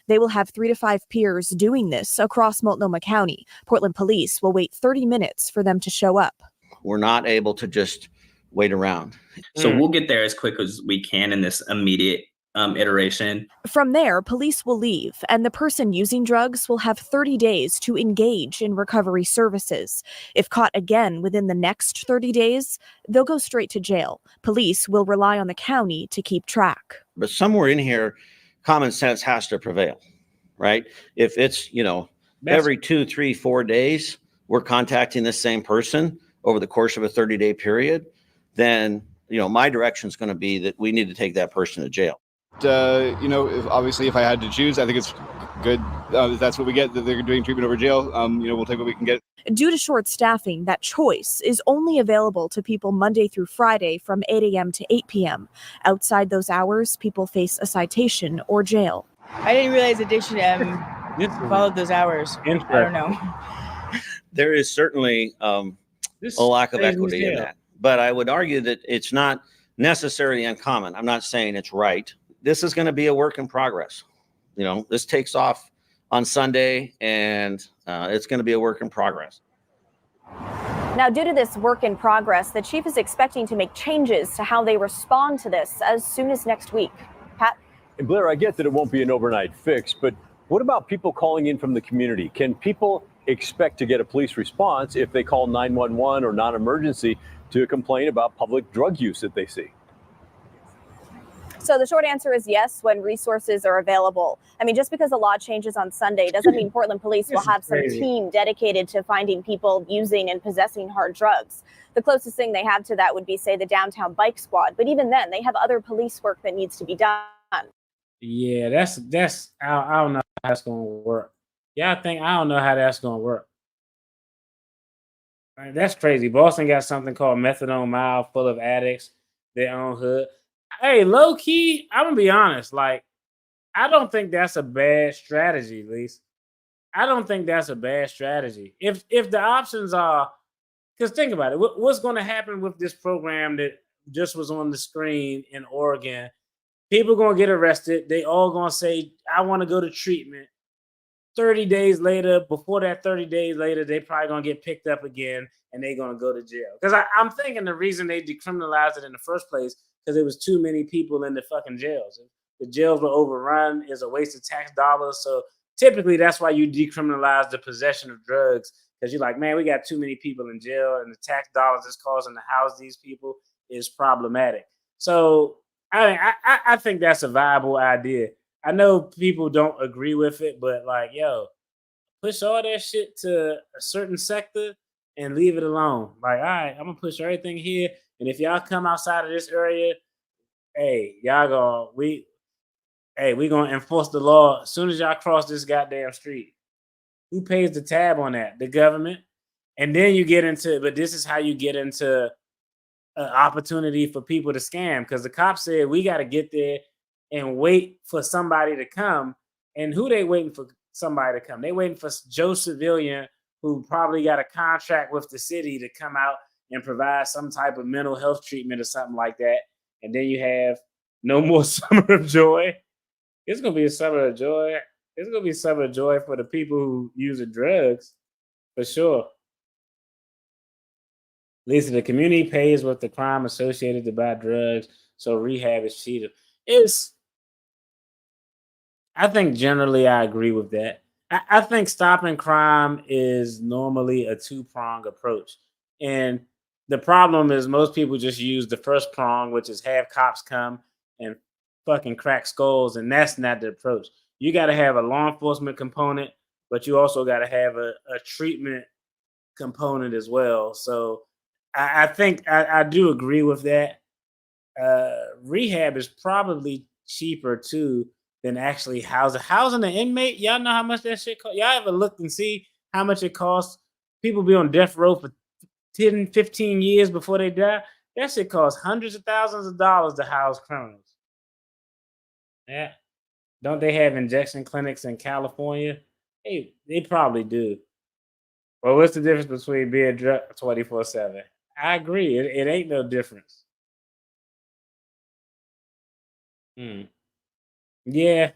They will have 3 to 5 peers doing this across Multnomah County. Portland police will wait 30 minutes for them to show up. We're not able to just wait around. So we'll get there as quick as we can in this immediate iteration. From there, police will leave, and the person using drugs will have 30 days to engage in recovery services. If caught again within the next 30 days, they'll go straight to jail. Police will rely on the county to keep track. But somewhere in here, common sense has to prevail, right? If it's, every 2, 3, 4 days, we're contacting the same person over the course of a 30-day period, then, my direction is going to be that we need to take that person to jail. Obviously, if I had to choose, I think it's good. If that's what we get, that they're doing treatment over jail, we'll take what we can get. Due to short staffing, that choice is only available to people Monday through Friday from 8 a.m. to 8 p.m. Outside those hours, people face a citation or jail. I didn't realize addiction followed those hours. I don't know. There is certainly a lack of equity in that. But I would argue that it's not necessarily uncommon. I'm not saying it's right. This is going to be a work in progress. This takes off on Sunday, and it's going to be a work in progress. Now, due to this work in progress, the chief is expecting to make changes to how they respond to this as soon as next week. Pat? And Blair, I get that it won't be an overnight fix, but what about people calling in from the community? Can people expect to get a police response if they call 911 or non-emergency to complain about public drug use that they see? So the short answer is yes, when resources are available. I mean, just because the law changes on Sunday doesn't mean Portland police will have some team dedicated to finding people using and possessing hard drugs. The closest thing they have to that would be, say, the downtown bike squad. But even then, they have other police work that needs to be done. Yeah, that's I don't know how that's gonna work. I don't know how that's gonna work. Man, that's crazy. Boston got something called methadone mile full of addicts, their own hood. Hey, low key, I'm gonna be honest. Like, I don't think that's a bad strategy, at least. I don't think that's a bad strategy. If the options are, because think about it, what's going to happen with this program that just was on the screen in Oregon? People going to get arrested. They all going to say, I want to go to treatment. 30 days later, before that 30 days later, they probably going to get picked up again and they're going to go to jail. Because I'm thinking the reason they decriminalized it in the first place, because there was too many people in the fucking jails. The jails were overrun. It's a waste of tax dollars. So typically that's why you decriminalize the possession of drugs, because you're like, man, we got too many people in jail and the tax dollars it's causing to house these people is problematic. So I think that's a viable idea. I know people don't agree with it, but like, yo, push all that shit to a certain sector and leave it alone. Like, all right, I'm gonna push everything here, and if y'all come outside of this area, hey, we gonna enforce the law as soon as y'all cross this goddamn street. Who pays the tab on that? The government. And then you get into, but this is how you get into an opportunity for people to scam, because the cops said we got to get there and wait for somebody to come. And who they waiting for somebody to come? They waiting for Joe Civilian, who probably got a contract with the city to come out and provide some type of mental health treatment or something like that. And then you have no more Summer of Joy. It's going to be a Summer of Joy. It's going to be Summer of Joy for the people who use the drugs, for sure. Lisa, the community pays with the crime associated to buy drugs, so rehab is cheaper. I think generally I agree with that. I think stopping crime is normally a two-pronged approach. And the problem is most people just use the first prong, which is have cops come and fucking crack skulls, and that's not the approach. You got to have a law enforcement component, but you also got to have a treatment component as well. So I think I do agree with that. Rehab is probably cheaper too than actually housing an inmate. Y'all know how much that shit costs? Y'all ever looked and see how much it costs? People be on death row for 10, 15 years before they die. That shit costs hundreds of thousands of dollars to house criminals. Yeah. Don't they have injection clinics in California? Hey, they probably do. Well, what's the difference between being drunk 24/7? I agree. It ain't no difference. Yeah.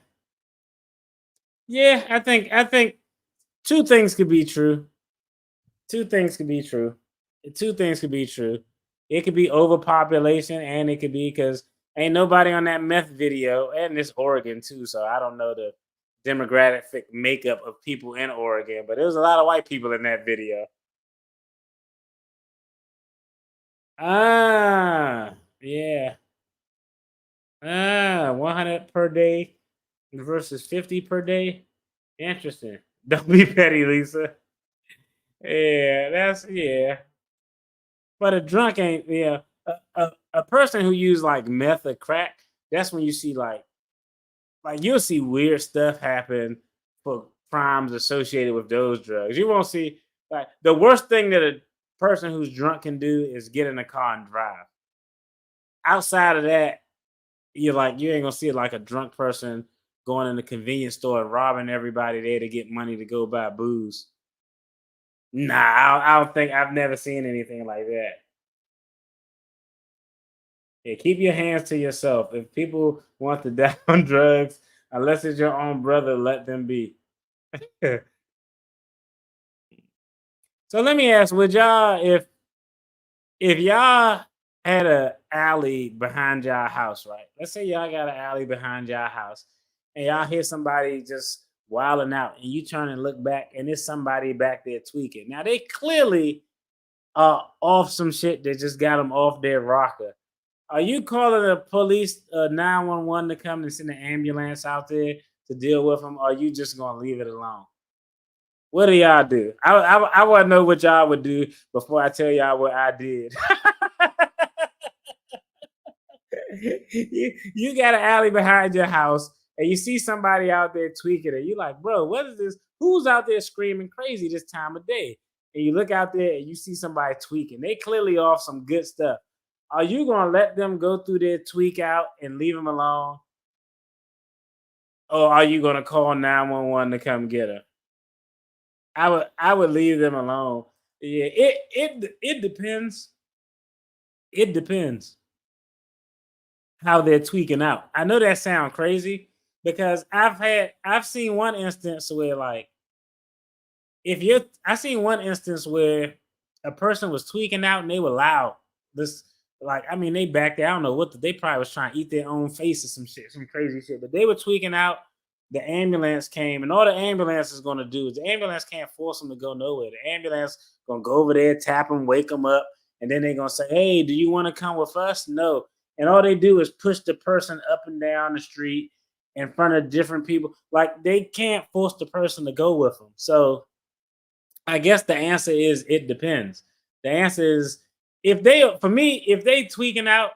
Yeah, I think two things could be true. Two things could be true. Two things could be true. It could be overpopulation, and it could be because ain't nobody on that meth video, and it's Oregon too. So I don't know the demographic makeup of people in Oregon, but there was a lot of white people in that video. Yeah. 100 per day versus 50 per day. Interesting. Don't be petty, Lisa. Yeah. But a drunk ain't, a person who use like meth or crack, that's when you see like you'll see weird stuff happen for crimes associated with those drugs. You won't see, like, the worst thing that a person who's drunk can do is get in a car and drive. Outside of that, you ain't gonna see like a drunk person going in the convenience store and robbing everybody there to get money to go buy booze. Nah, I don't think, I've never seen anything like that. Yeah, keep your hands to yourself. If people want to die on drugs, unless it's your own brother, let them be. So let me ask, would y'all, if y'all had a alley behind y'all house, right? Let's say y'all got an alley behind y'all house, and y'all hear somebody just wilding out, and you turn and look back, and there's somebody back there tweaking. Now they clearly are off some shit that just got them off their rocker. Are you calling the police 911 to come and send an ambulance out there to deal with them? Or are you just gonna leave it alone? What do y'all do? I want to know what y'all would do before I tell y'all what I did. you got an alley behind your house and you see somebody out there tweaking it. You're like, bro, what is this? Who's out there screaming crazy this time of day? And you look out there and you see somebody tweaking. They clearly off some good stuff. Are you going to let them go through their tweak out and leave them alone? Or are you going to call 911 to come get her? I would leave them alone. Yeah, it depends. It depends how they're tweaking out. I know that sounds crazy because I've seen one instance where like I've seen one instance where a person was tweaking out and they were loud. They backed out. I don't know they probably was trying to eat their own face or some shit, some crazy shit. But they were tweaking out. The ambulance came, and all the ambulance is going to do is the ambulance can't force them to go nowhere. The ambulance going to go over there, tap them, wake them up, and then they're going to say, hey, do you want to come with us? No. And all they do is push the person up and down the street in front of different people. Like, they can't force the person to go with them. So I guess the answer is it depends. The answer is if they tweaking out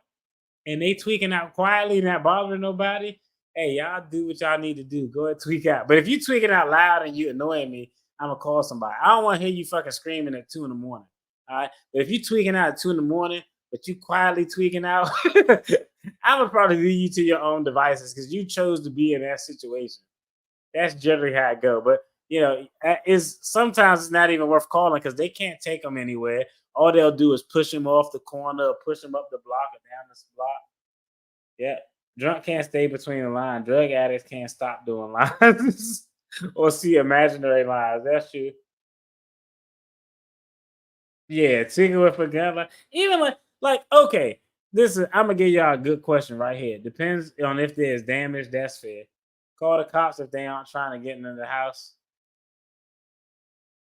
and they tweaking out quietly, not bothering nobody, hey, y'all do what y'all need to do. Go ahead, tweak out. But if you tweaking out loud and you annoying me, I'm going to call somebody. I don't want to hear you fucking screaming at 2 a.m. All right? But if you tweaking out at 2 a.m, but you quietly tweaking out, I would probably leave you to your own devices because you chose to be in that situation. That's generally how it go. But, sometimes it's not even worth calling because they can't take them anywhere. All they'll do is push him off the corner or push him up the block or down this block. Yeah. Drunk can't stay between the lines. Drug addicts can't stop doing lines or see imaginary lines. That's true. Yeah, tweaking with a gun. Okay, I'm gonna give y'all a good question right here. Depends on if there's damage. That's fair. Call the cops if they aren't trying to get into the house.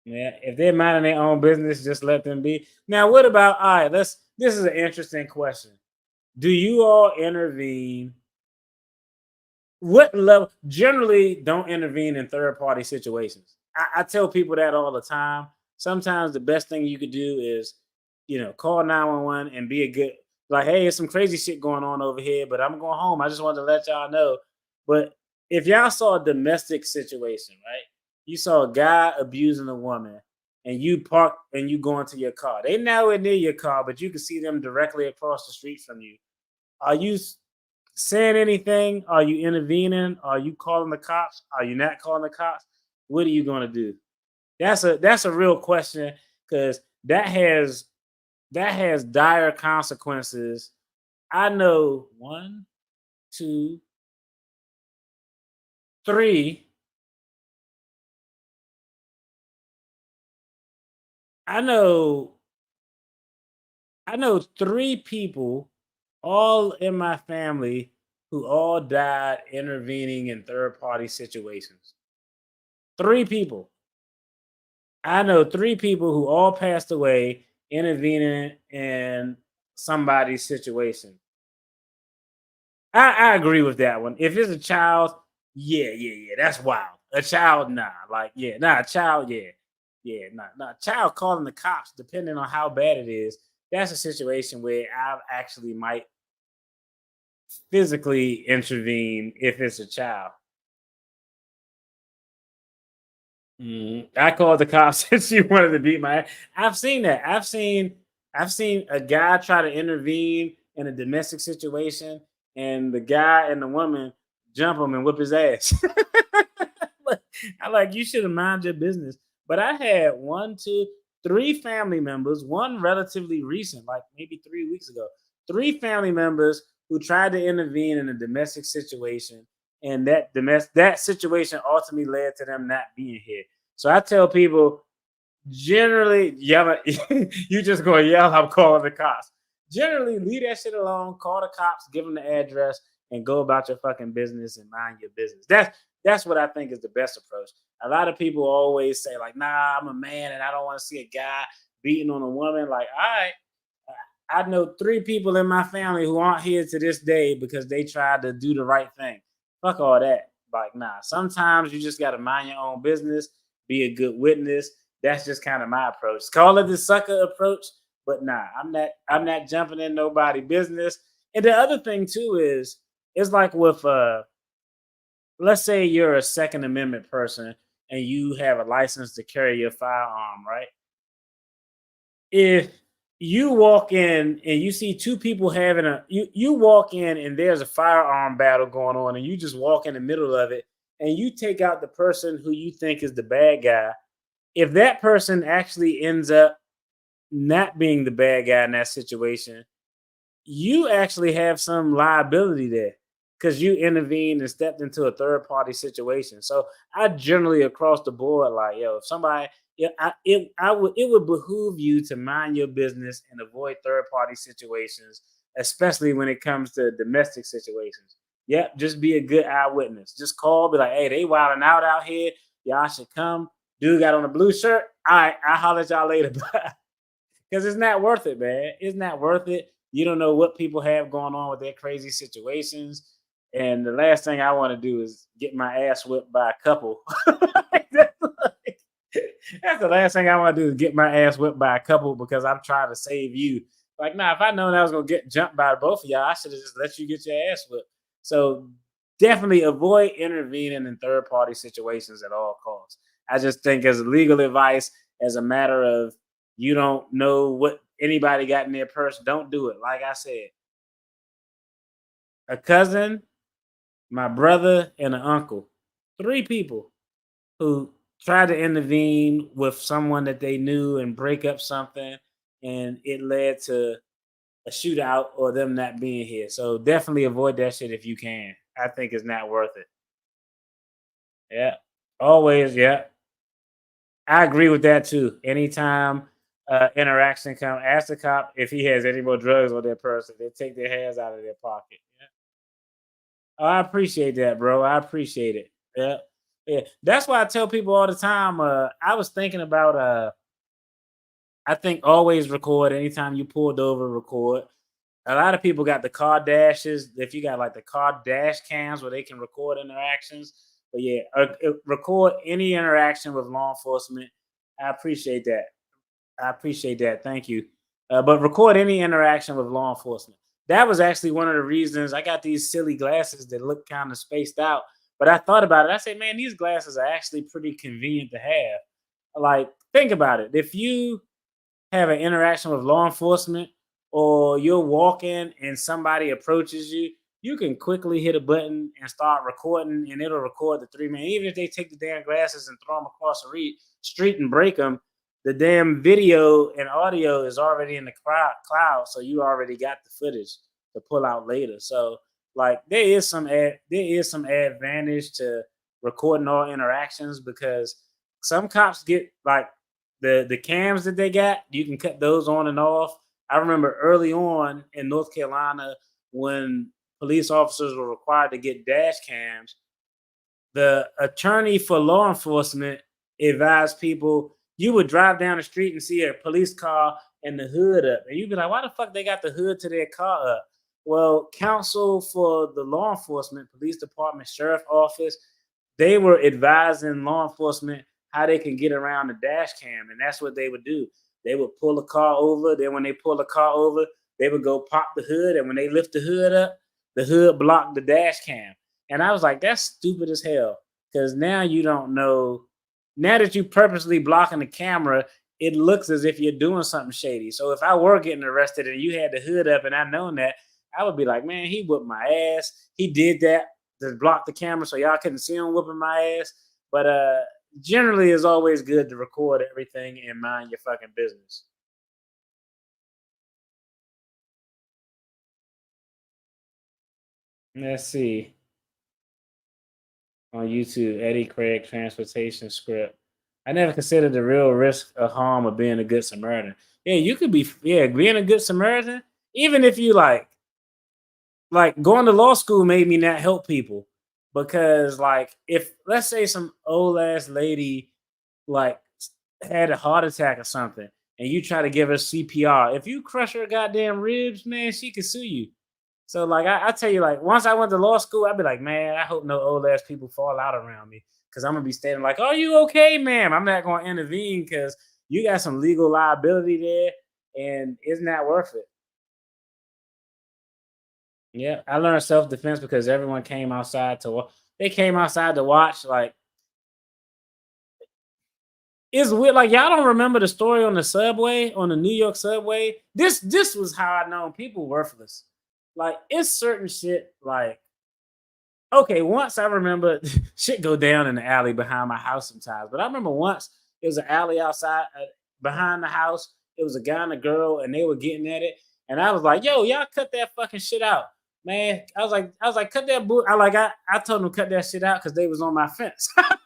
Yeah, if they're minding their own business, just let them be. Now, what about? All right, this is an interesting question. Do you all intervene? What level? Generally, don't intervene in third-party situations. I tell people that all the time. Sometimes the best thing you could do is, call 911 and be a good, like, hey, there's some crazy shit going on over here, but I'm going home. I just wanted to let y'all know. But if y'all saw a domestic situation, right? You saw a guy abusing a woman, and you park and you go into your car. They nowhere near your car, but you can see them directly across the street from you. Are you saying anything? Are you intervening? Are you calling the cops? Are you not calling the cops? What are you going to do? That's a real question because that has dire consequences. I know 1, 2, 3. I know 3 people, all in my family, who all died intervening in third-party situations. 3 people. I know 3 people who all passed away intervening in somebody's situation. I agree with that one. If it's a child, yeah, that's wild. A child, nah. A child, yeah. Yeah, nah. Child calling the cops, depending on how bad it is, that's a situation where I actually might physically intervene if it's a child. I called the cops since she wanted to beat my ass. I've seen that. I've seen a guy try to intervene in a domestic situation, and the guy and the woman jump him and whip his ass. You should have mind your business. But I had 1, 2, 3 family members, one relatively recent, like maybe 3 weeks ago, 3 family members who tried to intervene in a domestic situation, and that situation ultimately led to them not being here. So I tell people, generally, yell, you just gonna yell, I'm calling the cops. Generally, leave that shit alone, call the cops, give them the address, and go about your fucking business and mind your business. That's what I think is the best approach. A lot of people always say, like, nah, I'm a man and I don't want to see a guy beating on a woman. Like, all right, I know 3 people in my family who aren't here to this day because they tried to do the right thing. Fuck all that. Like, nah, sometimes you just got to mind your own business, be a good witness. That's just kind of my approach. Call it the sucker approach, but nah, I'm not jumping in nobody's business. And the other thing too is, it's like with let's say you're a Second Amendment person and you have a license to carry your firearm, right? If you walk in and you see 2 people having you walk in and there's a firearm battle going on, and you just walk in the middle of it and you take out the person who you think is the bad guy. If that person actually ends up not being the bad guy in that situation, you actually have some liability there because you intervened and stepped into a third party situation. So I generally across the board, like, yo, if somebody, it would behoove you to mind your business and avoid third party situations, especially when it comes to domestic situations. Yep, just be a good eyewitness. Just call, be like, hey, they wilding out here. Y'all should come. Dude got on a blue shirt. All right, I'll holler at y'all later. Because it's not worth it, man. It's not worth it. You don't know what people have going on with their crazy situations. And the last thing I want to do is get my ass whipped by a couple. That's the last thing I want to do is get my ass whipped by a couple because I'm trying to save you. Like, nah, if I known I was going to get jumped by both of y'all, I should have just let you get your ass whipped. So definitely avoid intervening in third party situations at all costs. I just think as legal advice, as a matter of you don't know what anybody got in their purse, don't do it. Like I said, a cousin, my brother, and an uncle, 3 people who tried to intervene with someone that they knew and break up something, and it led to a shootout or them not being here. So definitely avoid that shit if you can. I think it's not worth it. Yeah, always. Yeah, I agree with that too. Anytime interaction come, ask the cop if he has any more drugs on their person. They take their hands out of their pocket. Yeah. Oh, I appreciate that, bro. I appreciate it. Yeah, yeah. That's why I tell people all the time. I was thinking about. I think always record. Anytime you pulled over, record. A lot of people got the car dashes. If you got like the car dash cams where they can record interactions, but yeah, record any interaction with law enforcement. I appreciate that. I appreciate that. Thank you. But record any interaction with law enforcement. That was actually one of the reasons I got these silly glasses that look kind of spaced out. But I thought about it. I said, man, these glasses are actually pretty convenient to have. Like, think about it. If you have an interaction with law enforcement or you're walking and somebody approaches you, you can quickly hit a button and start recording, and it'll record the 3 minutes. Even if they take the damn glasses and throw them across the street and break them, the damn video and audio is already in the cloud, so you already got the footage to pull out later. So, like, there is some advantage to recording all interactions because some cops get like the cams that they got. You can cut those on and off. I remember early on in North Carolina when police officers were required to get dash cams, the attorney for law enforcement advised people you would drive down the street and see a police car and the hood up. And you'd be like, why the fuck they got the hood to their car up? Well, counsel for the law enforcement, police department, sheriff office, they were advising law enforcement how they can get around the dash cam. And that's what they would do. They would pull the car over. Then when they pull the car over, they would go pop the hood. And when they lift the hood up, the hood blocked the dash cam. And I was like, that's stupid as hell. Because now you don't know. Now that you purposely blocking the camera, it looks as if you're doing something shady. So if I were getting arrested and you had the hood up and I known that, I would be like, man, he whooped my ass. He did that to block the camera so y'all couldn't see him whooping my ass. But generally, it's always good to record everything and mind your fucking business. Let's see. On YouTube, Eddie Craig transportation script. I never considered the real risk of harm of being a good Samaritan. Yeah, you could be, being a good Samaritan, even if you like going to law school made me not help people because, like, if let's say some old ass lady like had a heart attack or something, and you try to give her CPR, if you crush her goddamn ribs, man, she could sue you. So like I tell you, like once I went to law school, I'd be like, man, I hope no old ass people fall out around me, because I'm gonna be standing like, are you okay, ma'am? I'm not gonna intervene because you got some legal liability there, and it's not worth it. Yeah, I learned self-defense because everyone came outside to they came outside to watch. Like, it's weird. Like, y'all don't remember the story on the subway, on the New York subway? This was how I know people worthless. Like, it's certain shit. Like, okay, once I remember shit go down in the alley behind my house sometimes. But I remember once it was an alley outside behind the house. It was a guy and a girl, and they were getting at it. And I was like, yo, y'all cut that fucking shit out. Man, I was like, cut that boot. I told them to cut that shit out because they was on my fence. I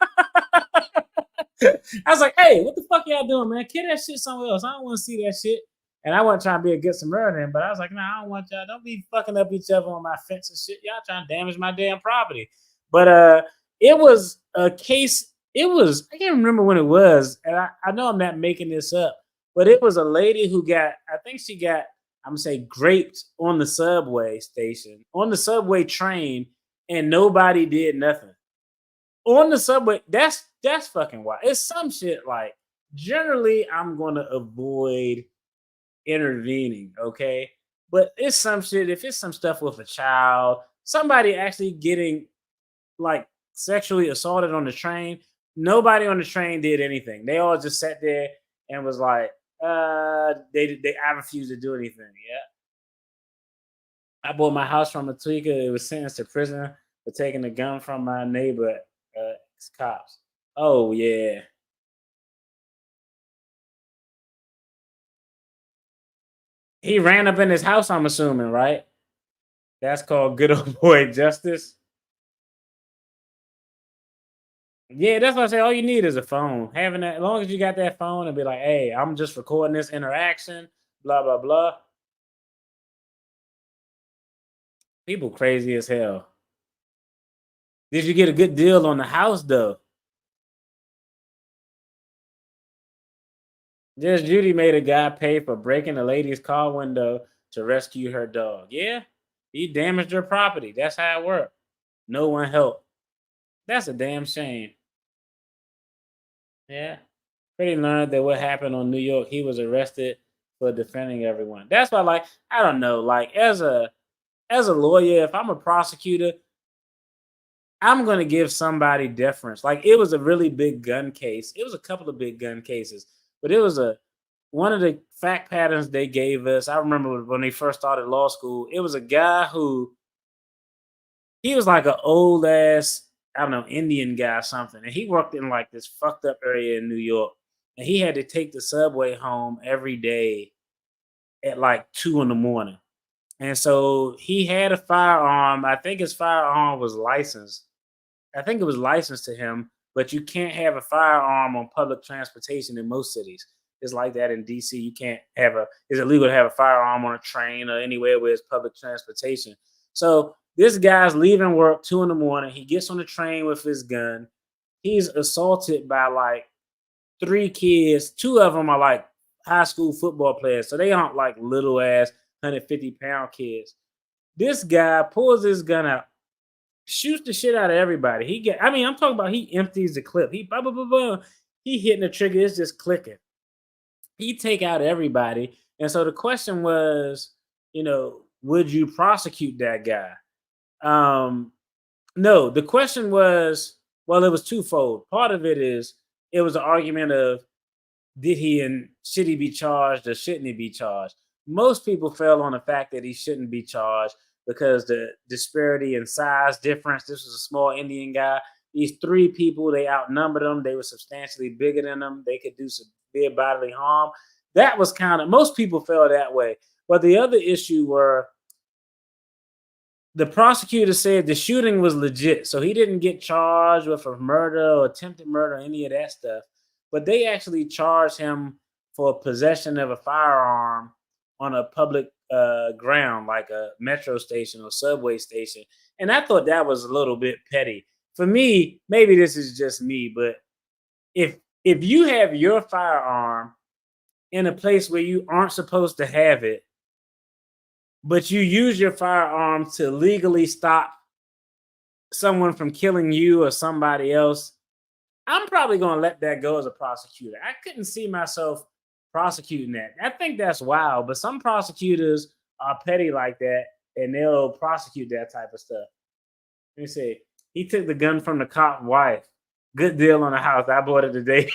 was like, hey, what the fuck y'all doing, man? Kill that shit somewhere else. I don't want to see that shit. And I wasn't trying to be a good Samaritan, but I was like, nah, I don't want y'all. Don't be fucking up each other on my fence and shit. Y'all trying to damage my damn property. But it was a case. I can't remember when it was. And I know I'm not making this up, but it was a lady who got, I think she got, I'm gonna say, graped on the subway station, on the subway train, and nobody did nothing. On the subway, that's fucking wild. It's some shit like, generally I'm gonna avoid intervening, okay? But it's some shit, if it's some stuff with a child, somebody actually getting like sexually assaulted on the train, nobody on the train did anything. They all just sat there and was like, I refuse to do anything. Yeah. I bought my house from a tweaker. It was sentenced to prison for taking the gun from my neighbor, cops. Oh yeah. He ran up in his house, I'm assuming, right? That's called good old boy justice. Yeah, that's what I say. All you need is a phone. Having that, as long as you got that phone and be like, hey, I'm just recording this interaction, blah, blah, blah. People crazy as hell. Did you get a good deal on the house, though? Just Judy made a guy pay for breaking a lady's car window to rescue her dog. Yeah, he damaged her property. That's how it worked. No one helped. That's a damn shame. Yeah. Freddie learned that what happened on New York, he was arrested for defending everyone. That's why, like, I don't know, like, as a lawyer, if I'm a prosecutor, I'm gonna give somebody deference. Like, it was a really big gun case. It was a couple of big gun cases, but it was one of the fact patterns they gave us. I remember when they first started law school, it was a guy who, he was like an old ass, I don't know, Indian guy or something. And he worked in like this fucked up area in New York. And he had to take the subway home every day at like 2 a.m. And so he had a firearm. I think his firearm was licensed. I think it was licensed to him, but you can't have a firearm on public transportation in most cities. It's like that in DC. You can't have it's illegal to have a firearm on a train or anywhere where it's public transportation. So this guy's leaving work 2 a.m. He gets on the train with his gun. He's assaulted by like 3 kids. 2 of them are like high school football players. So they aren't like little ass 150-pound kids. This guy pulls his gun out, shoots the shit out of everybody. I'm talking about he empties the clip. He hitting the trigger. It's just clicking. He take out everybody. And so the question was, would you prosecute that guy? No, the question was, well, it was twofold. Part of it is, it was an argument of, did he and should he be charged or shouldn't he be charged? Most people fell on the fact that he shouldn't be charged because the disparity in size difference. This was a small Indian guy. These 3 people, they outnumbered him. They were substantially bigger than him. They could do severe bodily harm. That was most people felt that way. But the other issue were, the prosecutor said the shooting was legit. So he didn't get charged with a murder or attempted murder or any of that stuff. But they actually charged him for possession of a firearm on a public ground, like a metro station or subway station. And I thought that was a little bit petty. For me, maybe this is just me, but if you have your firearm in a place where you aren't supposed to have it, but you use your firearm to legally stop someone from killing you or somebody else, I'm probably going to let that go as a prosecutor. I couldn't see myself prosecuting that. I think that's wild, but some prosecutors are petty like that and they'll prosecute that type of stuff. Let me see. He took the gun from the cop's wife. Good deal on the house. I bought it today.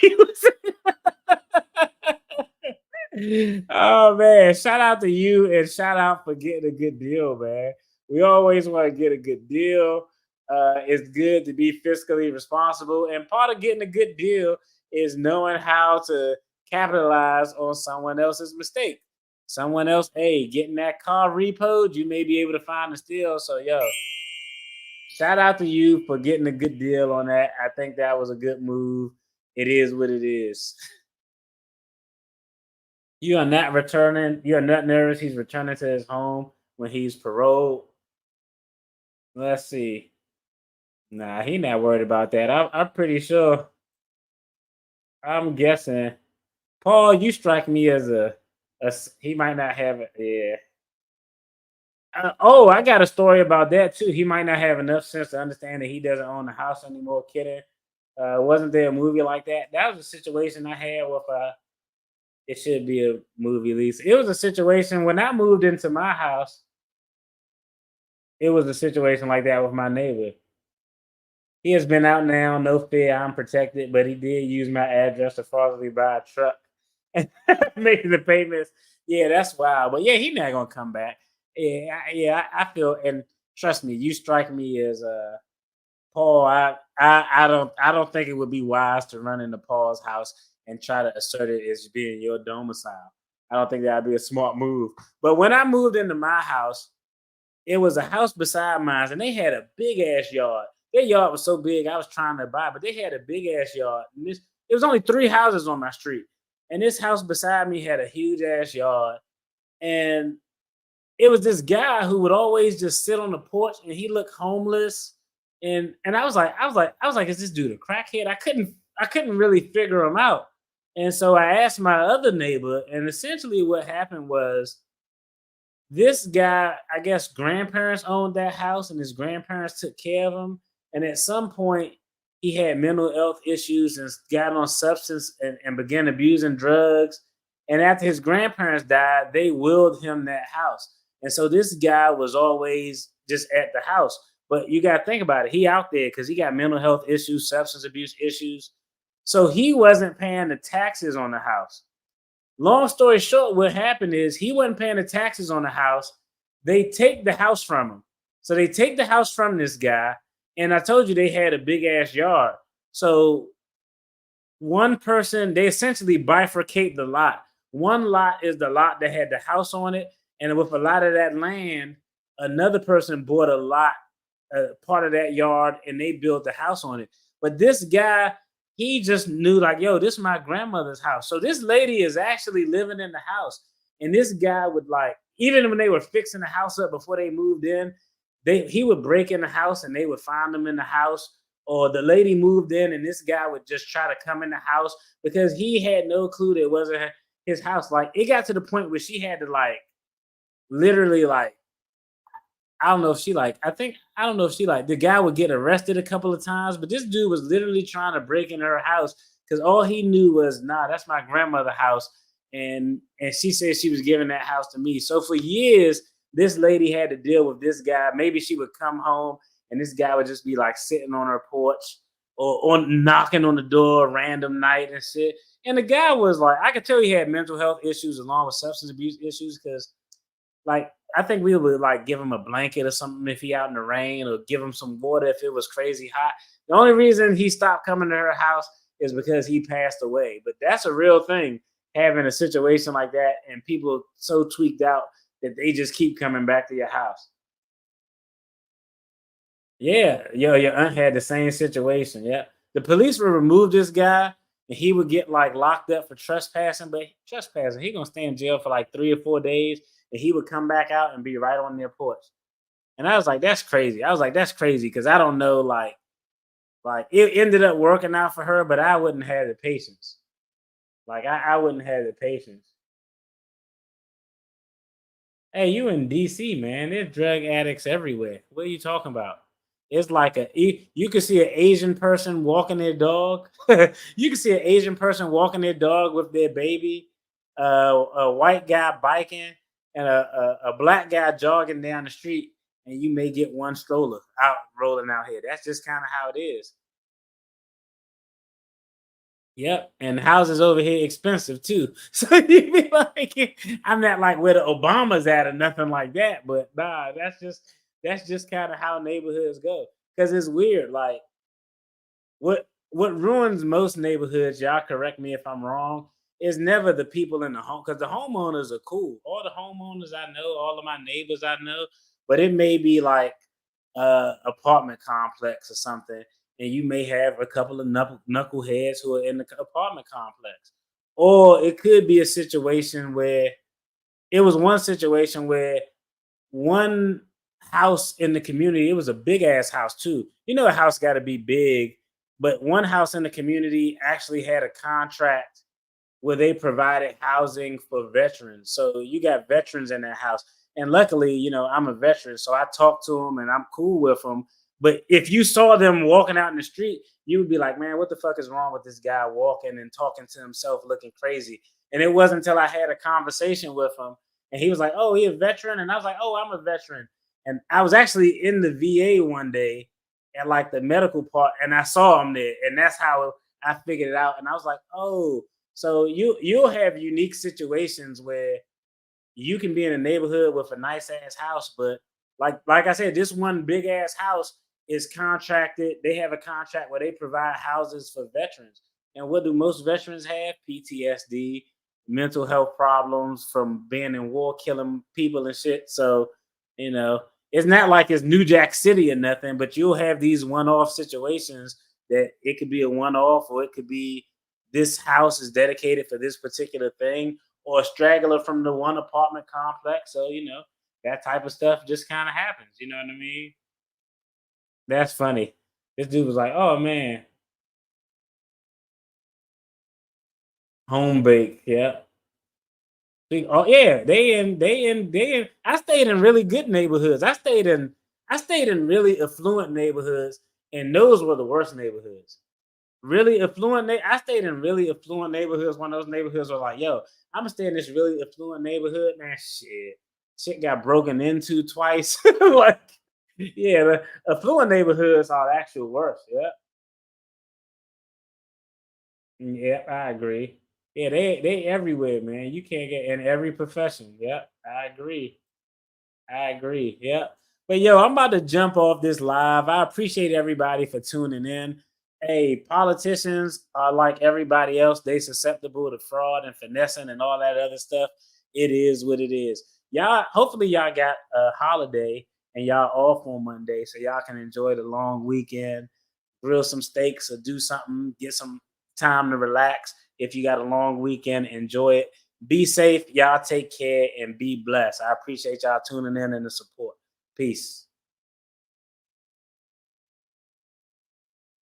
Oh man, shout out to you and shout out for getting a good deal, man. We always want to get a good deal. It's good to be fiscally responsible, and part of getting a good deal is knowing how to capitalize on someone else's mistake. Someone else, hey, getting that car repoed, you may be able to find a steal. So, yo, shout out to you for getting a good deal on that. I think that was a good move. It is what it is. You are not returning. You are not nervous. He's returning to his home when he's paroled. Let's see. Nah, he not worried about that. I'm pretty sure. I'm guessing. Paul, you strike me as a he might not have it. Yeah. I got a story about that too. He might not have enough sense to understand that he doesn't own the house anymore. Kidding. Wasn't there a movie like that? That was a situation I had with it should be a movie, Lisa. It was a situation when I moved into my house. It was a situation like that with my neighbor. He has been out now, no fear, I'm protected, but he did use my address to fraudulently buy a truck and making the payments. Yeah, that's wild. But yeah, he's not gonna come back. I feel, and trust me, you strike me as Paul. I don't think it would be wise to run into Paul's house and try to assert it as being your domicile. I don't think that'd be a smart move. But when I moved into my house, it was a house beside mine, and they had a big ass yard. Their yard was so big, I was trying to buy, but they had a big ass yard. And it was only 3 houses on my street, and this house beside me had a huge ass yard. And it was this guy who would always just sit on the porch, and he looked homeless. And I was like, is this dude a crackhead? I couldn't really figure him out. And so I asked my other neighbor, and essentially what happened was this guy, I guess grandparents owned that house, and his grandparents took care of him. And at some point, he had mental health issues and got on substance and began abusing drugs. And after his grandparents died, they willed him that house. And so this guy was always just at the house. But you got to think about it. He out there because he got mental health issues, substance abuse issues. So he wasn't paying the taxes on the house. Long story short, what happened is he wasn't paying the taxes on the house. They take the house from him. So they take the house from this guy. And I told you they had a big ass yard. So one person, they essentially bifurcate the lot. One lot is the lot that had the house on it. And with a lot of that land, another person bought a lot, part of that yard, and they built the house on it. But this guy, he just knew like, yo, this is my grandmother's house. So this lady is actually living in the house. And this guy would like, even when they were fixing the house up before they moved in, he would break in the house and they would find him in the house. Or the lady moved in and this guy would just try to come in the house because he had no clue that it wasn't his house. Like it got to the point where she had to like, literally like, I don't know if the guy would get arrested a couple of times, but this dude was literally trying to break into her house because all he knew was, nah, that's my grandmother's house. And she said she was giving that house to me. So for years, this lady had to deal with this guy. Maybe she would come home and this guy would just be like sitting on her porch or knocking on the door random night and shit. And the guy was like, I could tell he had mental health issues along with substance abuse issues because like, I think we would like give him a blanket or something if he out in the rain or give him some water if it was crazy hot. The only reason he stopped coming to her house is because he passed away. But that's a real thing, having a situation like that and people so tweaked out that they just keep coming back to your house. Yeah, your aunt had the same situation. Yeah. The police would remove this guy and he would get like locked up for trespassing, but trespassing, he gonna stay in jail for like 3 or 4 days. And he would come back out and be right on their porch. And I was like, that's crazy. I was like, that's crazy. Cause I don't know, like it ended up working out for her, but I wouldn't have the patience. Like I wouldn't have the patience. Hey, you in DC, man? There's drug addicts everywhere. What are you talking about? It's like you can see an Asian person walking their dog. You can see an Asian person walking their dog with their baby, a white guy biking, and a black guy jogging down the street, and you may get one stroller out rolling out here. That's just kind of how it is. Yep, and houses over here expensive too. So you be like, I'm not like where the Obamas at or nothing like that, but nah, that's just kind of how neighborhoods go. Because it's weird. Like what ruins most neighborhoods, y'all correct me if I'm wrong, is never the people in the home, because the homeowners are cool. All the homeowners I know, all of my neighbors I know, but it may be like apartment complex or something, and you may have a couple of knuckleheads who are in the apartment complex. Or it could be a situation where it was one situation where one house in the community, it was a big ass house too. You know, a house got to be big, but one house in the community actually had a contract where they provided housing for veterans. So you got veterans in that house. And luckily, you know, I'm a veteran, so I talk to them and I'm cool with them. But if you saw them walking out in the street, you would be like, man, what the fuck is wrong with this guy walking and talking to himself looking crazy? And it wasn't until I had a conversation with him and he was like, oh, he a veteran? And I was like, oh, I'm a veteran. And I was actually in the VA one day at like the medical part, and I saw him there. And that's how I figured it out. And I was like, oh, so you'll have unique situations where you can be in a neighborhood with a nice ass house, but like I said, this one big ass house is contracted. They have a contract where they provide houses for veterans. And what do most veterans have? PTSD, mental health problems from being in war, killing people and shit. So, you know, it's not like it's New Jack City or nothing, but you'll have these one-off situations that it could be a one-off, or it could be this house is dedicated for this particular thing, or a straggler from the one apartment complex. So, you know, that type of stuff just kind of happens. You know what I mean? That's funny. This dude was like, oh man, home bake. Yeah. Oh yeah, they in. I stayed in really good neighborhoods. I stayed in really affluent neighborhoods, and those were the worst neighborhoods. Really affluent. I stayed in really affluent neighborhoods. One of those neighborhoods were like, yo, I'm gonna stay in this really affluent neighborhood, man. Shit got broken into twice. Like, yeah, the affluent neighborhoods are the actual worst. Yeah, yeah, I agree. Yeah, they everywhere, man. You can't get in every profession. Yeah, I agree. I agree. Yeah. But yo, I'm about to jump off this live. I appreciate everybody for tuning in. Hey, politicians are like everybody else. They susceptible to fraud and finessing and all that other stuff. It is what it is. Y'all, hopefully y'all got a holiday and y'all off on Monday so y'all can enjoy the long weekend, grill some steaks or do something, get some time to relax. If you got a long weekend, enjoy it. Be safe. Y'all take care and be blessed. I appreciate y'all tuning in and the support. Peace.